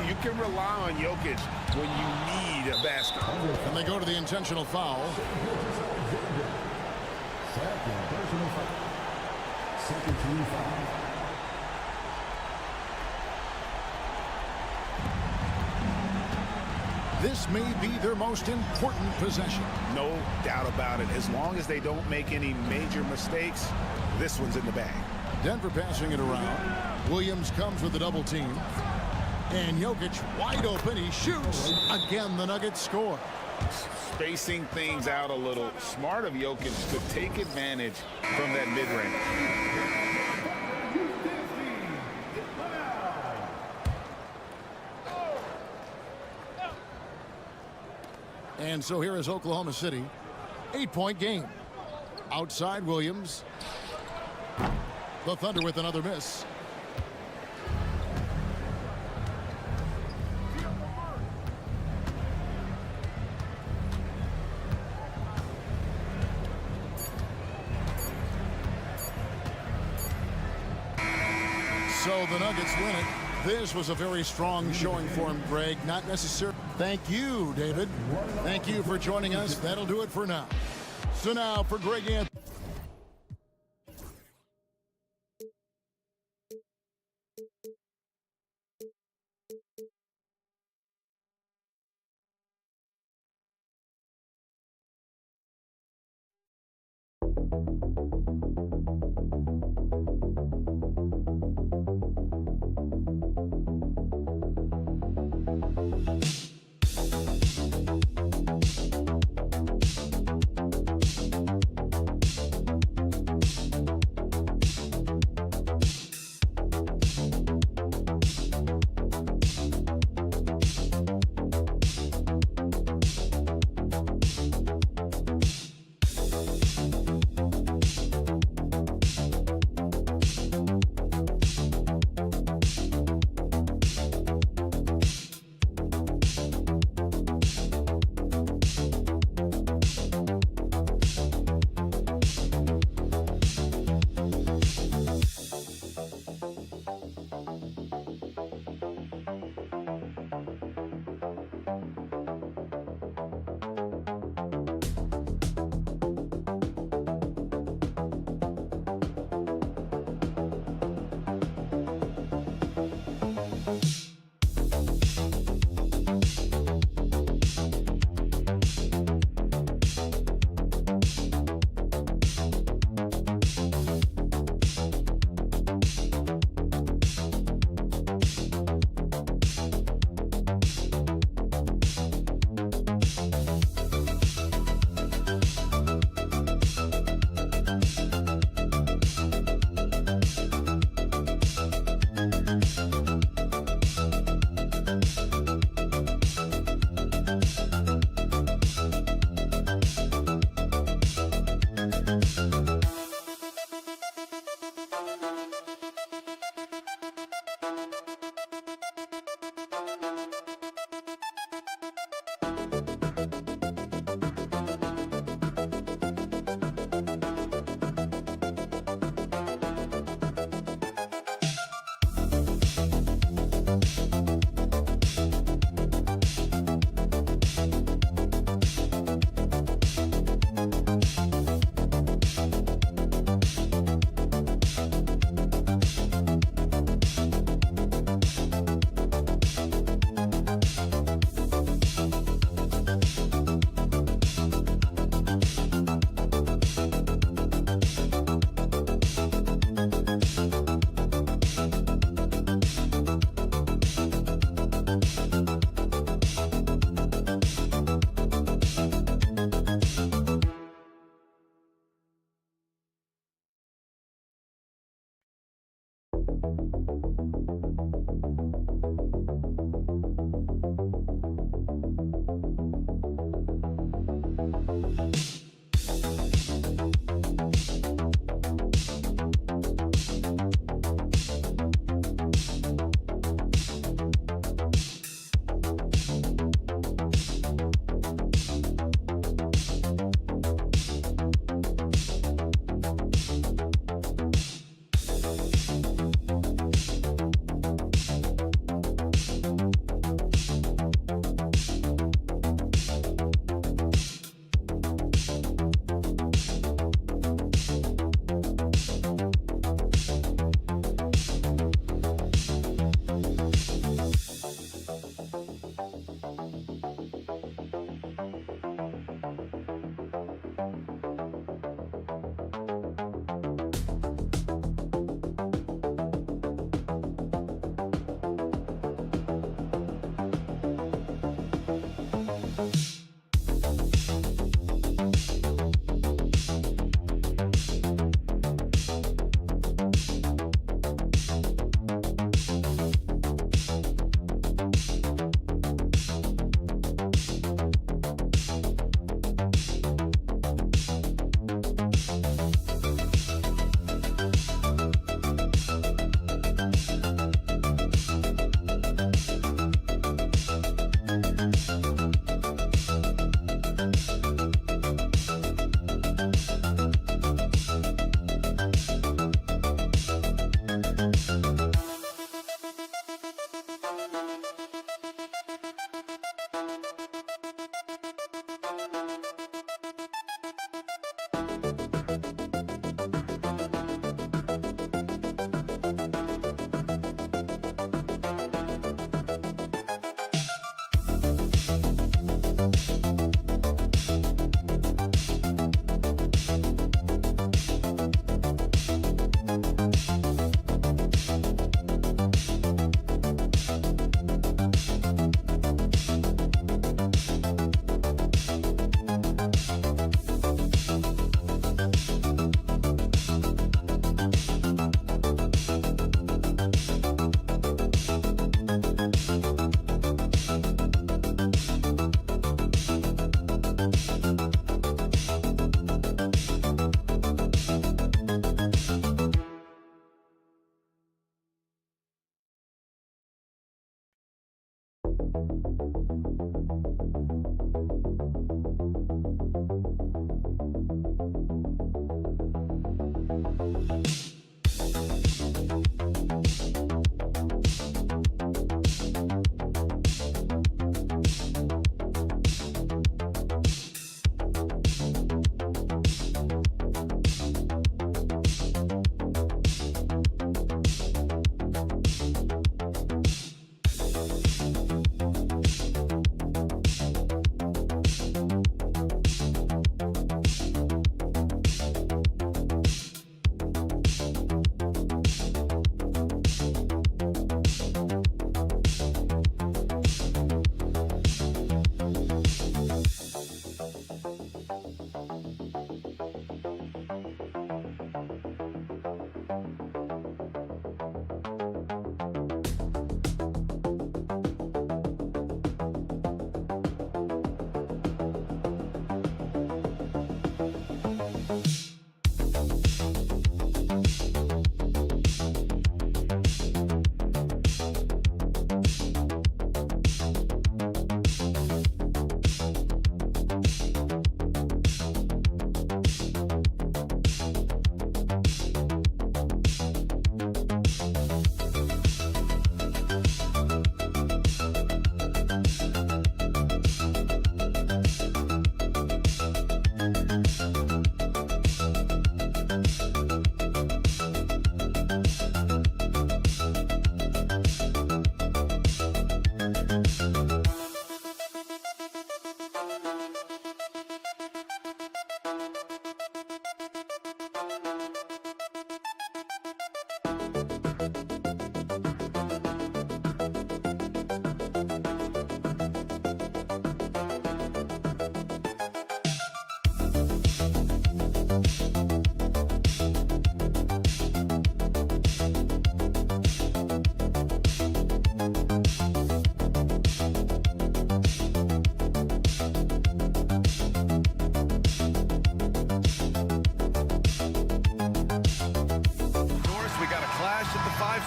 You can rely on Jokic when you need a basket. And they go to the intentional foul. Second team foul. This may be their most important possession. No doubt about it. As long as they don't make any major mistakes, this one's in the bag. Denver passing it around. Williams comes with the double team. And Jokic wide open. He shoots. Again, the Nuggets score. Spacing things out a little. Smart of Jokic to take advantage from that mid-range. And so here is Oklahoma City. 8-point game. Outside Williams. The Thunder with another miss. So the Nuggets win it. This was a very strong showing for him, Greg. Not necessarily. Thank you, David. Thank you for joining us. That'll do it for now. So now for Greg Anthony.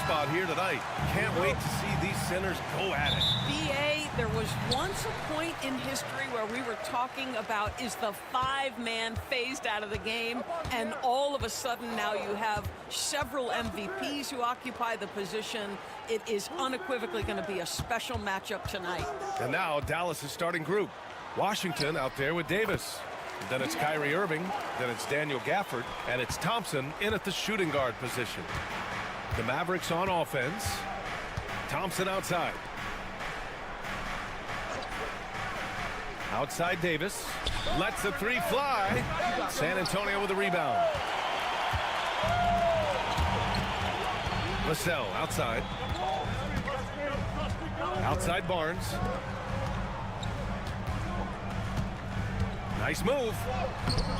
spot here tonight. Can't wait to see these centers go at it. BA, there was once a point in history where we were talking about, is the five-man phased out of the game? And all of a sudden now you have several MVPs who occupy the position. It is unequivocally going to be a special matchup tonight. And now Dallas' starting group. Washington out there with Davis. Then it's Kyrie Irving. Then it's Daniel Gafford. And it's Thompson in at the shooting guard position. The Mavericks on offense. Thompson outside. Outside Davis. Lets the three fly. San Antonio with the rebound. Vassell outside. Outside Barnes. Nice move.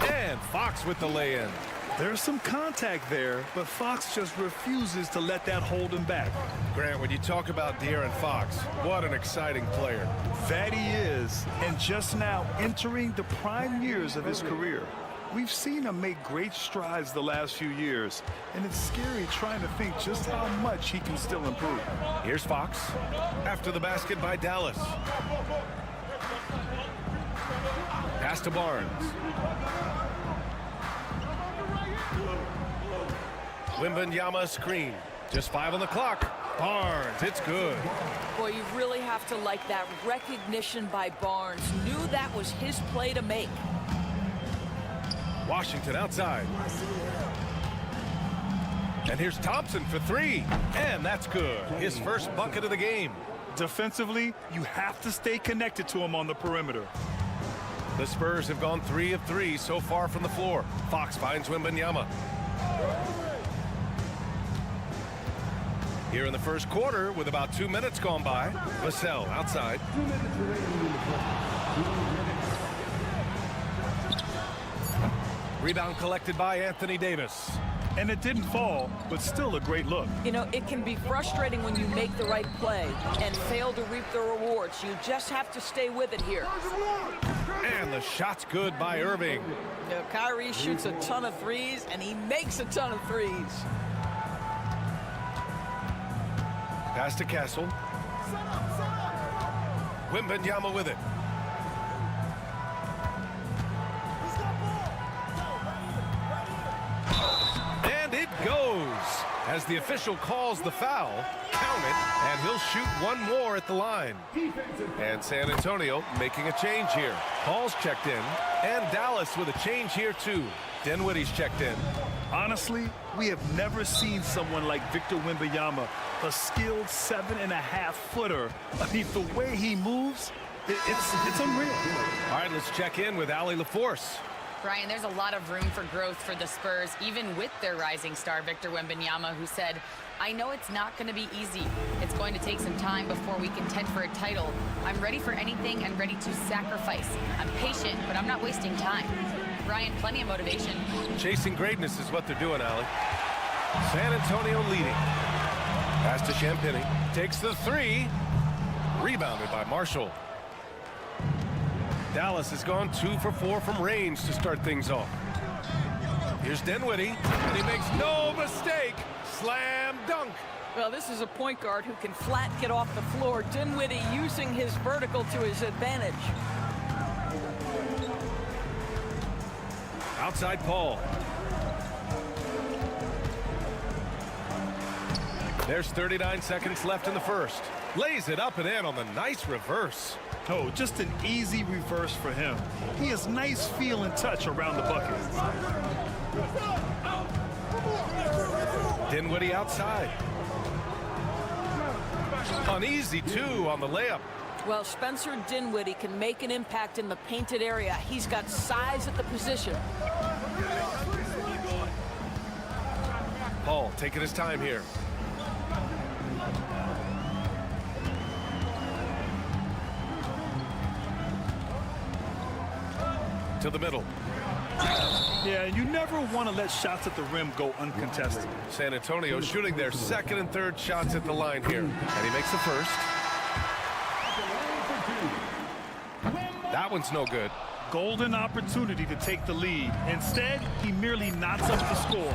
And Fox with the lay-in. There's some contact there, but Fox just refuses to let that hold him back. Grant, when you talk about De'Aaron Fox, what an exciting player. That he is, and just now entering the prime years of his career. We've seen him make great strides the last few years, and it's scary trying to think just how much he can still improve. Here's Fox after the basket by Dallas. Pass to Barnes. Wembanyama screen. Just 5 on the clock. Barnes, it's good. Boy, you really have to like that recognition by Barnes. Knew that was his play to make. Washington outside. And here's Thompson for three. And that's good. His first bucket of the game. Defensively, you have to stay connected to him on the perimeter. The Spurs have gone 3 of 3 so far from the floor. Fox finds Wembanyama. Here in the first quarter, with about 2 minutes gone by, Vassell outside. Rebound collected by Anthony Davis. And it didn't fall, but still a great look. You know, it can be frustrating when you make the right play and fail to reap the rewards. You just have to stay with it here. And the shot's good by Irving. You know, Kyrie shoots a ton of threes, and he makes a ton of threes. Pass to Castle. Wembanyama with it. And it goes. As the official calls the foul, count it, and he'll shoot one more at the line. And San Antonio making a change here. Paul's checked in, and Dallas with a change here too. Dinwiddie's checked in. Honestly, we have never seen someone like Victor Wembanyama, a skilled 7.5-footer. I mean, the way he moves, it's unreal. All right, let's check in with Allie LaForce. Brian, there's a lot of room for growth for the Spurs, even with their rising star, Victor Wembanyama, who said, I know it's not going to be easy. It's going to take some time before we contend for a title. I'm ready for anything and ready to sacrifice. I'm patient, but I'm not wasting time. Brian, plenty of motivation. Chasing greatness is what they're doing, Allie. San Antonio leading. Pass to Champagny. Takes the three. Rebounded by Marshall. Dallas has gone 2 for 4 from range to start things off. Here's Dinwiddie, and he makes no mistake. Slam dunk. Well, this is a point guard who can flat get off the floor. Dinwiddie using his vertical to his advantage. Outside Paul. There's 39 seconds left in the first. Lays it up and in on the nice reverse. Oh, just an easy reverse for him. He has nice feel and touch around the bucket. Dinwiddie outside. An easy 2 on the layup. Well, Spencer Dinwiddie can make an impact in the painted area. He's got size at the position. Paul taking his time here. To the middle. Yeah, you never want to let shots at the rim go uncontested. San Antonio shooting their second and third shots at the line here. And he makes the first. That one's no good. Golden opportunity to take the lead. Instead, he merely knots up the score.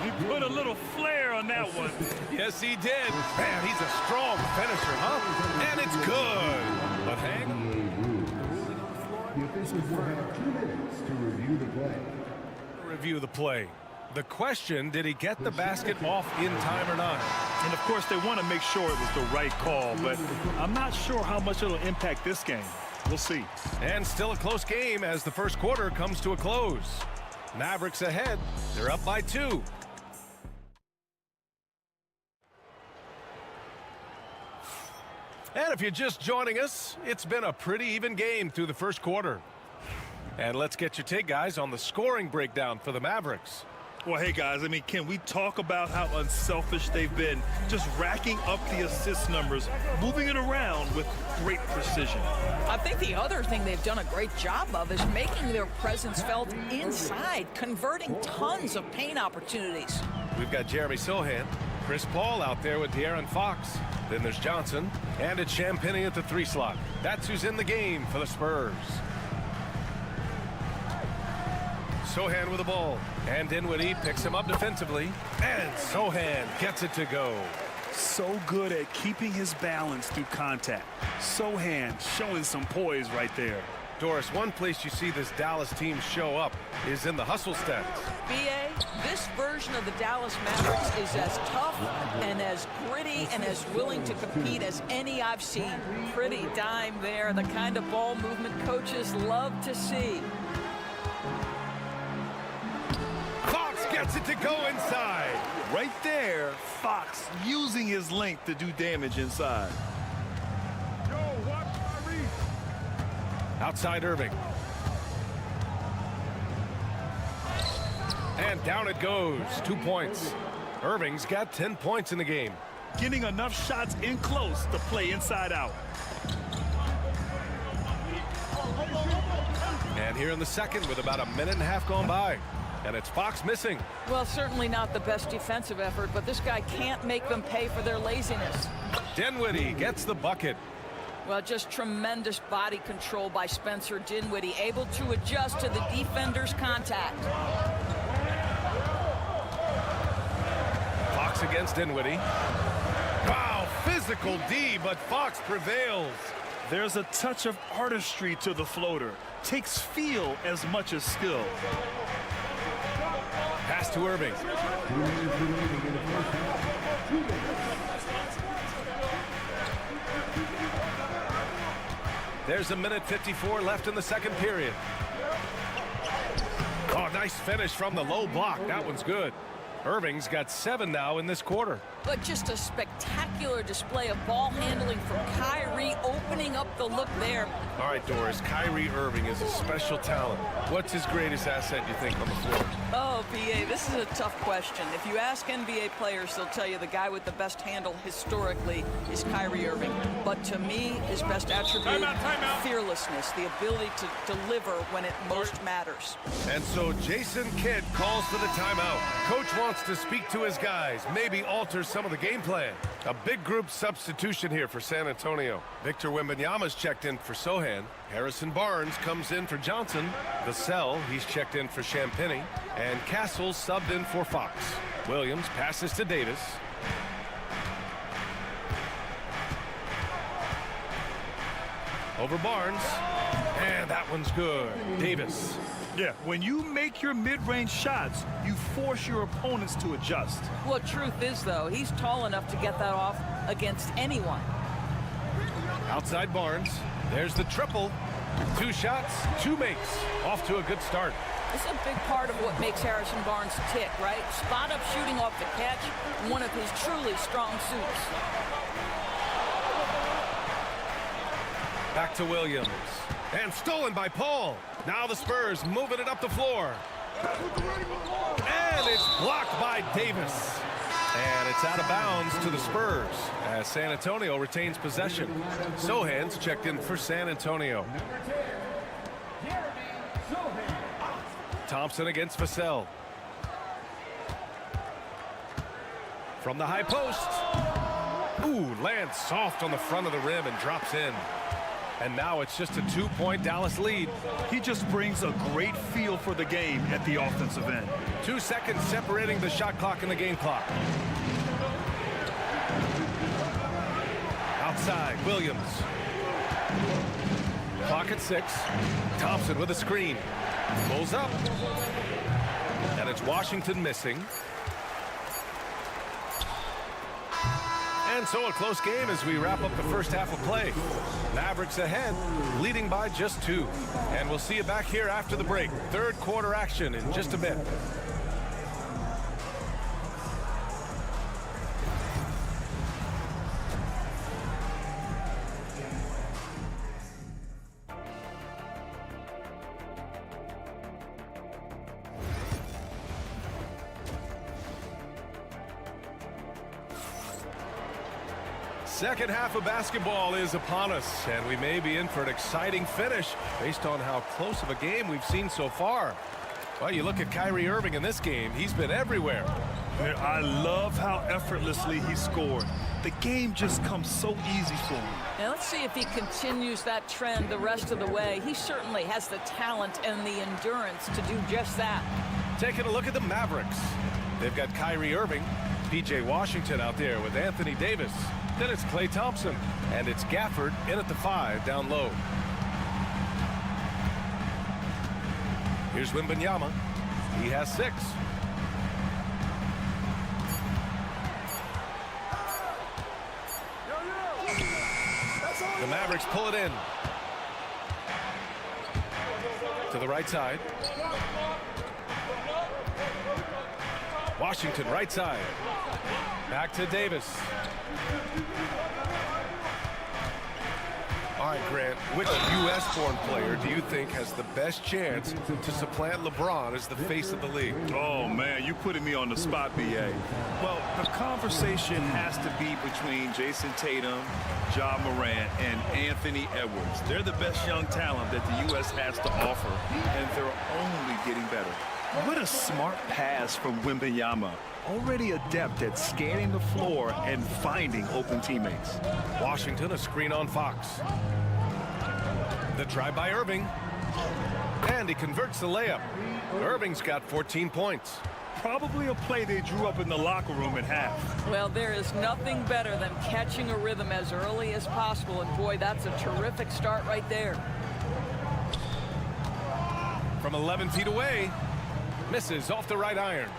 He put a little flair on that one. Yes, he did. Man, he's a strong finisher, huh? And it's good. But hang on. The officials will have 2 minutes to review the play. Review the play. The question, did he get the basket off in time or not? And of course, they want to make sure it was the right call, but I'm not sure how much it'll impact this game. We'll see. And still a close game as the first quarter comes to a close. Mavericks ahead. They're up by 2. And if you're just joining us, it's been a pretty even game through the first quarter. And let's get your take, guys, on the scoring breakdown for the Mavericks. Well, hey, guys, I mean, can we talk about how unselfish they've been? Just racking up the assist numbers, moving it around with great precision. I think the other thing they've done a great job of is making their presence felt inside, converting tons of paint opportunities. We've got Jeremy Sohan, Chris Paul out there with De'Aaron Fox. Then there's Johnson, and it's Champagny at the 3 slot. That's who's in the game for the Spurs. Sohan with the ball, and Dinwiddie picks him up defensively, and Sohan gets it to go. So good at keeping his balance through contact. Sohan showing some poise right there. Doris, one place you see this Dallas team show up is in the hustle stats. BA, this version of the Dallas Mavericks is as tough and as gritty and as willing to compete as any I've seen. Pretty dime there, the kind of ball movement coaches love to see. Fox gets it to go inside. Right there, Fox using his length to do damage inside. Outside Irving. And down it goes. 2 points. Irving's got 10 points in the game. Getting enough shots in close to play inside out. And here in the second with about a minute and a half gone by. And it's Fox missing. Well, certainly not the best defensive effort, but this guy can't make them pay for their laziness. Dinwiddie gets the bucket. Well, just tremendous body control by Spencer Dinwiddie, able to adjust to the defender's contact. Fox against Dinwiddie. Wow, physical D, but Fox prevails. There's a touch of artistry to the floater. Takes feel as much as skill. Pass to Irving. There's a minute 54 left in the second period. Oh, nice finish from the low block. That one's good. Irving's got 7 now in this quarter. But just a spectacular display of ball handling from Kyrie, opening up the look there. All right, Doris, Kyrie Irving is a special talent. What's his greatest asset, you think, on the floor? Oh, BA, this is a tough question. If you ask NBA players, they'll tell you the guy with the best handle historically is Kyrie Irving. But to me, his best attribute, fearlessness, the ability to deliver when it most matters. And so Jason Kidd calls for the timeout. Coach wants to speak to his guys, maybe alter some of the game plan. A big group substitution here for San Antonio. Victor Wembanyama's checked in for Sohan. Harrison Barnes comes in for Johnson. Vassell, he's checked in for Champagny. And Castle subbed in for Fox. Williams passes to Davis. Over Barnes. And that one's good. Davis. Yeah, when you make your mid-range shots, you force your opponents to adjust. Well, truth is, though, he's tall enough to get that off against anyone. Outside Barnes. There's the triple. 2 shots, 2 makes. Off to a good start. This is a big part of what makes Harrison Barnes tick, right? Spot-up shooting off the catch, one of his truly strong suits. Back to Williams. And stolen by Paul. Now the Spurs moving it up the floor. And it's blocked by Davis. And it's out of bounds to the Spurs as San Antonio retains possession. Sohan's checked in for San Antonio. Thompson against Vassell. From the high post. Ooh, lands soft on the front of the rim and drops in. And now it's just a 2-point Dallas lead. He just brings a great feel for the game at the offensive end. 2 seconds separating the shot clock and the game clock. Outside, Williams. Clock at 6. Thompson with a screen. Pulls up. And it's Washington missing. And so a close game as we wrap up the first half of play. Mavericks ahead, leading by just 2. And we'll see you back here after the break. Third quarter action in just a bit. Second half of basketball is upon us, and we may be in for an exciting finish based on how close of a game we've seen so far. Well, you look at Kyrie Irving in this game, he's been everywhere. I love how effortlessly he scored. The game just comes so easy for him. Now let's see if he continues that trend the rest of the way. He certainly has the talent and the endurance to do just that. Taking a look at the Mavericks. They've got Kyrie Irving, P.J. Washington out there with Anthony Davis. Then it's Klay Thompson, and it's Gafford in at the 5 down low. Here's Wembanyama. He has 6. The Mavericks pull it in. To the right side. Washington, right side. Back to Davis. All right, Grant, which U.S.-born player do you think has the best chance to supplant LeBron as the face of the league? Oh, man, you putting me on the spot, B.A. Well, the conversation has to be between Jason Tatum, Ja Morant, and Anthony Edwards. They're the best young talent that the U.S. has to offer, and they're only getting better. What a smart pass from Wembanyama. Already adept at scanning the floor and finding open teammates. Washington, a screen on Fox. The try by Irving. And he converts the layup. Irving's got 14 points. Probably a play they drew up in the locker room at half. Well, there is nothing better than catching a rhythm as early as possible. And boy, that's a terrific start right there. From 11 feet away. Misses off the right iron.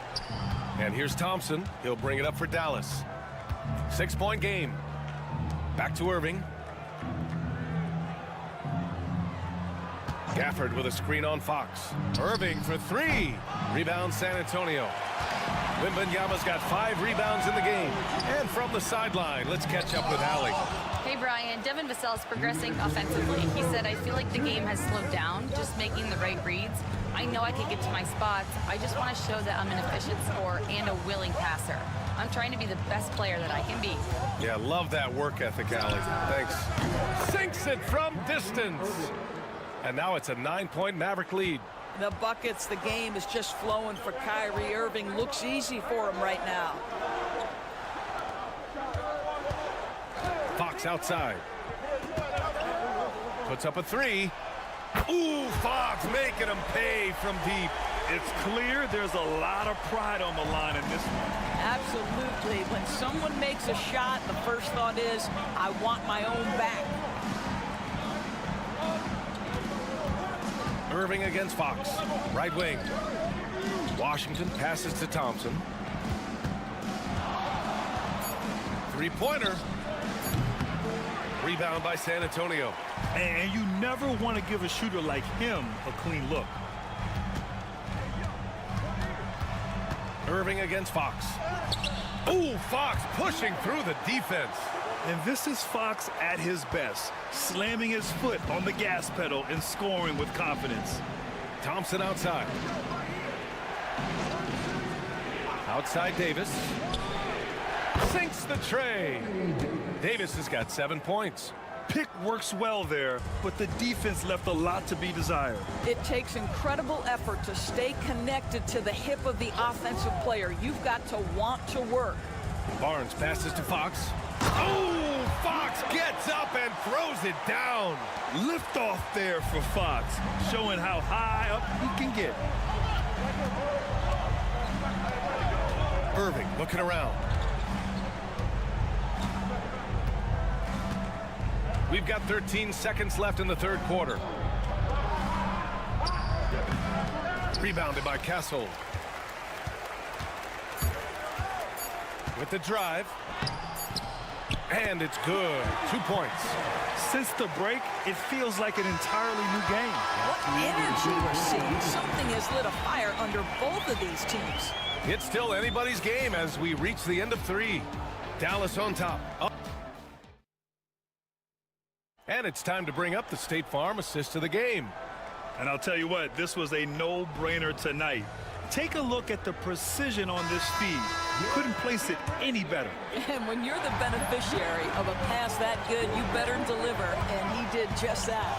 And here's Thompson. He'll bring it up for Dallas. 6-point game. Back to Irving. Gafford with a screen on Fox. Irving for 3. Rebound San Antonio. Wembanyama's got 5 rebounds in the game. And from the sideline, let's catch up with Allie. Hey, Brian. Devin Vassell is progressing offensively. He said, I feel like the game has slowed down, just making the right reads. I know I can get to my spots. I just want to show that I'm an efficient scorer and a willing passer. I'm trying to be the best player that I can be. Yeah, love that work ethic, Allie. Thanks. Sinks it from distance. And now it's a 9-point Maverick lead. The buckets, the game is just flowing for Kyrie Irving. Looks easy for him right now. Fox outside. Puts up a 3. Ooh, Fox making him pay from deep. It's clear there's a lot of pride on the line in this one. Absolutely. When someone makes a shot, the first thought is, I want my own back. Irving against Fox. Right wing. Washington passes to Thompson. 3-pointer. Rebound by San Antonio. And you never want to give a shooter like him a clean look. Irving against Fox. Ooh, Fox pushing through the defense. And this is Fox at his best, slamming his foot on the gas pedal and scoring with confidence. Thompson outside. Outside Davis. Sinks the tray. Davis has got 7 points. Pick works well there, but the defense left a lot to be desired. It takes incredible effort to stay connected to the hip of the offensive player. You've got to want to work. Barnes passes to Fox. Oh, Fox gets up and throws it down. Lift off there for Fox, showing how high up he can get. Irving looking around. We've got 13 seconds left in the third quarter. Rebounded by Castle. With the drive. And it's good. 2 points. Since the break, it feels like an entirely new game. What energy we're seeing. Something has lit a fire under both of these teams. It's still anybody's game as we reach the end of 3. Dallas on top. And it's time to bring up the State Farm assist of the game. And I'll tell you what, this was a no-brainer tonight. Take a look at the precision on this feed. You couldn't place it any better. And when you're the beneficiary of a pass that good, you better deliver, and he did just that.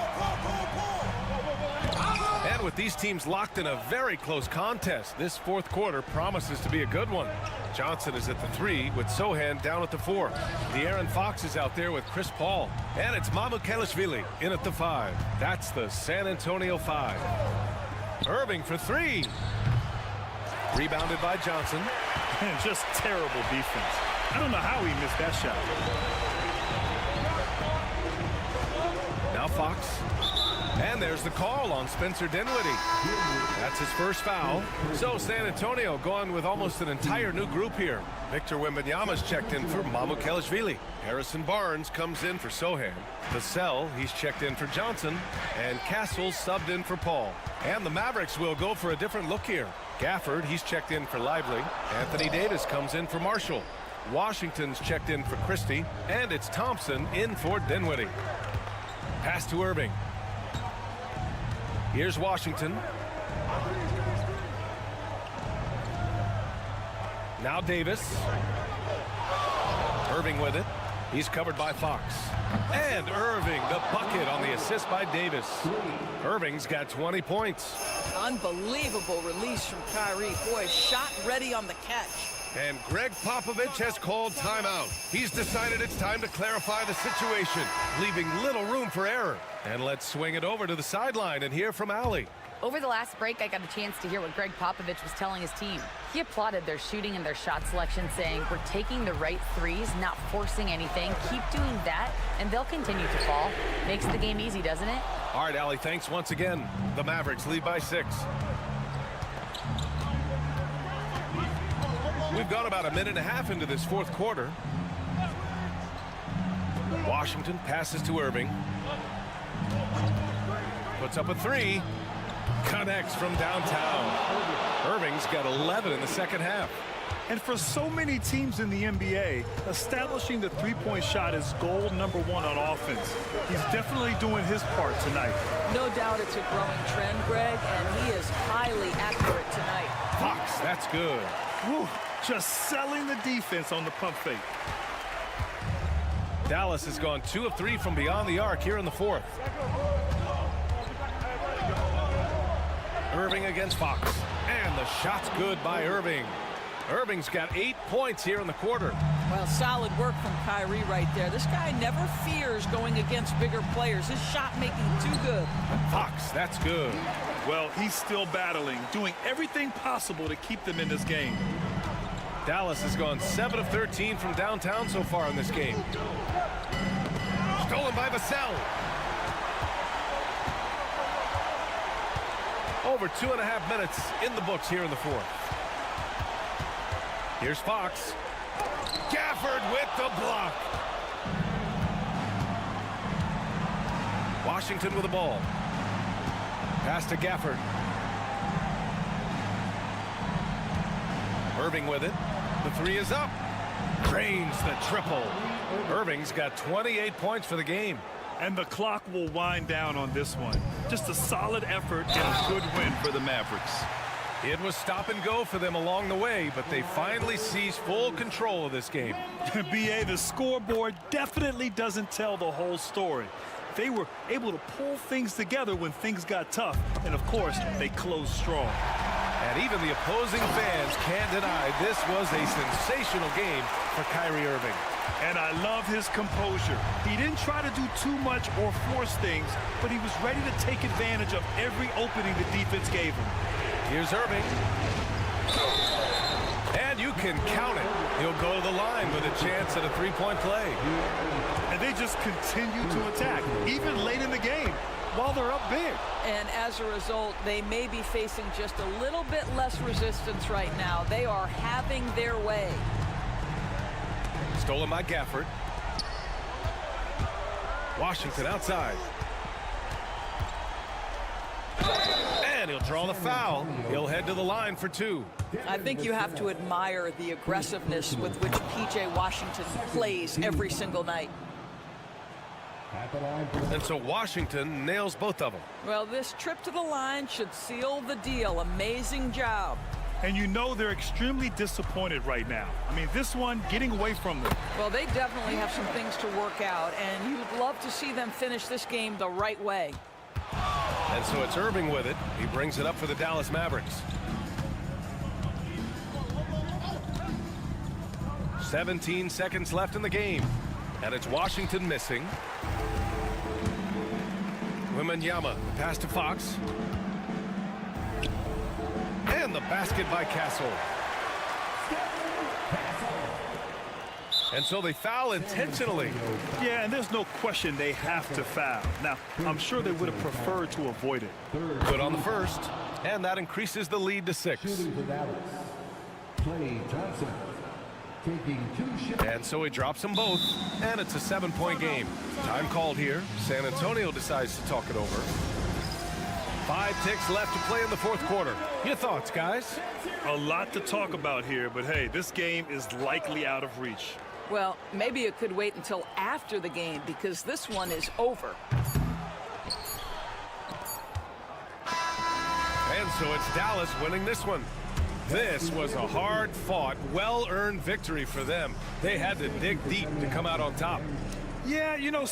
And with these teams locked in a very close contest, this fourth quarter promises to be a good one. Johnson is at the 3 with Sohan down at the 4. De'Aaron Fox is out there with Chris Paul. And it's Mamukelashvili in at the 5. That's the San Antonio 5. Irving for 3. Rebounded by Johnson. And just terrible defense. I don't know how he missed that shot. Now Fox. And there's the call on Spencer Dinwiddie. That's his first foul. So San Antonio going with almost an entire new group here. Victor Wembanyama's checked in for Mamukelashvili. Harrison Barnes comes in for Sohan. Vassell, he's checked in for Johnson. And Castle's subbed in for Paul. And the Mavericks will go for a different look here. Gafford, he's checked in for Lively. Anthony Davis comes in for Marshall. Washington's checked in for Christie. And it's Thompson in for Dinwiddie. Pass to Irving. Here's Washington. Now Davis. Irving with it. He's covered by Fox. And Irving, the bucket on the assist by Davis. Irving's got 20 points. Unbelievable release from Kyrie. Boy, shot ready on the catch. And Greg Popovich has called timeout. He's decided it's time to clarify the situation, leaving little room for error. And let's swing it over to the sideline and hear from Allie. Over the last break, I got a chance to hear what Greg Popovich was telling his team. He applauded their shooting and their shot selection, saying, "We're taking the right threes, not forcing anything. Keep doing that, and they'll continue to fall." Makes the game easy, doesn't it? All right, Allie, thanks once again. The Mavericks lead by 6. We've got about a minute and a half into this fourth quarter. Washington passes to Irving. Puts up a 3. Connects from downtown. Irving's got 11 in the second half. And for so many teams in the NBA, establishing the three-point shot is goal number 1 on offense. He's definitely doing his part tonight. No doubt it's a growing trend, Greg, and he is highly accurate tonight. Fox, that's good. Whew, just selling the defense on the pump fake. Dallas has gone 2 of 3 from beyond the arc here in the fourth. Irving against Fox. And the shot's good by Irving. Irving's got 8 points here in the quarter. Well, solid work from Kyrie right there. This guy never fears going against bigger players. His shot making too good. Fox, that's good. Well, he's still battling, doing everything possible to keep them in this game. Dallas has gone 7 of 13 from downtown so far in this game. Stolen by Vassell. Over 2.5 minutes in the books here in the fourth. Here's Fox. Gafford with the block. Washington with the ball. Pass to Gafford. Irving with it. The 3 is up. Drains the triple. Irving's got 28 points for the game. And the clock will wind down on this one. Just a solid effort and a good win for the Mavericks. It was stop and go for them along the way, but they finally seized full control of this game. B.A., the scoreboard definitely doesn't tell the whole story. They were able to pull things together when things got tough, and of course, they closed strong. And even the opposing fans can't deny this was a sensational game for Kyrie Irving. And I love his composure. He didn't try to do too much or force things, but he was ready to take advantage of every opening the defense gave him. Here's Irving. And you can count it. He'll go to the line with a chance at a three-point play. And they just continue to attack, even late in the game, while they're up big. And as a result, they may be facing just a little bit less resistance right now. They are having their way. Stolen by Gafford. Washington outside. And he'll draw the foul. He'll head to the line for 2. I think you have to admire the aggressiveness with which P.J. Washington plays every single night. And so Washington nails both of them. Well, this trip to the line should seal the deal. Amazing job. And you know they're extremely disappointed right now. I mean, this one getting away from them. Well, they definitely have some things to work out, and you'd love to see them finish this game the right way. And so it's Irving with it. He brings it up for the Dallas Mavericks. 17 seconds left in the game. And it's Washington missing. Wembanyama, pass to Fox. And the basket by Castle. And so they foul intentionally. Yeah, and there's no question they have to foul. Now, I'm sure they would have preferred to avoid it. Good on the first, and that increases the lead to 6. Clay Johnson taking 2 shots. And so he drops them both, and it's a 7-point game. Time called here. San Antonio decides to talk it over. 5 ticks left to play in the 4th quarter. Your thoughts, guys? A lot to talk about here, but hey, this game is likely out of reach. Well, maybe it could wait until after the game because this one is over. And so it's Dallas winning this one. This was a hard-fought, well-earned victory for them. They had to dig deep to come out on top. Yeah, you know...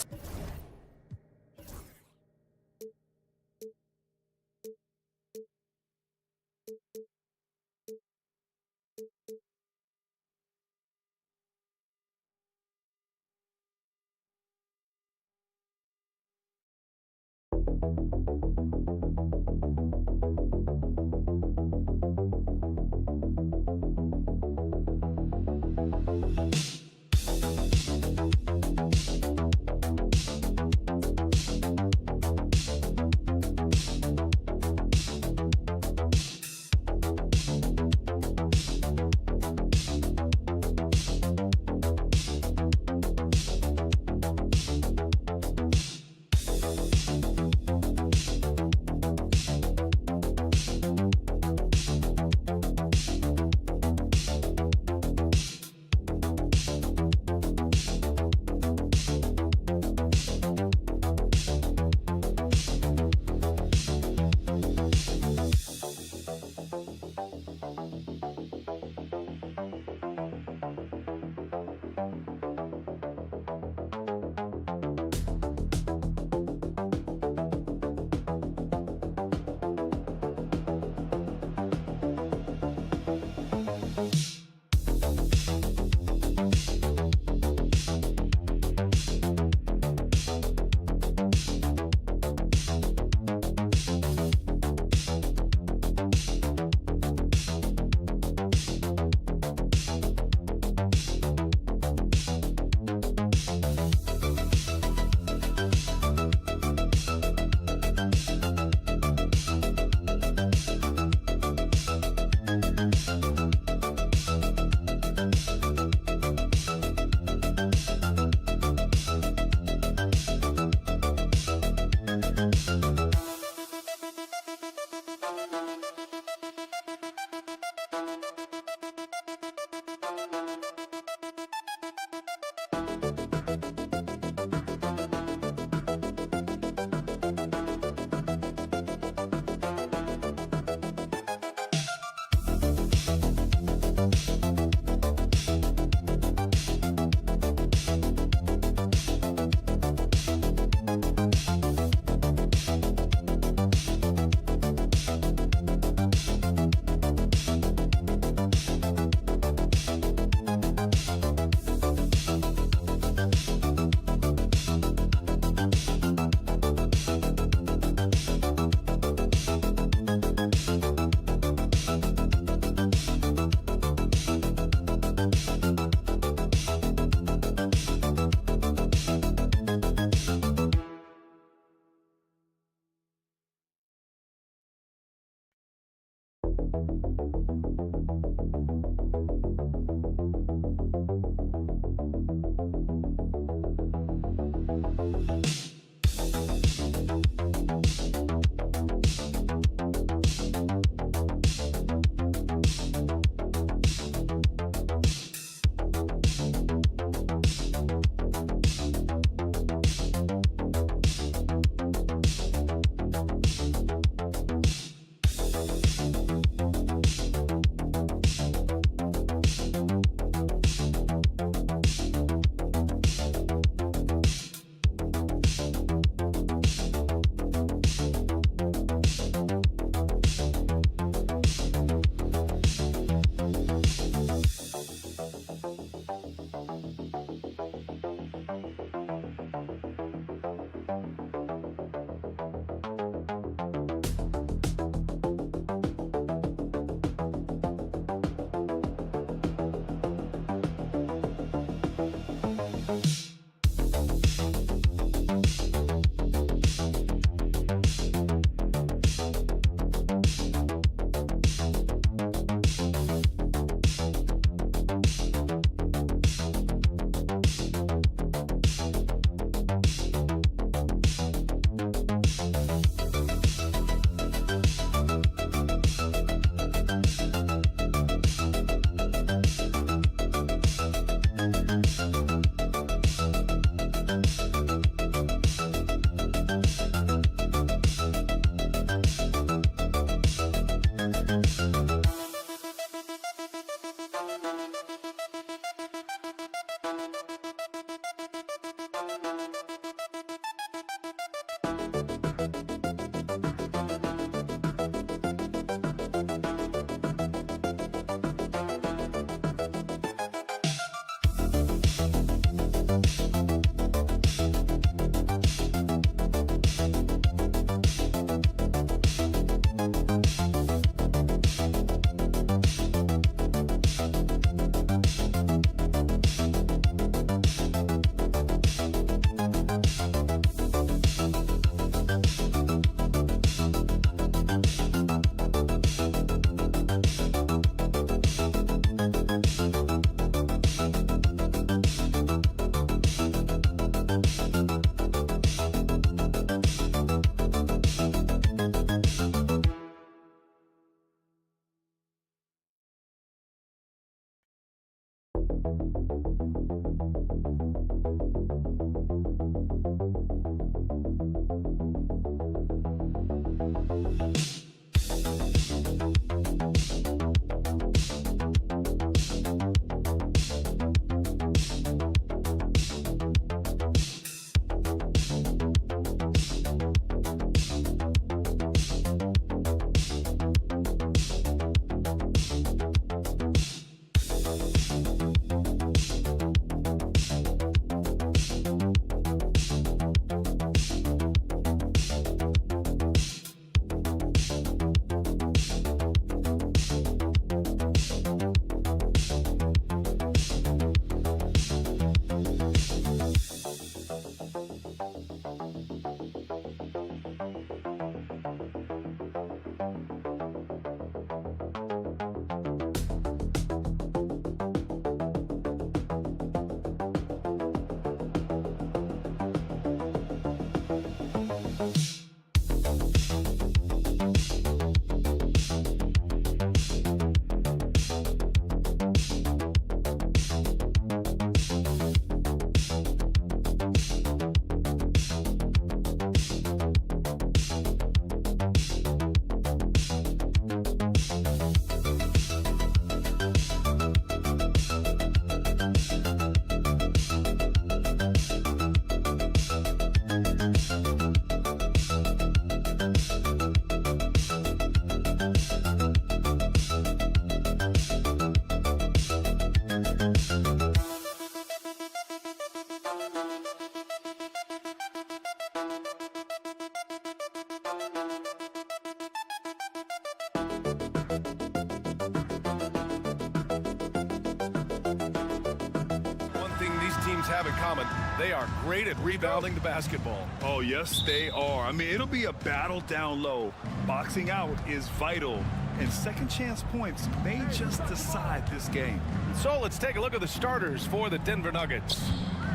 Have in common, they are great at rebounding the basketball. Oh, yes, they are. I mean, it'll be a battle down low. Boxing out is vital, and second chance points may just decide this game. So let's take a look at the starters for the Denver Nuggets.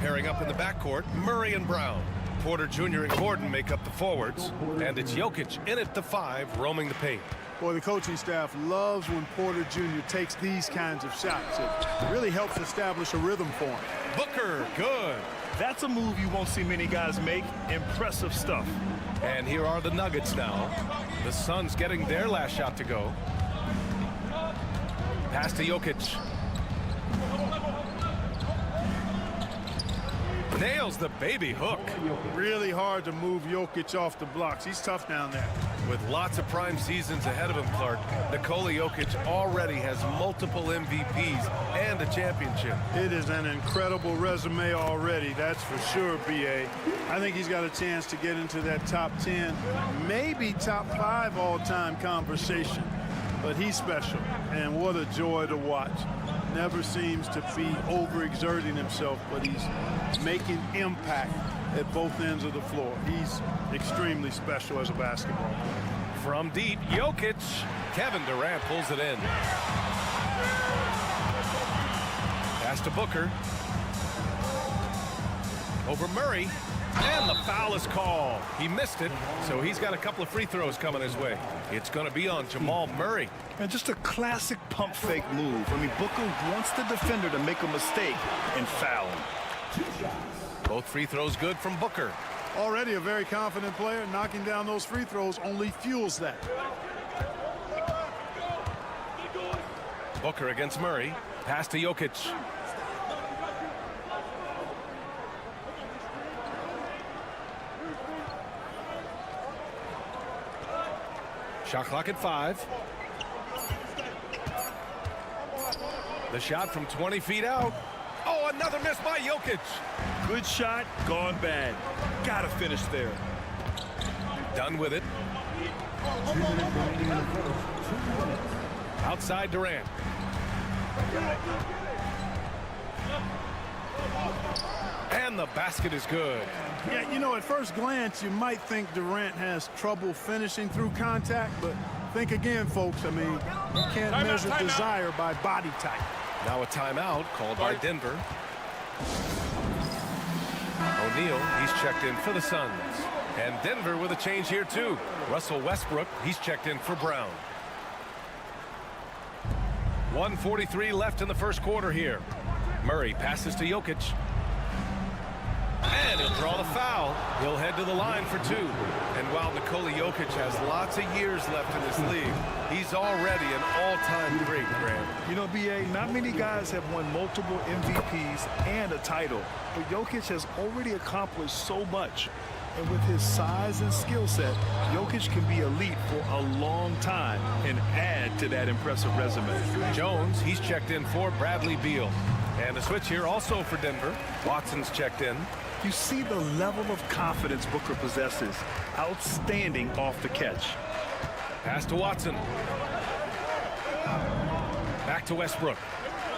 Pairing up in the backcourt, Murray and Brown. Porter Jr. and Gordon make up the forwards, and it's Jokic in at the 5, roaming the paint. Boy, the coaching staff loves when Porter Jr. takes these kinds of shots. It really helps establish a rhythm for him. Booker, good. That's a move you won't see many guys make. Impressive stuff. And here are the Nuggets now. The Suns getting their last shot to go. Pass to Jokic. Nails the baby hook. Really hard to move Jokic off the blocks. He's tough down there. With lots of prime seasons ahead of him, Clark, Nikola Jokic already has multiple MVPs and a championship. It is an incredible resume already, that's for sure, B.A. I think he's got a chance to get into that top 10, maybe top 5 all-time conversation. But he's special, and what a joy to watch. Never seems to be overexerting himself, but he's making impact at both ends of the floor. He's extremely special as a basketball player. From deep, Jokic. Kevin Durant pulls it in. Pass to Booker. Over Murray. And the foul is called. He missed it, so he's got a couple of free throws coming his way. It's going to be on Jamal Murray. And just a classic pump fake move. I mean, Booker wants the defender to make a mistake and foul him. Both free throws good from Booker. Already a very confident player. Knocking down those free throws only fuels that. Booker against Murray. Pass to Jokic. Shot clock at 5. The shot from 20 feet out. Oh, another miss by Jokic. Good shot, gone bad. Gotta finish there. Done with it. Outside Durant. And the basket is good. Yeah, you know, at first glance, you might think Durant has trouble finishing through contact, but think again, folks. I mean, you can't measure desire by body type. Now a timeout called by Denver. O'Neal, he's checked in for the Suns. And Denver with a change here, too. Russell Westbrook, he's checked in for Brown. 1:43 left in the first quarter here. Murray passes to Jokic. And he'll draw the foul. He'll head to the line for 2. And while Nikola Jokic has lots of years left in this league, he's already an all-time great, Graham. You know, B.A., not many guys have won multiple MVPs and a title. But Jokic has already accomplished so much. And with his size and skill set, Jokic can be elite for a long time and add to that impressive resume. Jones, he's checked in for Bradley Beal. And a switch here also for Denver. Watson's checked in. You see the level of confidence Booker possesses. Outstanding off the catch. Pass to Watson. Back to Westbrook.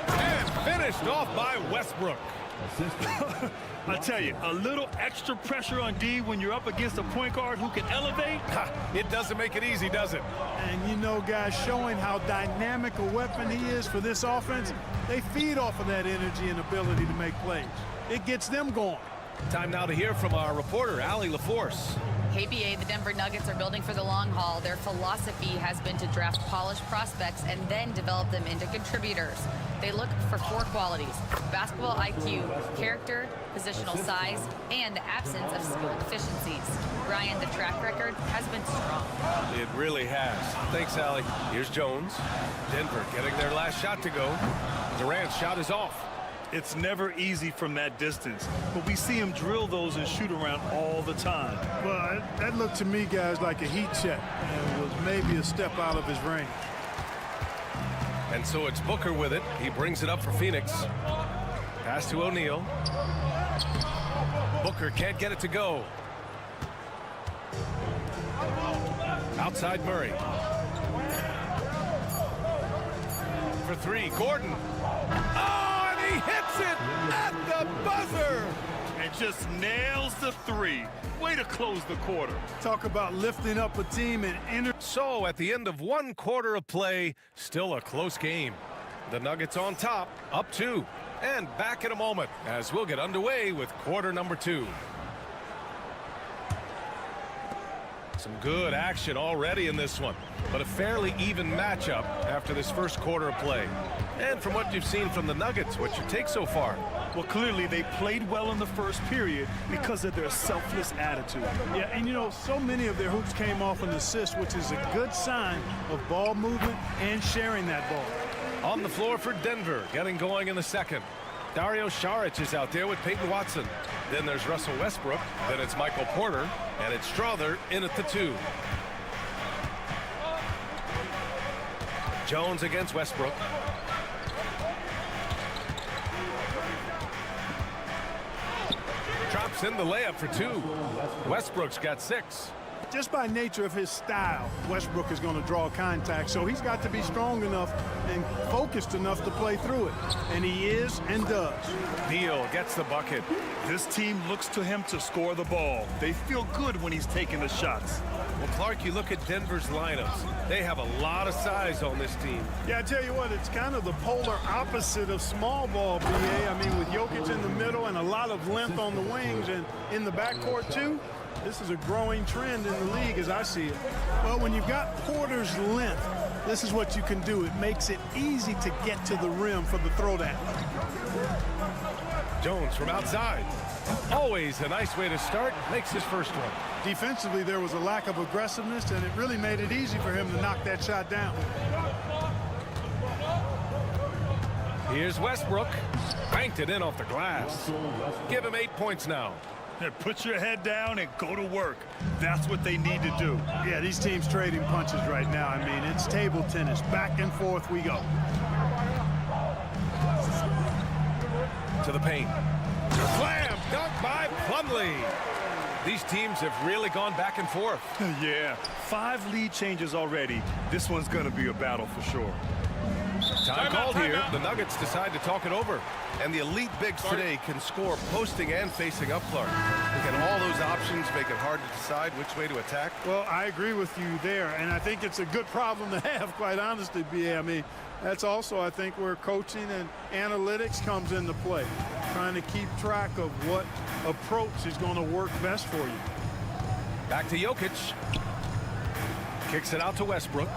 And finished off by Westbrook. I tell you, a little extra pressure on D when you're up against a point guard who can elevate. It doesn't make it easy, does it? And you know, guys, showing how dynamic a weapon he is for this offense, they feed off of that energy and ability to make plays. It gets them going. Time now to hear from our reporter, Allie LaForce. Hey, BA, the Denver Nuggets are building for the long haul. Their philosophy has been to draft polished prospects and then develop them into contributors. They look for 4 qualities: basketball IQ, character, positional size, and the absence of skill deficiencies. Ryan, the track record has been strong. It really has. Thanks, Allie. Here's Jones. Denver getting their last shot to go. Durant's shot is off. It's never easy from that distance, but we see him drill those and shoot around all the time. Well, that looked to me, guys, like a heat check and was maybe a step out of his range. And so it's Booker with it. He brings it up for Phoenix. Pass to O'Neal. Booker can't get it to go. Outside Murray. For 3, Gordon. Oh, and he hits it at the buzzer. And just nails the 3. Way to close the quarter. Talk about lifting up a team and So at the end of 1 quarter of play, still a close game. The Nuggets on top, up 2. And back in a moment as we'll get underway with quarter number 2. Some good action already in this one, but a fairly even matchup after this first quarter of play. And from what you've seen from the Nuggets, what's your take so far? Well, clearly they played well in the first period because of their selfless attitude. Yeah, and you know, so many of their hoops came off an assist, which is a good sign of ball movement and sharing that ball. On the floor for Denver, getting going in the second. Dario Saric is out there with Peyton Watson. Then there's Russell Westbrook. Then it's Michael Porter. And it's Strother in at the 2. Jones against Westbrook. Drops in the layup for 2. Westbrook's got 6. Just by nature of his style, Westbrook is going to draw contact, so he's got to be strong enough and focused enough to play through it. And he is and does. Beal gets the bucket. This team looks to him to score the ball. They feel good when he's taking the shots. Well, Clark, you look at Denver's lineups. They have a lot of size on this team. Yeah, I tell you what, it's kind of the polar opposite of small ball, BA. I mean, with Jokic in the middle and a lot of length on the wings and in the backcourt, too. This is a growing trend in the league as I see it. Well, when you've got Porter's length, this is what you can do. It makes it easy to get to the rim for the throwdown. Jones from outside. Always a nice way to start. Makes his first one. Defensively, there was a lack of aggressiveness, and it really made it easy for him to knock that shot down. Here's Westbrook. Banked it in off the glass. Give him 8 points now. Put your head down and go to work. That's what they need to do. Yeah, these teams trading punches right now. I mean, it's table tennis. Back and forth we go. To the paint. Slam dunk by Plumlee. These teams have really gone back and forth. Yeah, 5 lead changes already. This one's going to be a battle for sure. Time called here. The Nuggets decide to talk it over. And the elite bigs today can score posting and facing up, Clark. Can all those options make it hard to decide which way to attack? Well, I agree with you there, and I think it's a good problem to have, quite honestly, BA. I mean, that's also, I think, where coaching and analytics comes into play. Trying to keep track of what approach is going to work best for you. Back to Jokic. Kicks it out to Westbrook.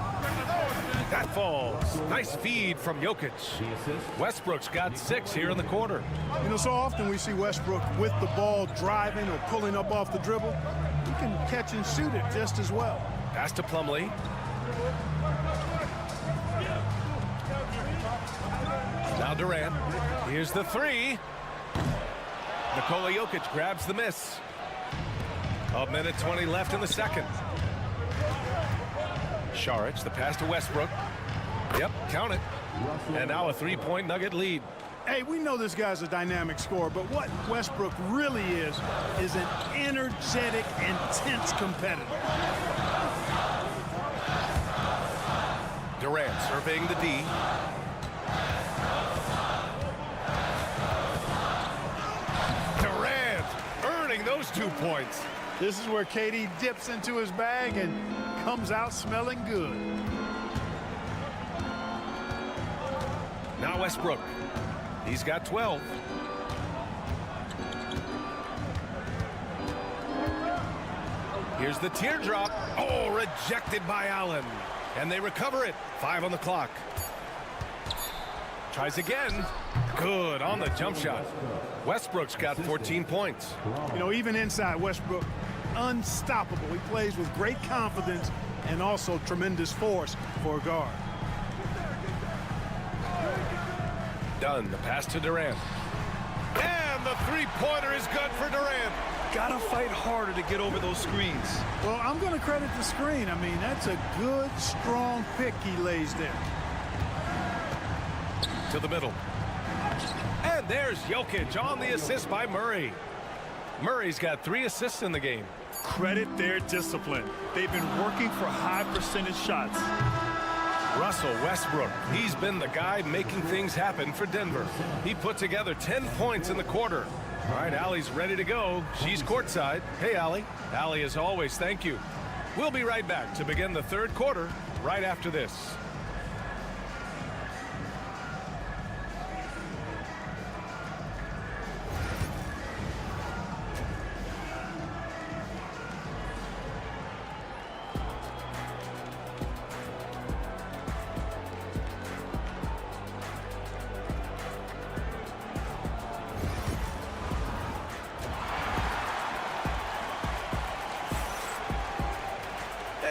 That falls. Nice feed from Jokic. Westbrook's got 6 here in the quarter. You know, so often we see Westbrook with the ball driving or pulling up off the dribble. He can catch and shoot it just as well. Pass to Plumlee. Now Durant. Here's the 3. Nikola Jokic grabs the miss. 1:20 left in the second. Šarić, the pass to Westbrook. Yep, count it. And now a 3-point Nugget lead. Hey, we know this guy's a dynamic scorer, but what Westbrook really is an energetic, intense competitor. Durant surveying the D. Durant earning those 2 points. This is where KD dips into his bag and comes out smelling good. Now Westbrook. He's got 12. Here's the teardrop. Oh, rejected by Allen. And they recover it. 5 on the clock. Tries again. Good on the jump shot. Westbrook's got 14 points. You know, even inside, Westbrook, unstoppable. He plays with great confidence and also tremendous force for a guard. Done. The pass to Durant. And the 3-pointer is good for Durant. Gotta fight harder to get over those screens. Well, I'm going to credit the screen. I mean, that's a good, strong pick he lays there. To the middle. And there's Jokic on the assist by Murray. Murray's got 3 assists in the game. Credit their discipline. They've been working for high percentage shots. Russell Westbrook, he's been the guy making things happen for Denver. He put together 10 points in the quarter. All right, Allie's ready to go. She's courtside. Hey, Allie. Allie, as always, thank you. We'll be right back to begin the third quarter right after this.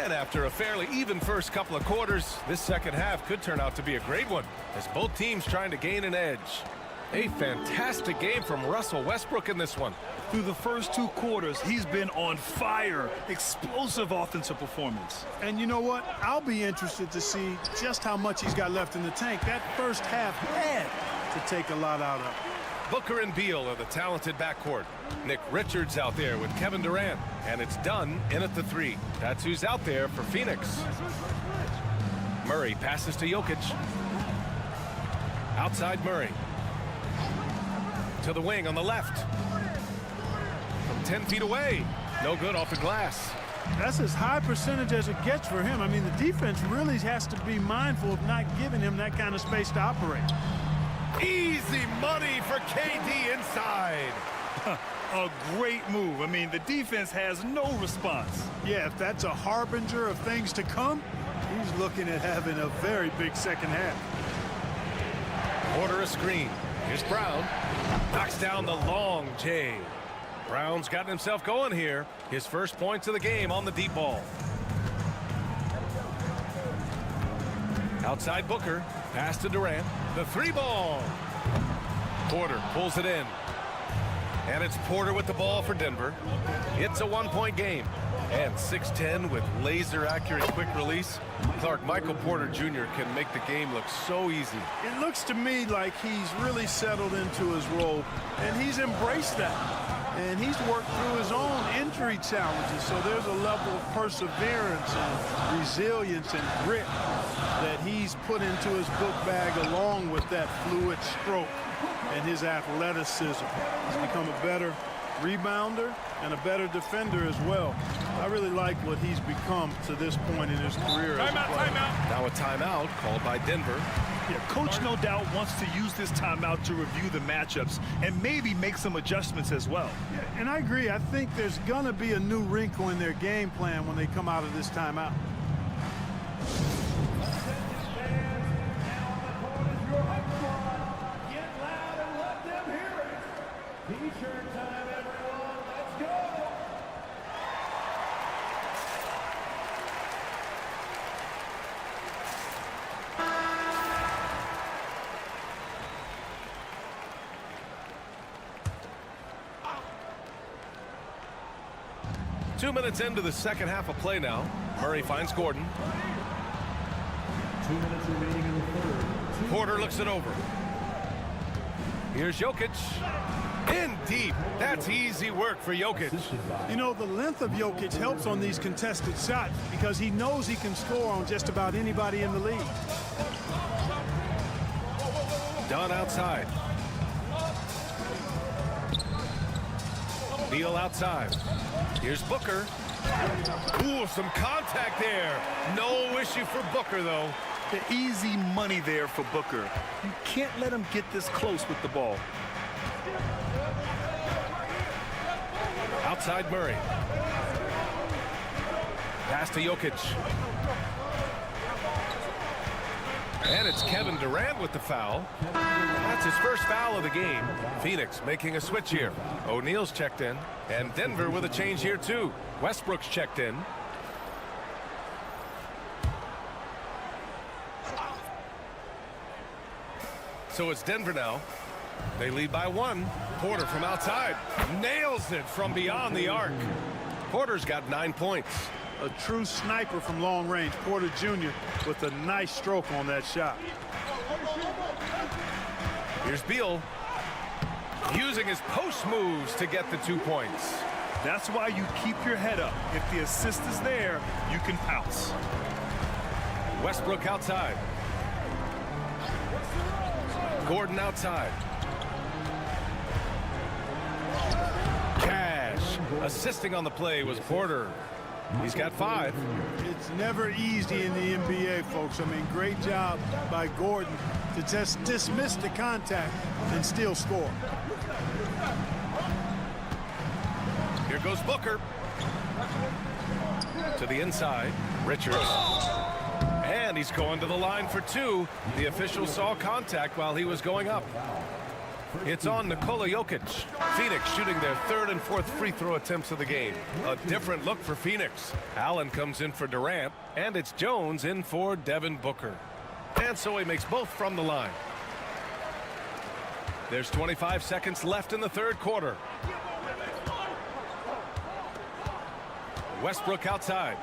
And after a fairly even first couple of quarters, this second half could turn out to be a great one as both teams trying to gain an edge. A fantastic game from Russell Westbrook in this one. Through the first 2 quarters, he's been on fire. Explosive offensive performance. And you know what? I'll be interested to see just how much he's got left in the tank. That first half had to take a lot out of it. Booker and Beal are the talented backcourt. Nick Richards out there with Kevin Durant. And it's done in at the 3. That's who's out there for Phoenix. Murray passes to Jokic. Outside Murray. To the wing on the left. From 10 feet away. No good off the glass. That's as high percentage as it gets for him. I mean, the defense really has to be mindful of not giving him that kind of space to operate. Easy money for KD inside. A great move. I mean, the defense has no response. Yeah, if that's a harbinger of things to come, he's looking at having a very big second half. Order a screen. Here's Brown. Knocks down the long J. Brown's gotten himself going here. His first points of the game on the deep ball. Outside Booker. Pass to Durant. The 3-ball. Porter pulls it in. And it's Porter with the ball for Denver. It's a 1-point game. And 6'10" with laser-accurate quick release. Clark, Michael Porter Jr. can make the game look so easy. It looks to me like he's really settled into his role, and he's embraced that. And he's worked through his own injury challenges, so there's a level of perseverance and resilience and grit that he's put into his book bag along with that fluid stroke and his athleticism. He's become a better rebounder and a better defender as well. I really like what he's become to this point in his career. Timeout. Now a timeout called by Denver. Yeah, coach no doubt wants to use this timeout to review the matchups and maybe make some adjustments as well. Yeah, and I agree. I think there's going to be a new wrinkle in their game plan when they come out of this timeout. 2 minutes into the second half of play now. Murray finds Gordon. 2 minutes remaining in the third. Porter looks it over. Here's Jokic. In deep. That's easy work for Jokic. You know, the length of Jokic helps on these contested shots because he knows he can score on just about anybody in the league. Dunn outside. Beal outside. Here's Booker. Ooh, some contact there. No issue for Booker, though. The easy money there for Booker. You can't let him get this close with the ball. Outside Murray. Pass to Jokic. And it's Kevin Durant with the foul. That's his first foul of the game. Phoenix making a switch here. O'Neal's checked in. And Denver with a change here too. Westbrook's checked in. So it's Denver now. They lead by 1. Porter from outside. Nails it from beyond the arc. Porter's got 9 points. A true sniper from long range. Porter Jr. with a nice stroke on that shot. Here's Beal. Using his post moves to get the 2 points. That's why you keep your head up. If the assist is there, you can pounce. Westbrook outside. Gordon outside. Cash. Assisting on the play was Porter. He's got 5. It's never easy in the NBA, folks. I mean, great job by Gordon to just dismiss the contact and still score. Here goes Booker. To the inside. Richards. And he's going to the line for 2. The official saw contact while he was going up. It's on Nikola Jokic. Phoenix shooting their 3rd and 4th free throw attempts of the game. A different look for Phoenix. Allen comes in for Durant, and it's Jones in for Devin Booker. And so he makes both from the line. There's 25 seconds left in the 3rd quarter. Westbrook outside.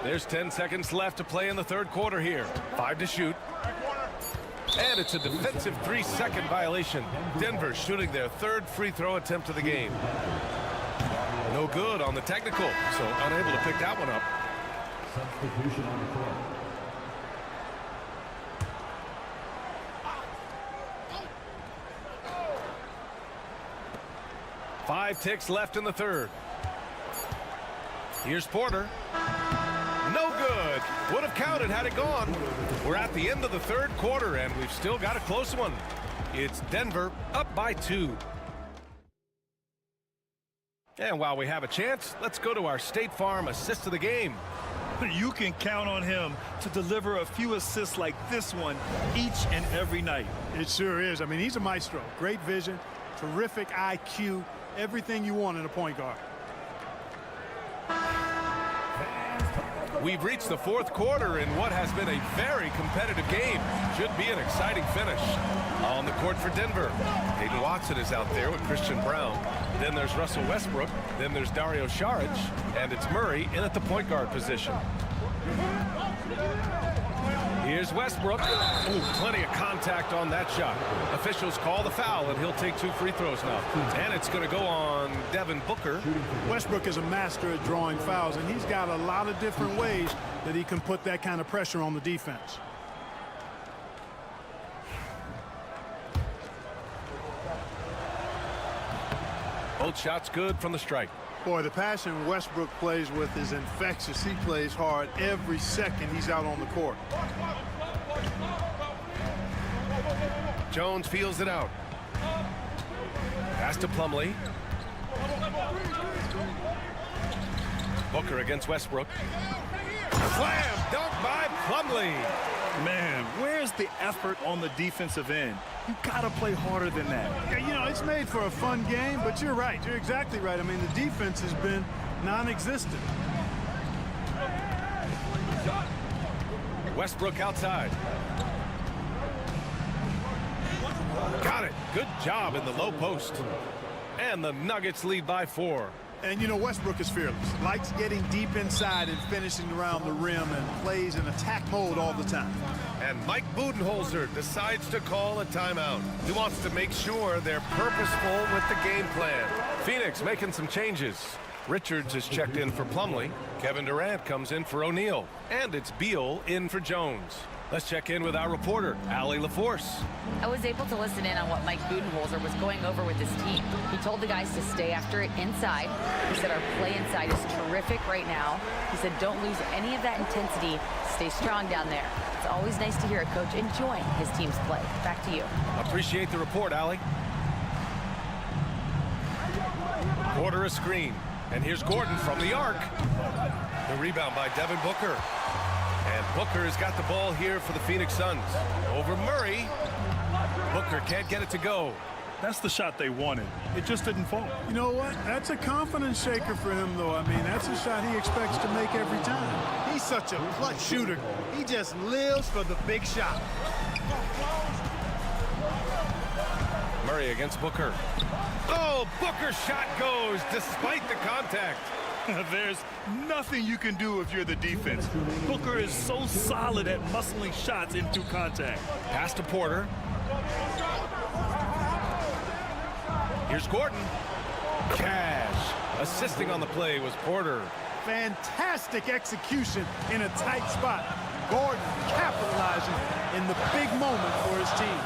There's 10 seconds left to play in the 3rd quarter here. 5 to shoot. And it's a defensive 3-second violation. Denver shooting their 3rd free throw attempt of the game. No good on the technical, so unable to pick that one up. Substitution on the court. 5 ticks left in the 3rd. Here's Porter. No good. Would have counted had it gone. We're at the end of the 3rd quarter, and we've still got a close one. It's Denver up by 2. And while we have a chance, let's go to our State Farm assist of the game. You can count on him to deliver a few assists like this one each and every night. It sure is. I mean, he's a maestro. Great vision, terrific IQ, everything you want in a point guard. We've reached the 4th quarter in what has been a very competitive game. Should be an exciting finish. On the court for Denver, Hayden Watson is out there with Christian Brown. Then there's Russell Westbrook. Then there's Dario Saric. And it's Murray in at the point guard position. Here's Westbrook. Ooh, plenty of contact on that shot. Officials call the foul, and he'll take 2 free throws now. And it's going to go on Devin Booker. Westbrook is a master at drawing fouls, and he's got a lot of different ways that he can put that kind of pressure on the defense. Both shots good from the strike. Boy, the passion Westbrook plays with is infectious. He plays hard every second he's out on the court. Jones feels it out. Pass to Plumlee. Booker against Westbrook. Slam dunk by Plumlee. Man, where's the effort on the defensive end? You gotta play harder than that. Yeah, you know, it's made for a fun game, but you're right. You're exactly right. I mean, the defense has been non-existent. Westbrook outside. Got it. Good job in the low post. And the Nuggets lead by 4. And, you know, Westbrook is fearless. Likes getting deep inside and finishing around the rim and plays in attack mode all the time. And Mike Budenholzer decides to call a timeout. He wants to make sure they're purposeful with the game plan. Phoenix making some changes. Richards is checked in for Plumlee. Kevin Durant comes in for O'Neal. And it's Beal in for Jones. Let's check in with our reporter, Allie LaForce. I was able to listen in on what Mike Budenholzer was going over with his team. He told the guys to stay after it inside. He said our play inside is terrific right now. He said don't lose any of that intensity. Stay strong down there. It's always nice to hear a coach enjoying his team's play. Back to you. Appreciate the report, Allie. Quarter a screen. And here's Gordon from the arc. The rebound by Devin Booker. And Booker has got the ball here for the Phoenix Suns. Over Murray. Booker can't get it to go. That's the shot they wanted. It just didn't fall. You know what? That's a confidence shaker for him, though. I mean, that's a shot he expects to make every time. He's such a clutch shooter. He just lives for the big shot. Murray against Booker. Oh, Booker's shot goes despite the contact. There's nothing you can do if you're the defense. Booker is so solid at muscling shots into contact. Pass to Porter. Here's Gordon. Cash. Assisting on the play was Porter. Fantastic execution in a tight spot. Gordon capitalizing in the big moment for his team.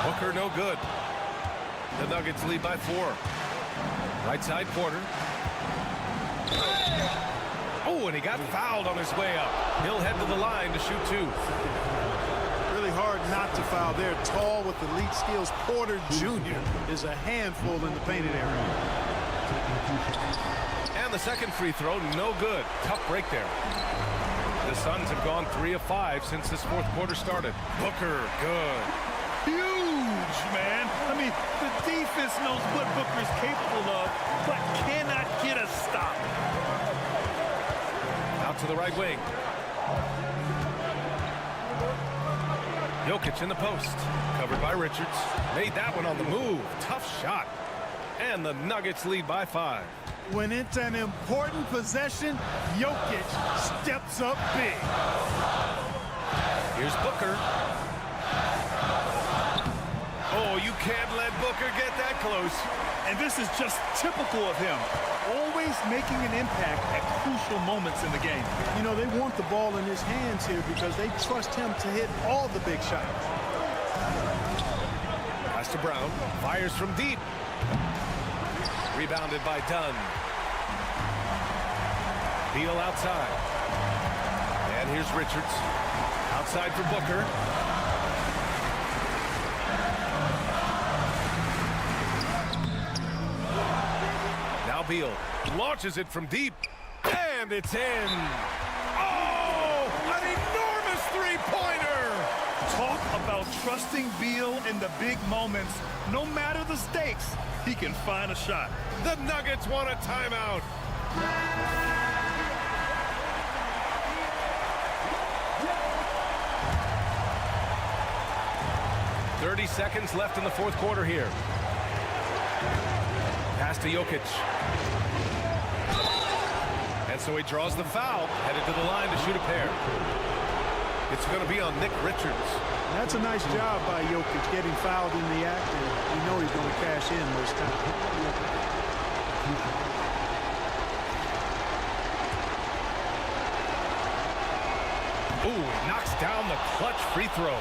Booker no good. The Nuggets lead by 4. Right side Porter. Oh, and he got fouled on his way up. He'll head to the line to shoot 2. Really hard not to foul there. Tall with elite skills. Porter Jr. is a handful in the painted area. And the second free throw, no good. Tough break there. The Suns have gone 3 of 5 since this fourth quarter started. Booker, good. Huge, man. I mean, the defense knows what Booker's capable of, but cannot get a stop. Out to the right wing. Jokic in the post. Covered by Richards. Made that one on the move. Tough shot. And the Nuggets lead by 5. When it's an important possession, Jokic steps up big. Here's Booker. Oh, you can't let Booker get that close. And this is just typical of him. Always making an impact at crucial moments in the game. You know, they want the ball in his hands here because they trust him to hit all the big shots. Pass to Brown. Fires from deep. Rebounded by Dunn. Beal outside. And here's Richards. Outside for Booker. Now Beal launches it from deep. And it's in. Oh, an enormous three-pointer. Talk about trusting Beal in the big moments. No matter the stakes, he can find a shot. The Nuggets want a timeout. Seconds left in the fourth quarter here. Pass to Jokic. And so he draws the foul, headed to the line to shoot a pair. It's going to be on Nick Richards. That's a nice job by Jokic getting fouled in the act, and you know he's going to cash in this time. Ooh, knocks down the clutch free throw.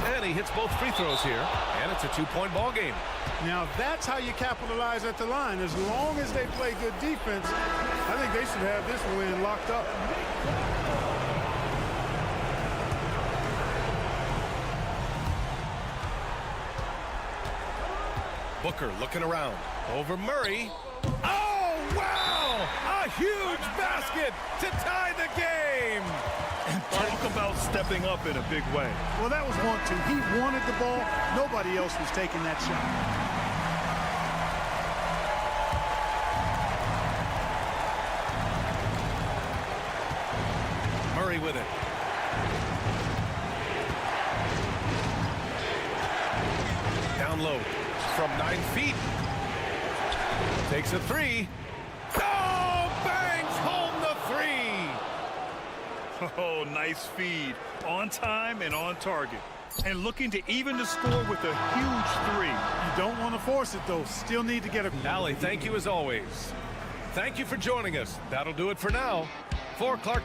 And he hits both free throws here, and it's a two-point ball game. Now that's how you capitalize at the line. As long as they play good defense, I think they should have this win locked up. Booker looking around. Over Murray. Oh, wow! A huge basket to tie the game! And talk about stepping up in a big way. Well, that was 1-2. He wanted the ball. Nobody else was taking that shot. unload from 9 feet. Takes a three. Oh, bangs home the three. Oh, nice feed. On time and on target. And looking to even the score with a huge three. You don't want to force it, though. Still need to get a... Allie, thank you as always. Thank you for joining us. That'll do it for now. For Clark.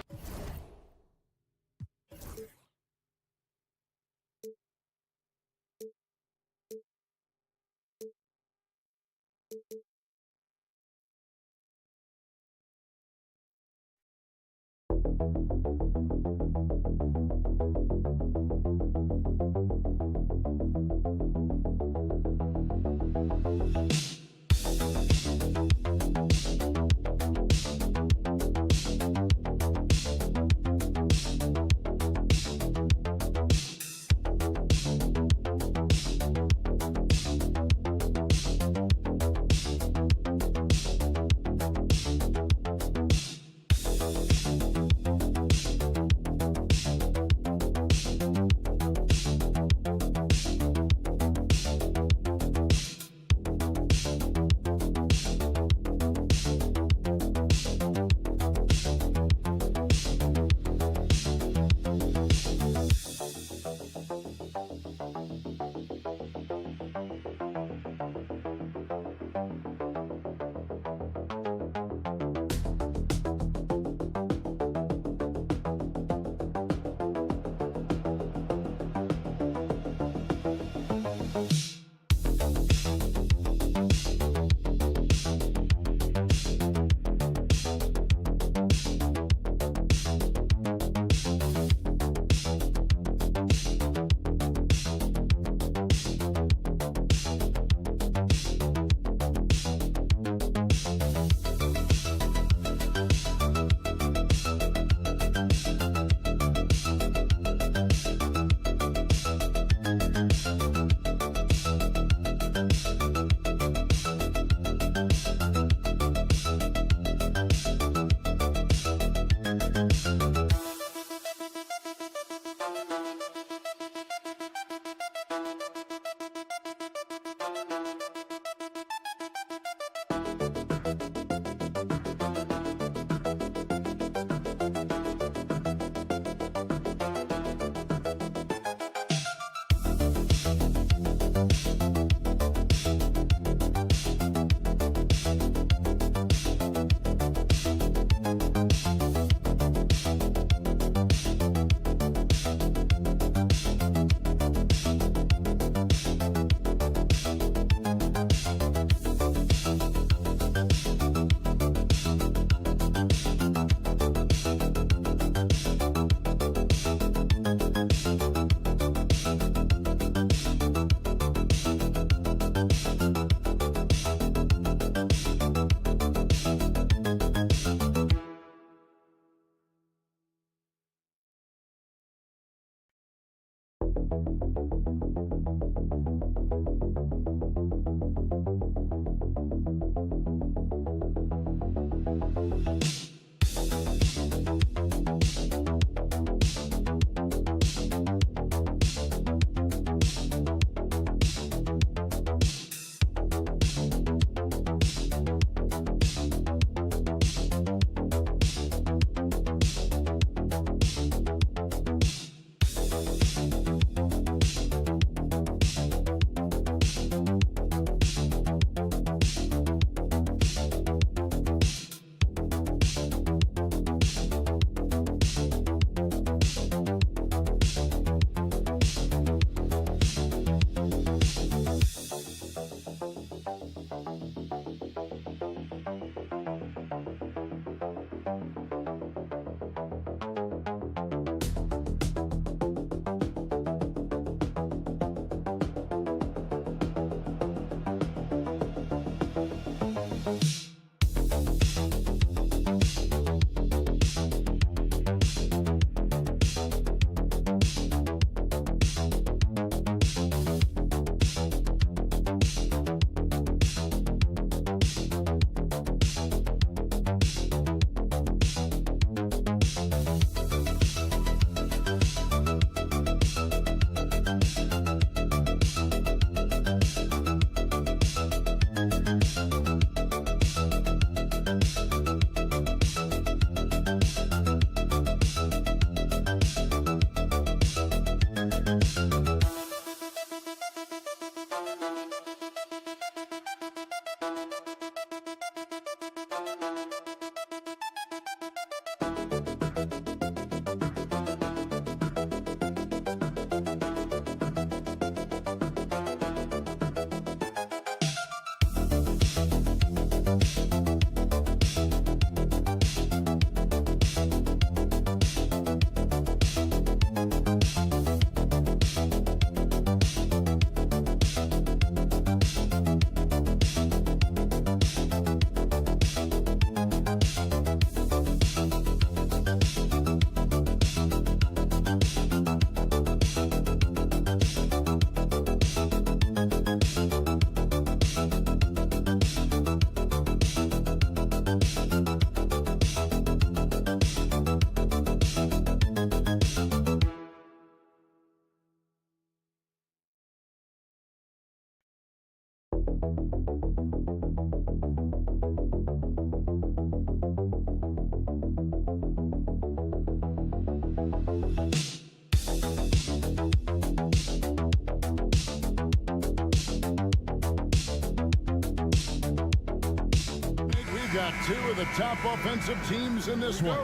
got two of the top offensive teams in this one.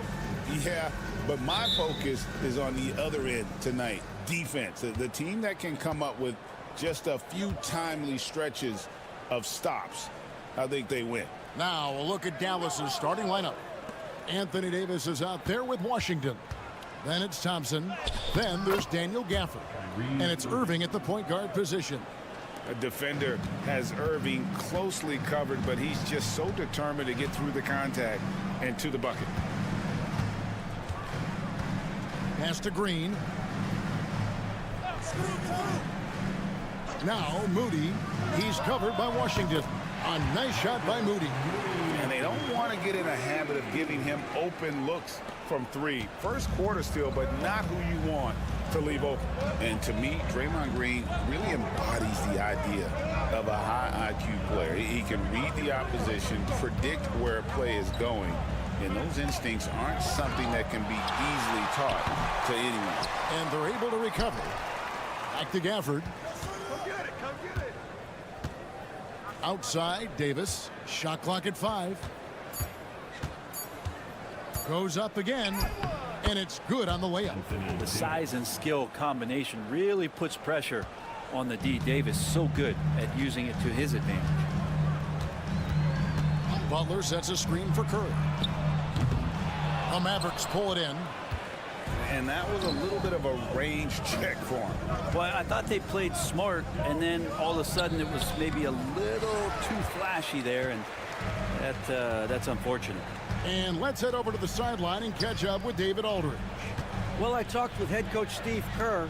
Yeah, but my focus is on the other end tonight. Defense. The team that can come up with just a few timely stretches of stops. I think they win. Now we'll look at Dallas's starting lineup. Anthony Davis is out there with Washington. Then it's Thompson. Then there's Daniel Gafford. And it's Irving at the point guard position. A defender has Irving closely covered, but he's just so determined to get through the contact and to the bucket. Pass to Green. Now Moody. He's covered by Washington. A nice shot by Moody. And they don't want to get in a habit of giving him open looks from three. First quarter still, but not who you want to leave open. And to me, Draymond Green really embodies the idea of a high IQ player. He can read the opposition, predict where a play is going, and those instincts aren't something that can be easily taught to anyone. And they're able to recover. Back to Gafford. Outside, Davis. Shot clock at 5. Goes up again, and it's good on the layup. The size and skill combination really puts pressure on the D. Davis, so good at using it to his advantage. Butler sets a screen for Curry. The Mavericks pull it in. And that was a little bit of a range check for him. Well, I thought they played smart, and then all of a sudden it was maybe a little too flashy there, and that's unfortunate. And let's head over to the sideline and catch up with David Aldridge. Well, I talked with head coach Steve Kerr.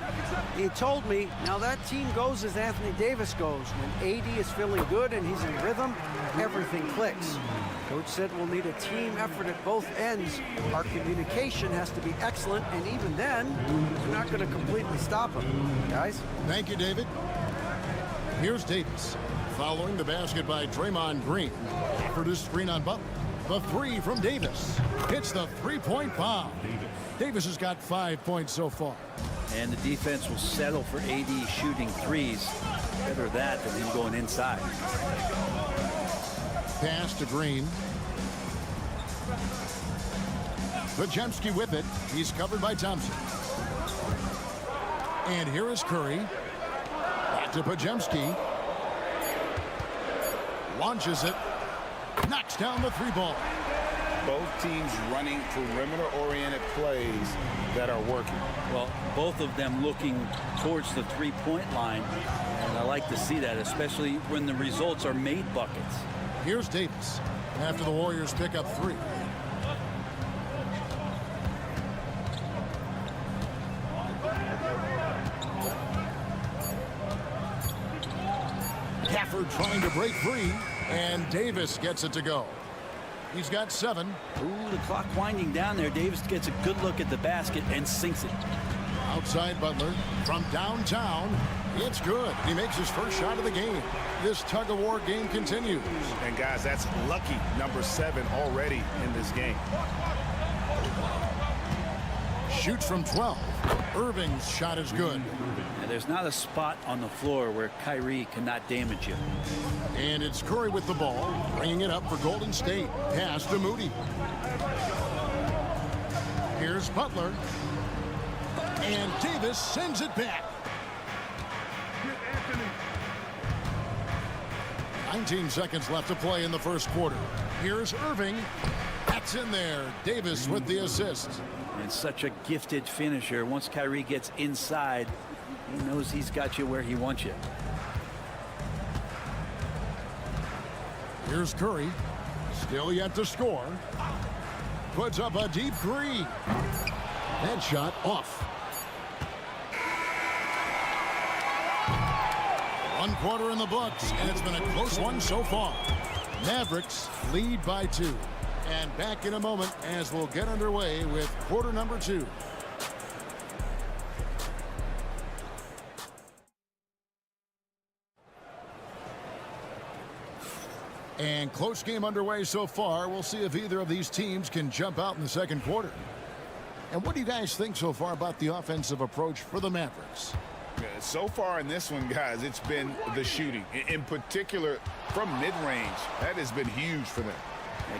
He told me, now that team goes as Anthony Davis goes. When AD is feeling good and he's in rhythm, everything clicks. Coach said we'll need a team effort at both ends. Our communication has to be excellent, and even then, we're not going to completely stop him. Guys? Thank you, David. Here's Davis. Following the basket by Draymond Green. For the screen on Butler. The three from Davis. Hits the three-point bomb. Davis has got 5 points so far. And the defense will settle for AD shooting threes. Better that than him going inside. Pass to Green. Podziemski with it. He's covered by Thompson. And here is Curry. Back to Podziemski. Launches it. Knocks down the three ball. Both teams running perimeter-oriented plays that are working. Well, both of them looking towards the three-point line, and I like to see that, especially when the results are made buckets. Here's Davis after the Warriors pick up 3. Gafford trying to break free, and Davis gets it to go. He's got 7. Ooh, the clock winding down there. Davis gets a good look at the basket and sinks it. Outside Butler from downtown. It's good. He makes his first shot of the game. This tug-of-war game continues. And guys, that's lucky number 7 already in this game. Shoots from 12. Irving's shot is good. And there's not a spot on the floor where Kyrie cannot damage you. And it's Curry with the ball, bringing it up for Golden State. Pass to Moody. Here's Butler. And Davis sends it back. 19 seconds left to play in the first quarter. Here's Irving. That's in there. Davis with the assist. And such a gifted finisher. Once Kyrie gets inside, he knows he's got you where he wants you. Here's Curry. Still yet to score. Puts up a deep 3. That shot off. 1 quarter in the books, and it's been a close one so far. Mavericks lead by 2. And back in a moment as we'll get underway with quarter number 2. And close game underway so far. We'll see if either of these teams can jump out in the second quarter. And what do you guys think so far about the offensive approach for the Mavericks? So far in this one, guys, it's been the shooting. In particular, from mid-range, that has been huge for them.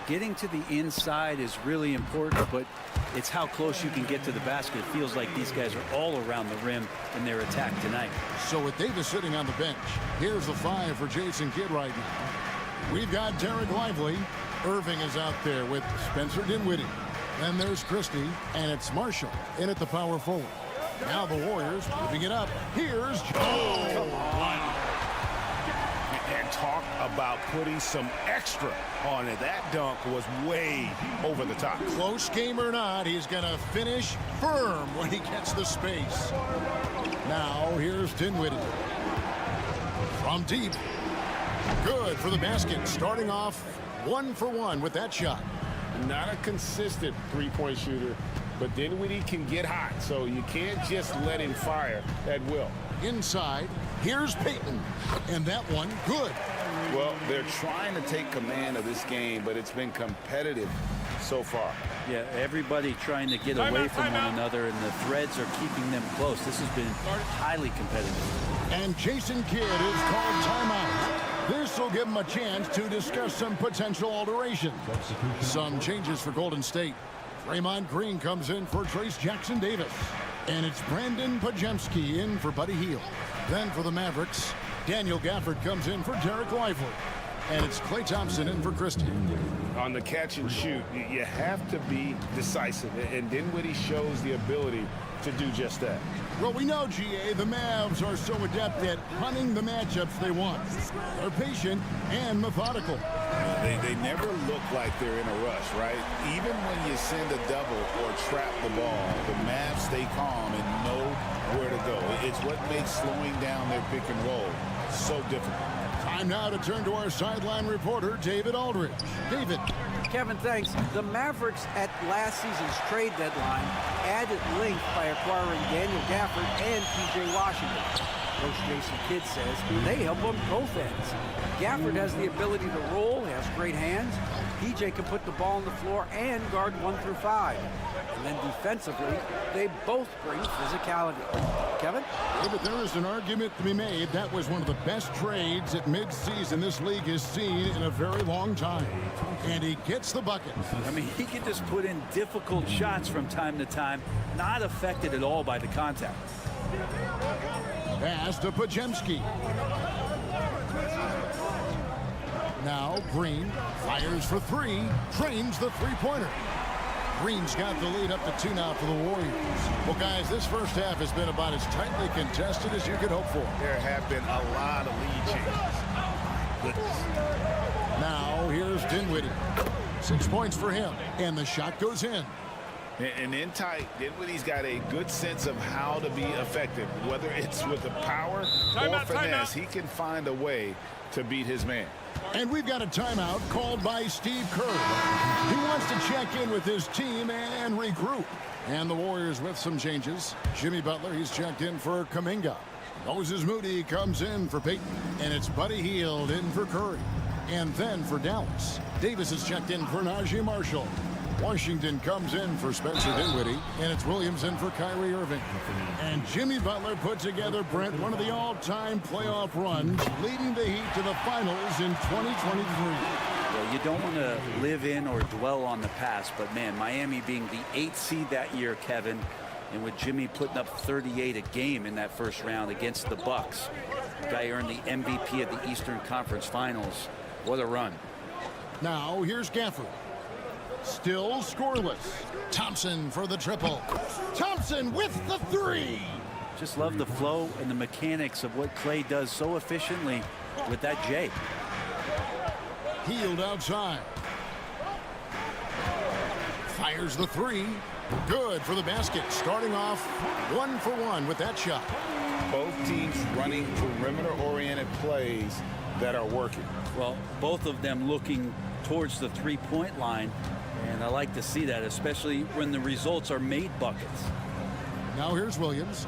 Getting to the inside is really important, but it's how close you can get to the basket. It feels like these guys are all around the rim in their attack tonight. So with Davis sitting on the bench, here's the 5 for Jason Kidd right now. We've got Derek Lively. Irving is out there with Spencer Dinwiddie. Then there's Christie, and it's Marshall in at the power forward. Now the Warriors moving it up. Here's Joe. And talk about putting some extra on it. That dunk was way over the top. Close game or not, he's going to finish firm when he gets the space. Now here's Dinwiddie. From deep. Good for the basket. Starting off 1 for 1 with that shot. Not a consistent three-point shooter, but Dinwiddie can get hot, so you can't just let him fire at will. Inside, here's Payton, and that one good. Well, they're trying to take command of this game, but it's been competitive so far. Yeah, everybody trying to get away from one another, and the threads are keeping them close. This has been highly competitive. And Jason Kidd is called timeout. This will give him a chance to discuss some potential alterations. Some changes for Golden State. Draymond Green comes in for Trace Jackson Davis. And it's Brandon Pajemski in for Buddy Hield. Then for the Mavericks, Daniel Gafford comes in for Derek Lively. And it's Klay Thompson in for Christie. On the catch and shoot, you have to be decisive, and Dinwiddie shows the ability to do just that. Well, we know, GA, the Mavs are so adept at hunting the matchups they want. They're patient and methodical. They never look like they're in a rush, right? Even when you send a double or trap the ball, the Mavs stay calm and know where to go. It's what makes slowing down their pick and roll so difficult. Time now to turn to our sideline reporter, David Aldridge. David. Kevin, thanks. The Mavericks at last season's trade deadline added length by acquiring Daniel Gafford and P.J. Washington. Coach Jason Kidd says they help on both ends. Gafford has the ability to roll, has great hands. P.J. can put the ball on the floor and guard 1 through 5. And then defensively, they both bring physicality. Kevin? Yeah, but there is an argument to be made. That was one of the best trades at midseason this league has seen in a very long time. And he gets the bucket. I mean, he can just put in difficult shots from time to time, not affected at all by the contact. Pass to Pajemski. Now Green fires for 3, trains the three-pointer. Green's got the lead up to 2 now for the Warriors. Well, guys, this first half has been about as tightly contested as you could hope for. There have been a lot of lead changes. Now here's Dinwiddie. 6 points for him, and the shot goes in. And in tight, Dinwiddie's got a good sense of how to be effective. Whether it's with the power or finesse, he can find a way to beat his man. And we've got a timeout called by Steve Kerr. He wants to check in with his team and regroup. And the Warriors with some changes. Jimmy Butler, he's checked in for Kuminga. Moses Moody comes in for Payton. And it's Buddy Hield in for Curry. And then for Dallas, Davis is checked in for Najee Marshall. Washington comes in for Spencer Dinwiddie, and it's Williams in for Kyrie Irving. And Jimmy Butler put together, Brent, one of the all-time playoff runs, leading the Heat to the finals in 2023. Well, you don't want to live in or dwell on the past, but man, Miami being the 8th seed that year, Kevin, and with Jimmy putting up 38 a game in that first round against the Bucks, the guy earned the MVP of the Eastern Conference Finals. What a run. Now here's Gafford. Still scoreless. Thompson for the triple. Thompson with the 3. Just love the flow and the mechanics of what Klay does so efficiently with that J. Hield outside. Fires the 3. Good for the basket. Starting off 1 for 1 with that shot. Both teams running perimeter-oriented plays that are working. Well, both of them looking towards the three-point line. And I like to see that, especially when the results are made buckets. Now here's Williams.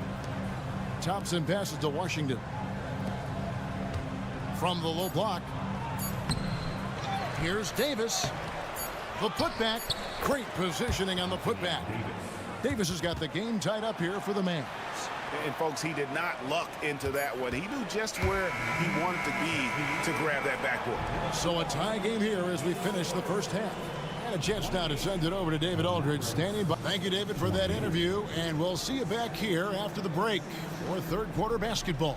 Thompson passes to Washington. From the low block. Here's Davis. The putback. Great positioning on the putback. Davis has got the game tied up here for the Mavs. And folks, he did not luck into that one. He knew just where he wanted to be to grab that backboard. So a tie game here as we finish the first half. And a chance now to send it over to David Aldridge standing by. Thank you, David, for that interview. And we'll see you back here after the break for third quarter basketball.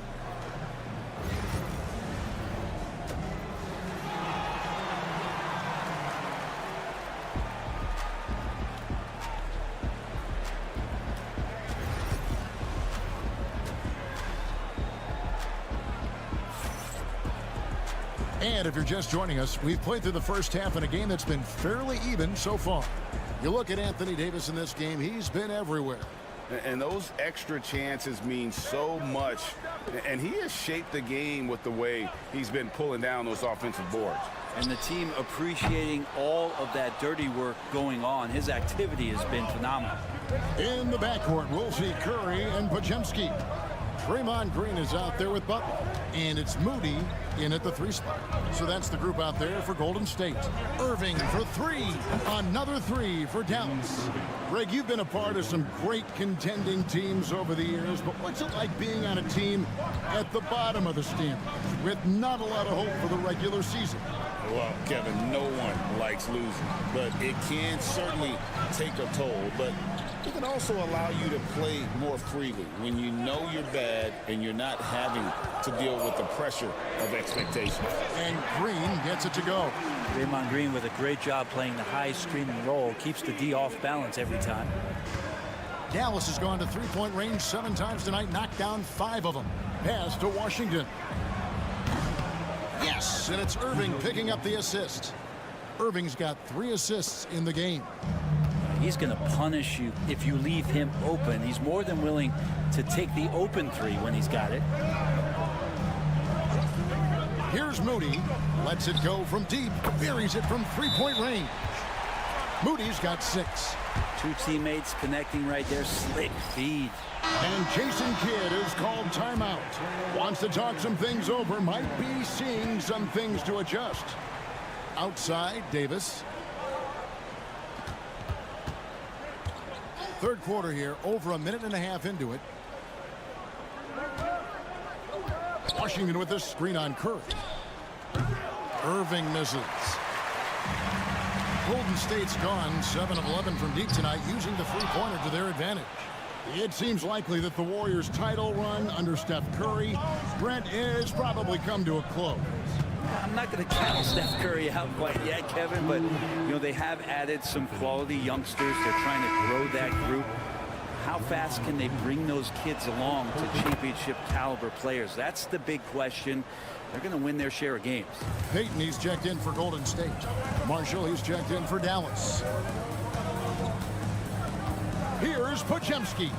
And if you're just joining us, we've played through the first half in a game that's been fairly even so far. You look at Anthony Davis in this game, he's been everywhere. And those extra chances mean so much. And he has shaped the game with the way he's been pulling down those offensive boards. And the team appreciating all of that dirty work going on. His activity has been phenomenal. In the backcourt, we'll see Curry and Podziemski. Draymond Green is out there with Butler. And it's Moody in at the 3 spot. So that's the group out there for Golden State. Irving for 3. Another 3 for Dallas. Greg, you've been a part of some great contending teams over the years, but what's it like being on a team at the bottom of the standings with not a lot of hope for the regular season? Well, Kevin, no one likes losing, but it can certainly take a toll. But it can also allow you to play more freely when you know you're bad and you're not having to deal with the pressure of expectations. And Green gets it to go. Draymond Green with a great job playing the high screen and roll. Keeps the D off balance every time. Dallas has gone to three-point range 7 times tonight, knocked down 5 of them. Pass to Washington. Yes, and it's Irving picking up the assist. Irving's got 3 assists in the game. He's going to punish you if you leave him open. He's more than willing to take the open 3 when he's got it. Here's Moody. Lets it go from deep. Buries it from 3-point range. Moody's got 6. 2 teammates connecting right there. Slick feed. And Jason Kidd is called timeout. Wants to talk some things over. Might be seeing some things to adjust. Outside, Davis. Third quarter here, over 1.5 minutes into it. Washington with this screen on Curry. Irving misses. Golden State's gone 7 of 11 from deep tonight, using the 3-pointer to their advantage. It seems likely that the Warriors' title run under Steph Curry, Brent, is probably come to a close. I'm not going to count Steph Curry out quite yet, Kevin, but you know they have added some quality youngsters. They're trying to grow that group. How fast can they bring those kids along to championship caliber players? That's the big question. They're going to win their share of games. Payton, he's checked in for Golden State. Marshall, he's checked in for Dallas. Here's Podziemski.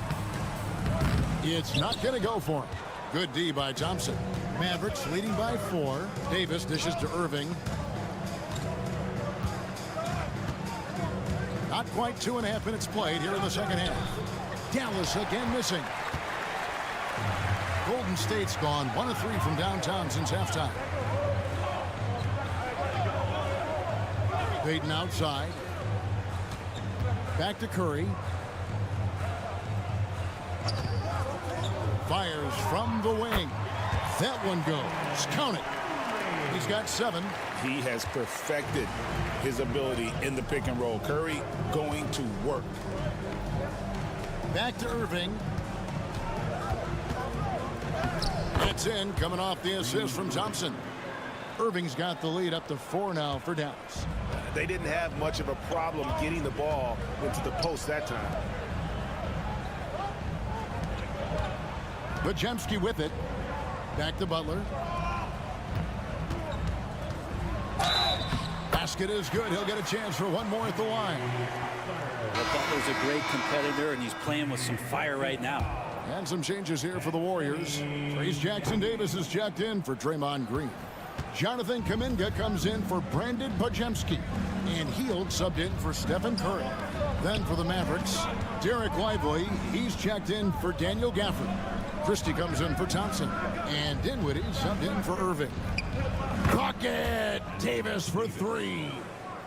It's not going to go for him. Good D by Thompson. Mavericks leading by 4. Davis dishes to Irving. Not quite 2.5 minutes played here in the second half. Dallas again missing. Golden State's gone 1 of 3 from downtown since halftime. Payton outside. Back to Curry. Fires from the wing. That one goes. Count it. He's got 7. He has perfected his ability in the pick and roll. Curry going to work. Back to Irving. That's in, coming off the assist from Thompson. Irving's got the lead up to 4 now for Dallas. They didn't have much of a problem getting the ball into the post that time. Podziemski with it. Back to Butler. Basket is good. He'll get a chance for one more at the line. Well, Butler's a great competitor, and he's playing with some fire right now. And some changes here for the Warriors. Trace Jackson-Davis is checked in for Draymond Green. Jonathan Kuminga comes in for Brandon Podziemski. And Hield subbed in for Stephen Curry. Then for the Mavericks, Derek Lively, he's checked in for Daniel Gafford. Christie comes in for Thompson. And Dinwiddie subbed in for Irving. Bucket! Davis for 3.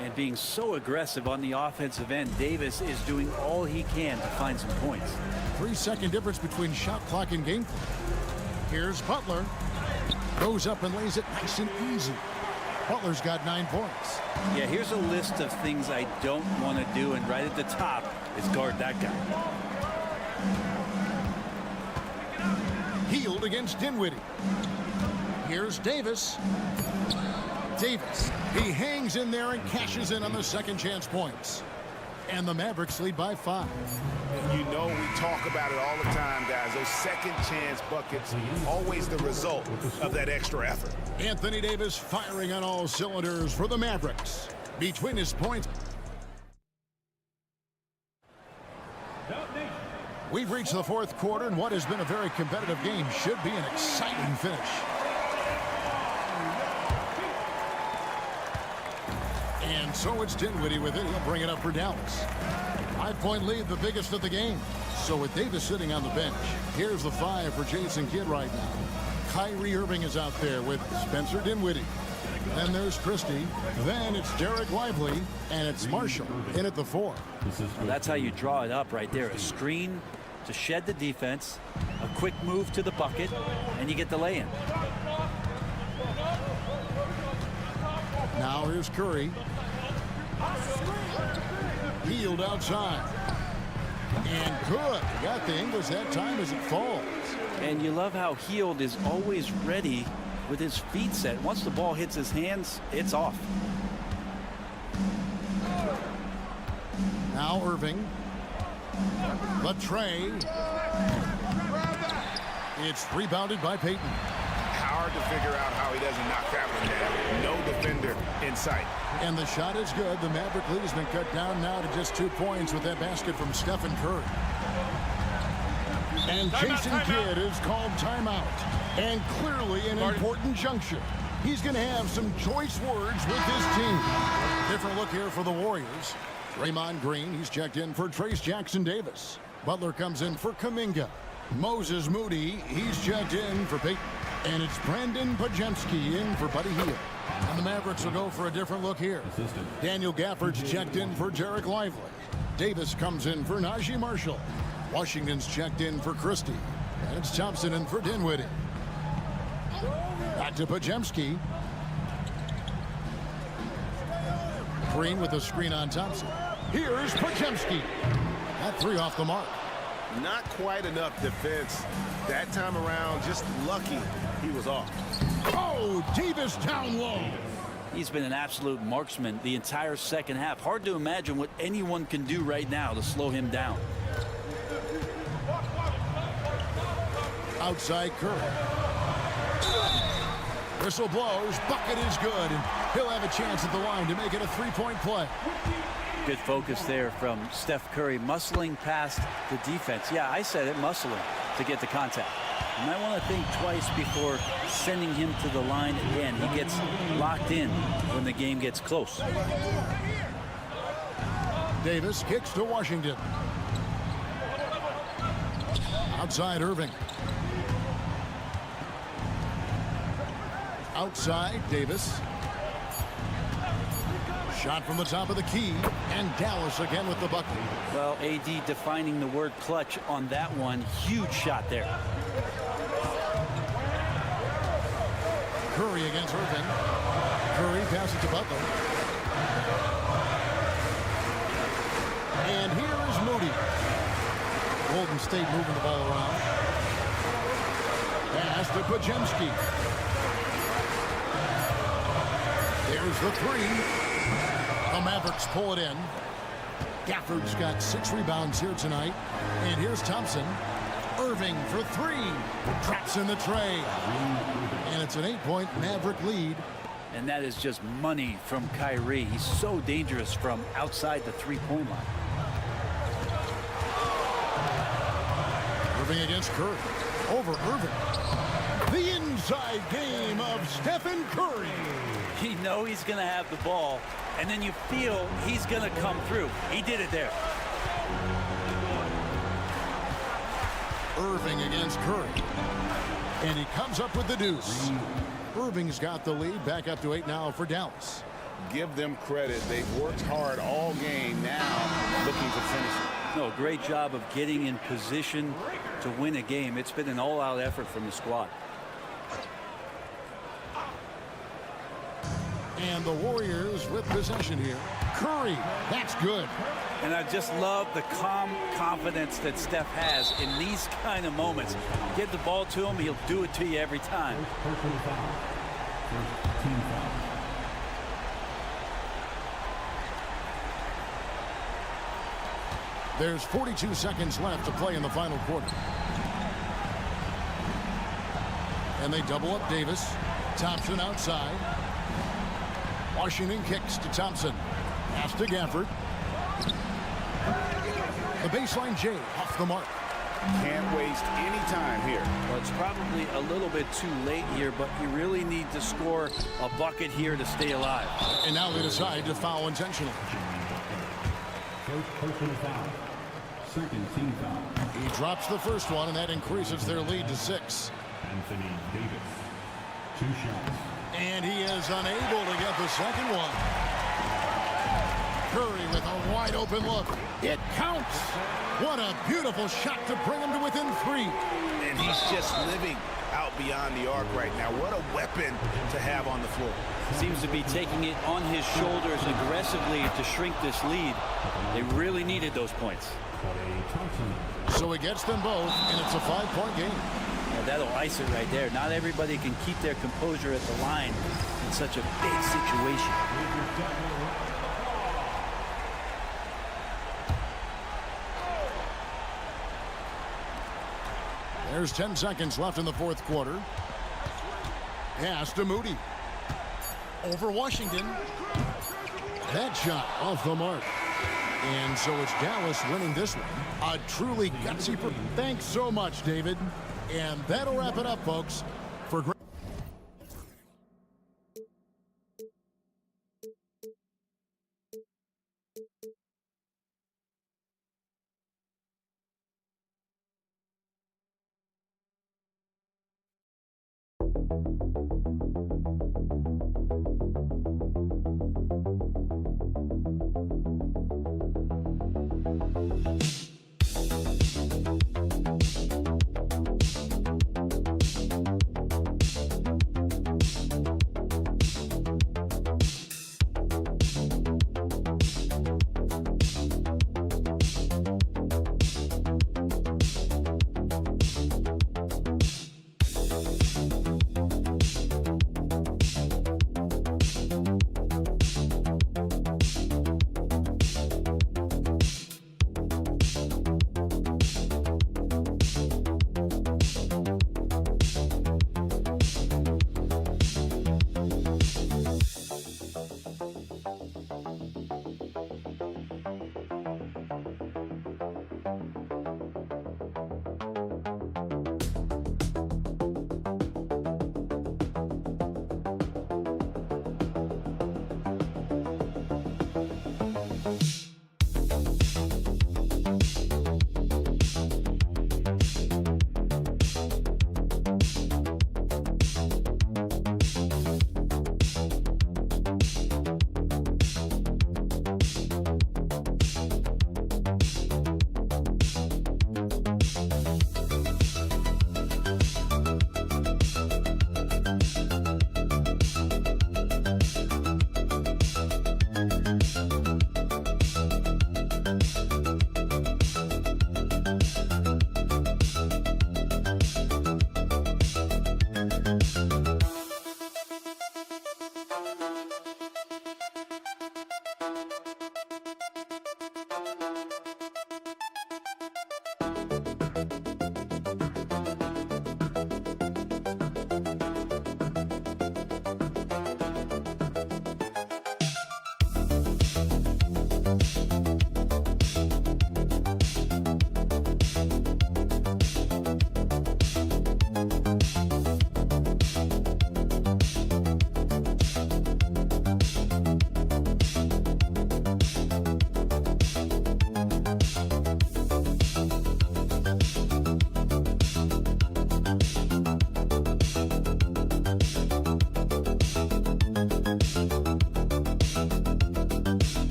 and being so aggressive on the offensive end. Davis is doing all he can to find some points. 3-second difference between shot clock and game clock. Here's Butler. Goes up and lays it nice and easy. Butler's got 9 points. Yeah, here's a list of things I don't want to do, and right at the top is guard that guy. Healed against Dinwiddie. Here's Davis. Davis. He hangs in there and cashes in on the second chance points. And the Mavericks lead by 5. You know, we talk about it all the time, guys. Those second chance buckets, always the result of that extra effort. Anthony Davis firing on all cylinders for the Mavericks. Between his points. We've reached the 4th quarter, and what has been a very competitive game should be an exciting finish. And so it's Dinwiddie with it. He'll bring it up for Dallas. 5-point lead, the biggest of the game. So with Davis sitting on the bench, here's the 5 for Jason Kidd right now. Kyrie Irving is out there with Spencer Dinwiddie. Then there's Christie. Then it's Derek Lively. And it's Marshall in at the 4. Well, that's how you draw it up right there. A screen to shed the defense, a quick move to the bucket, and you get the lay-in. Now here's Curry. Healed outside. And good. Got the English that time as it falls. And you love how Hield is always ready with his feet set. Once the ball hits his hands, it's off. Now Irving. Latrey. It's rebounded by Payton. Hard to figure out how he doesn't knock that one down. No defender in sight. And the shot is good. The Maverick lead has been cut down now to just 2 points with that basket from Stephen Curry. And Jason Kidd is called timeout. And clearly an important juncture. He's going to have some choice words with his team. Different look here for the Warriors. Draymond Green, he's checked in for Trace Jackson-Davis. Butler comes in for Kuminga. Moses Moody, he's checked in for Payton. And it's Brandon Pajemski in for Buddy Hield. And the Mavericks will go for a different look here. Daniel Gafford's checked in for Derek Lively. Davis comes in for Najee Marshall. Washington's checked in for Christie. And it's Thompson in for Dinwiddie. Back to Pajemski. Green with a screen on Thompson. Here's Pajemski. That 3 off the mark. Not quite enough defense that time around. Just lucky he was off. Oh, Davis down low. He's been an absolute marksman the entire second half. Hard to imagine what anyone can do right now to slow him down. Outside Curry. Whistle blows. Bucket is good. And he'll have a chance at the line to make it a 3-point play. Good focus there from Steph Curry, muscling past the defense. Yeah, I said it, muscling to get the contact. You might want to think twice before sending him to the line again. He gets locked in when the game gets close. Davis kicks to Washington. Outside Irving. Outside Davis. Shot from the top of the key, and Dallas again with the bucket. Well, AD defining the word clutch on that one. Huge shot there. Curry against Irving. Curry passes to Butler. And here is Moody. Golden State moving the ball around. Pass to Pajemski. There's the 3. The Mavericks pull it in. Gafford's got 6 rebounds here tonight. And here's Thompson. Irving for 3. Traps in the tray. And it's an 8-point Maverick lead. And that is just money from Kyrie. He's so dangerous from outside the 3-point line. Irving against Curry. Over Irving. The inside game of Stephen Curry. You know he's going to have the ball, and then you feel he's going to come through. He did it there. Irving against Curry. And he comes up with the deuce. Irving's got the lead, back up to 8 now for Dallas. give them credit. They've worked hard all game, now looking to finish it. No, great job of getting in position to win a game. It's been an all-out effort from the squad. And the Warriors with possession here. Curry, that's good. And I just love the calm confidence that Steph has in these kind of moments. Get the ball to him, he'll do it to you every time. There's 42 seconds left to play in the final quarter. And they double up Davis. Thompson outside. Washington kicks to Thompson. Pass to Gafford. The baseline J off the mark. Can't waste any time here. Well, it's probably a little bit too late here, but you really need to score a bucket here to stay alive. And now they decide to foul intentionally. First personal foul. Second team foul. He drops the first one, and that increases their lead to 6. Anthony Davis. 2 shots. And he is unable to get the second one. Curry with a wide open look. It counts. What a beautiful shot to bring him to within 3. And he's just living out beyond the arc right now. What a weapon to have on the floor. Seems to be taking it on his shoulders aggressively to shrink this lead. They really needed those points. So he gets them both, and it's a 5-point game. Yeah, that'll ice it right there. Not everybody can keep their composure at the line in such a big situation. There's 10 seconds left in the fourth quarter. Pass to Moody. Over Washington. That shot off the mark. And so it's Dallas winning this one. A truly gutsy. Thanks so much, David. And that'll wrap it up, folks. For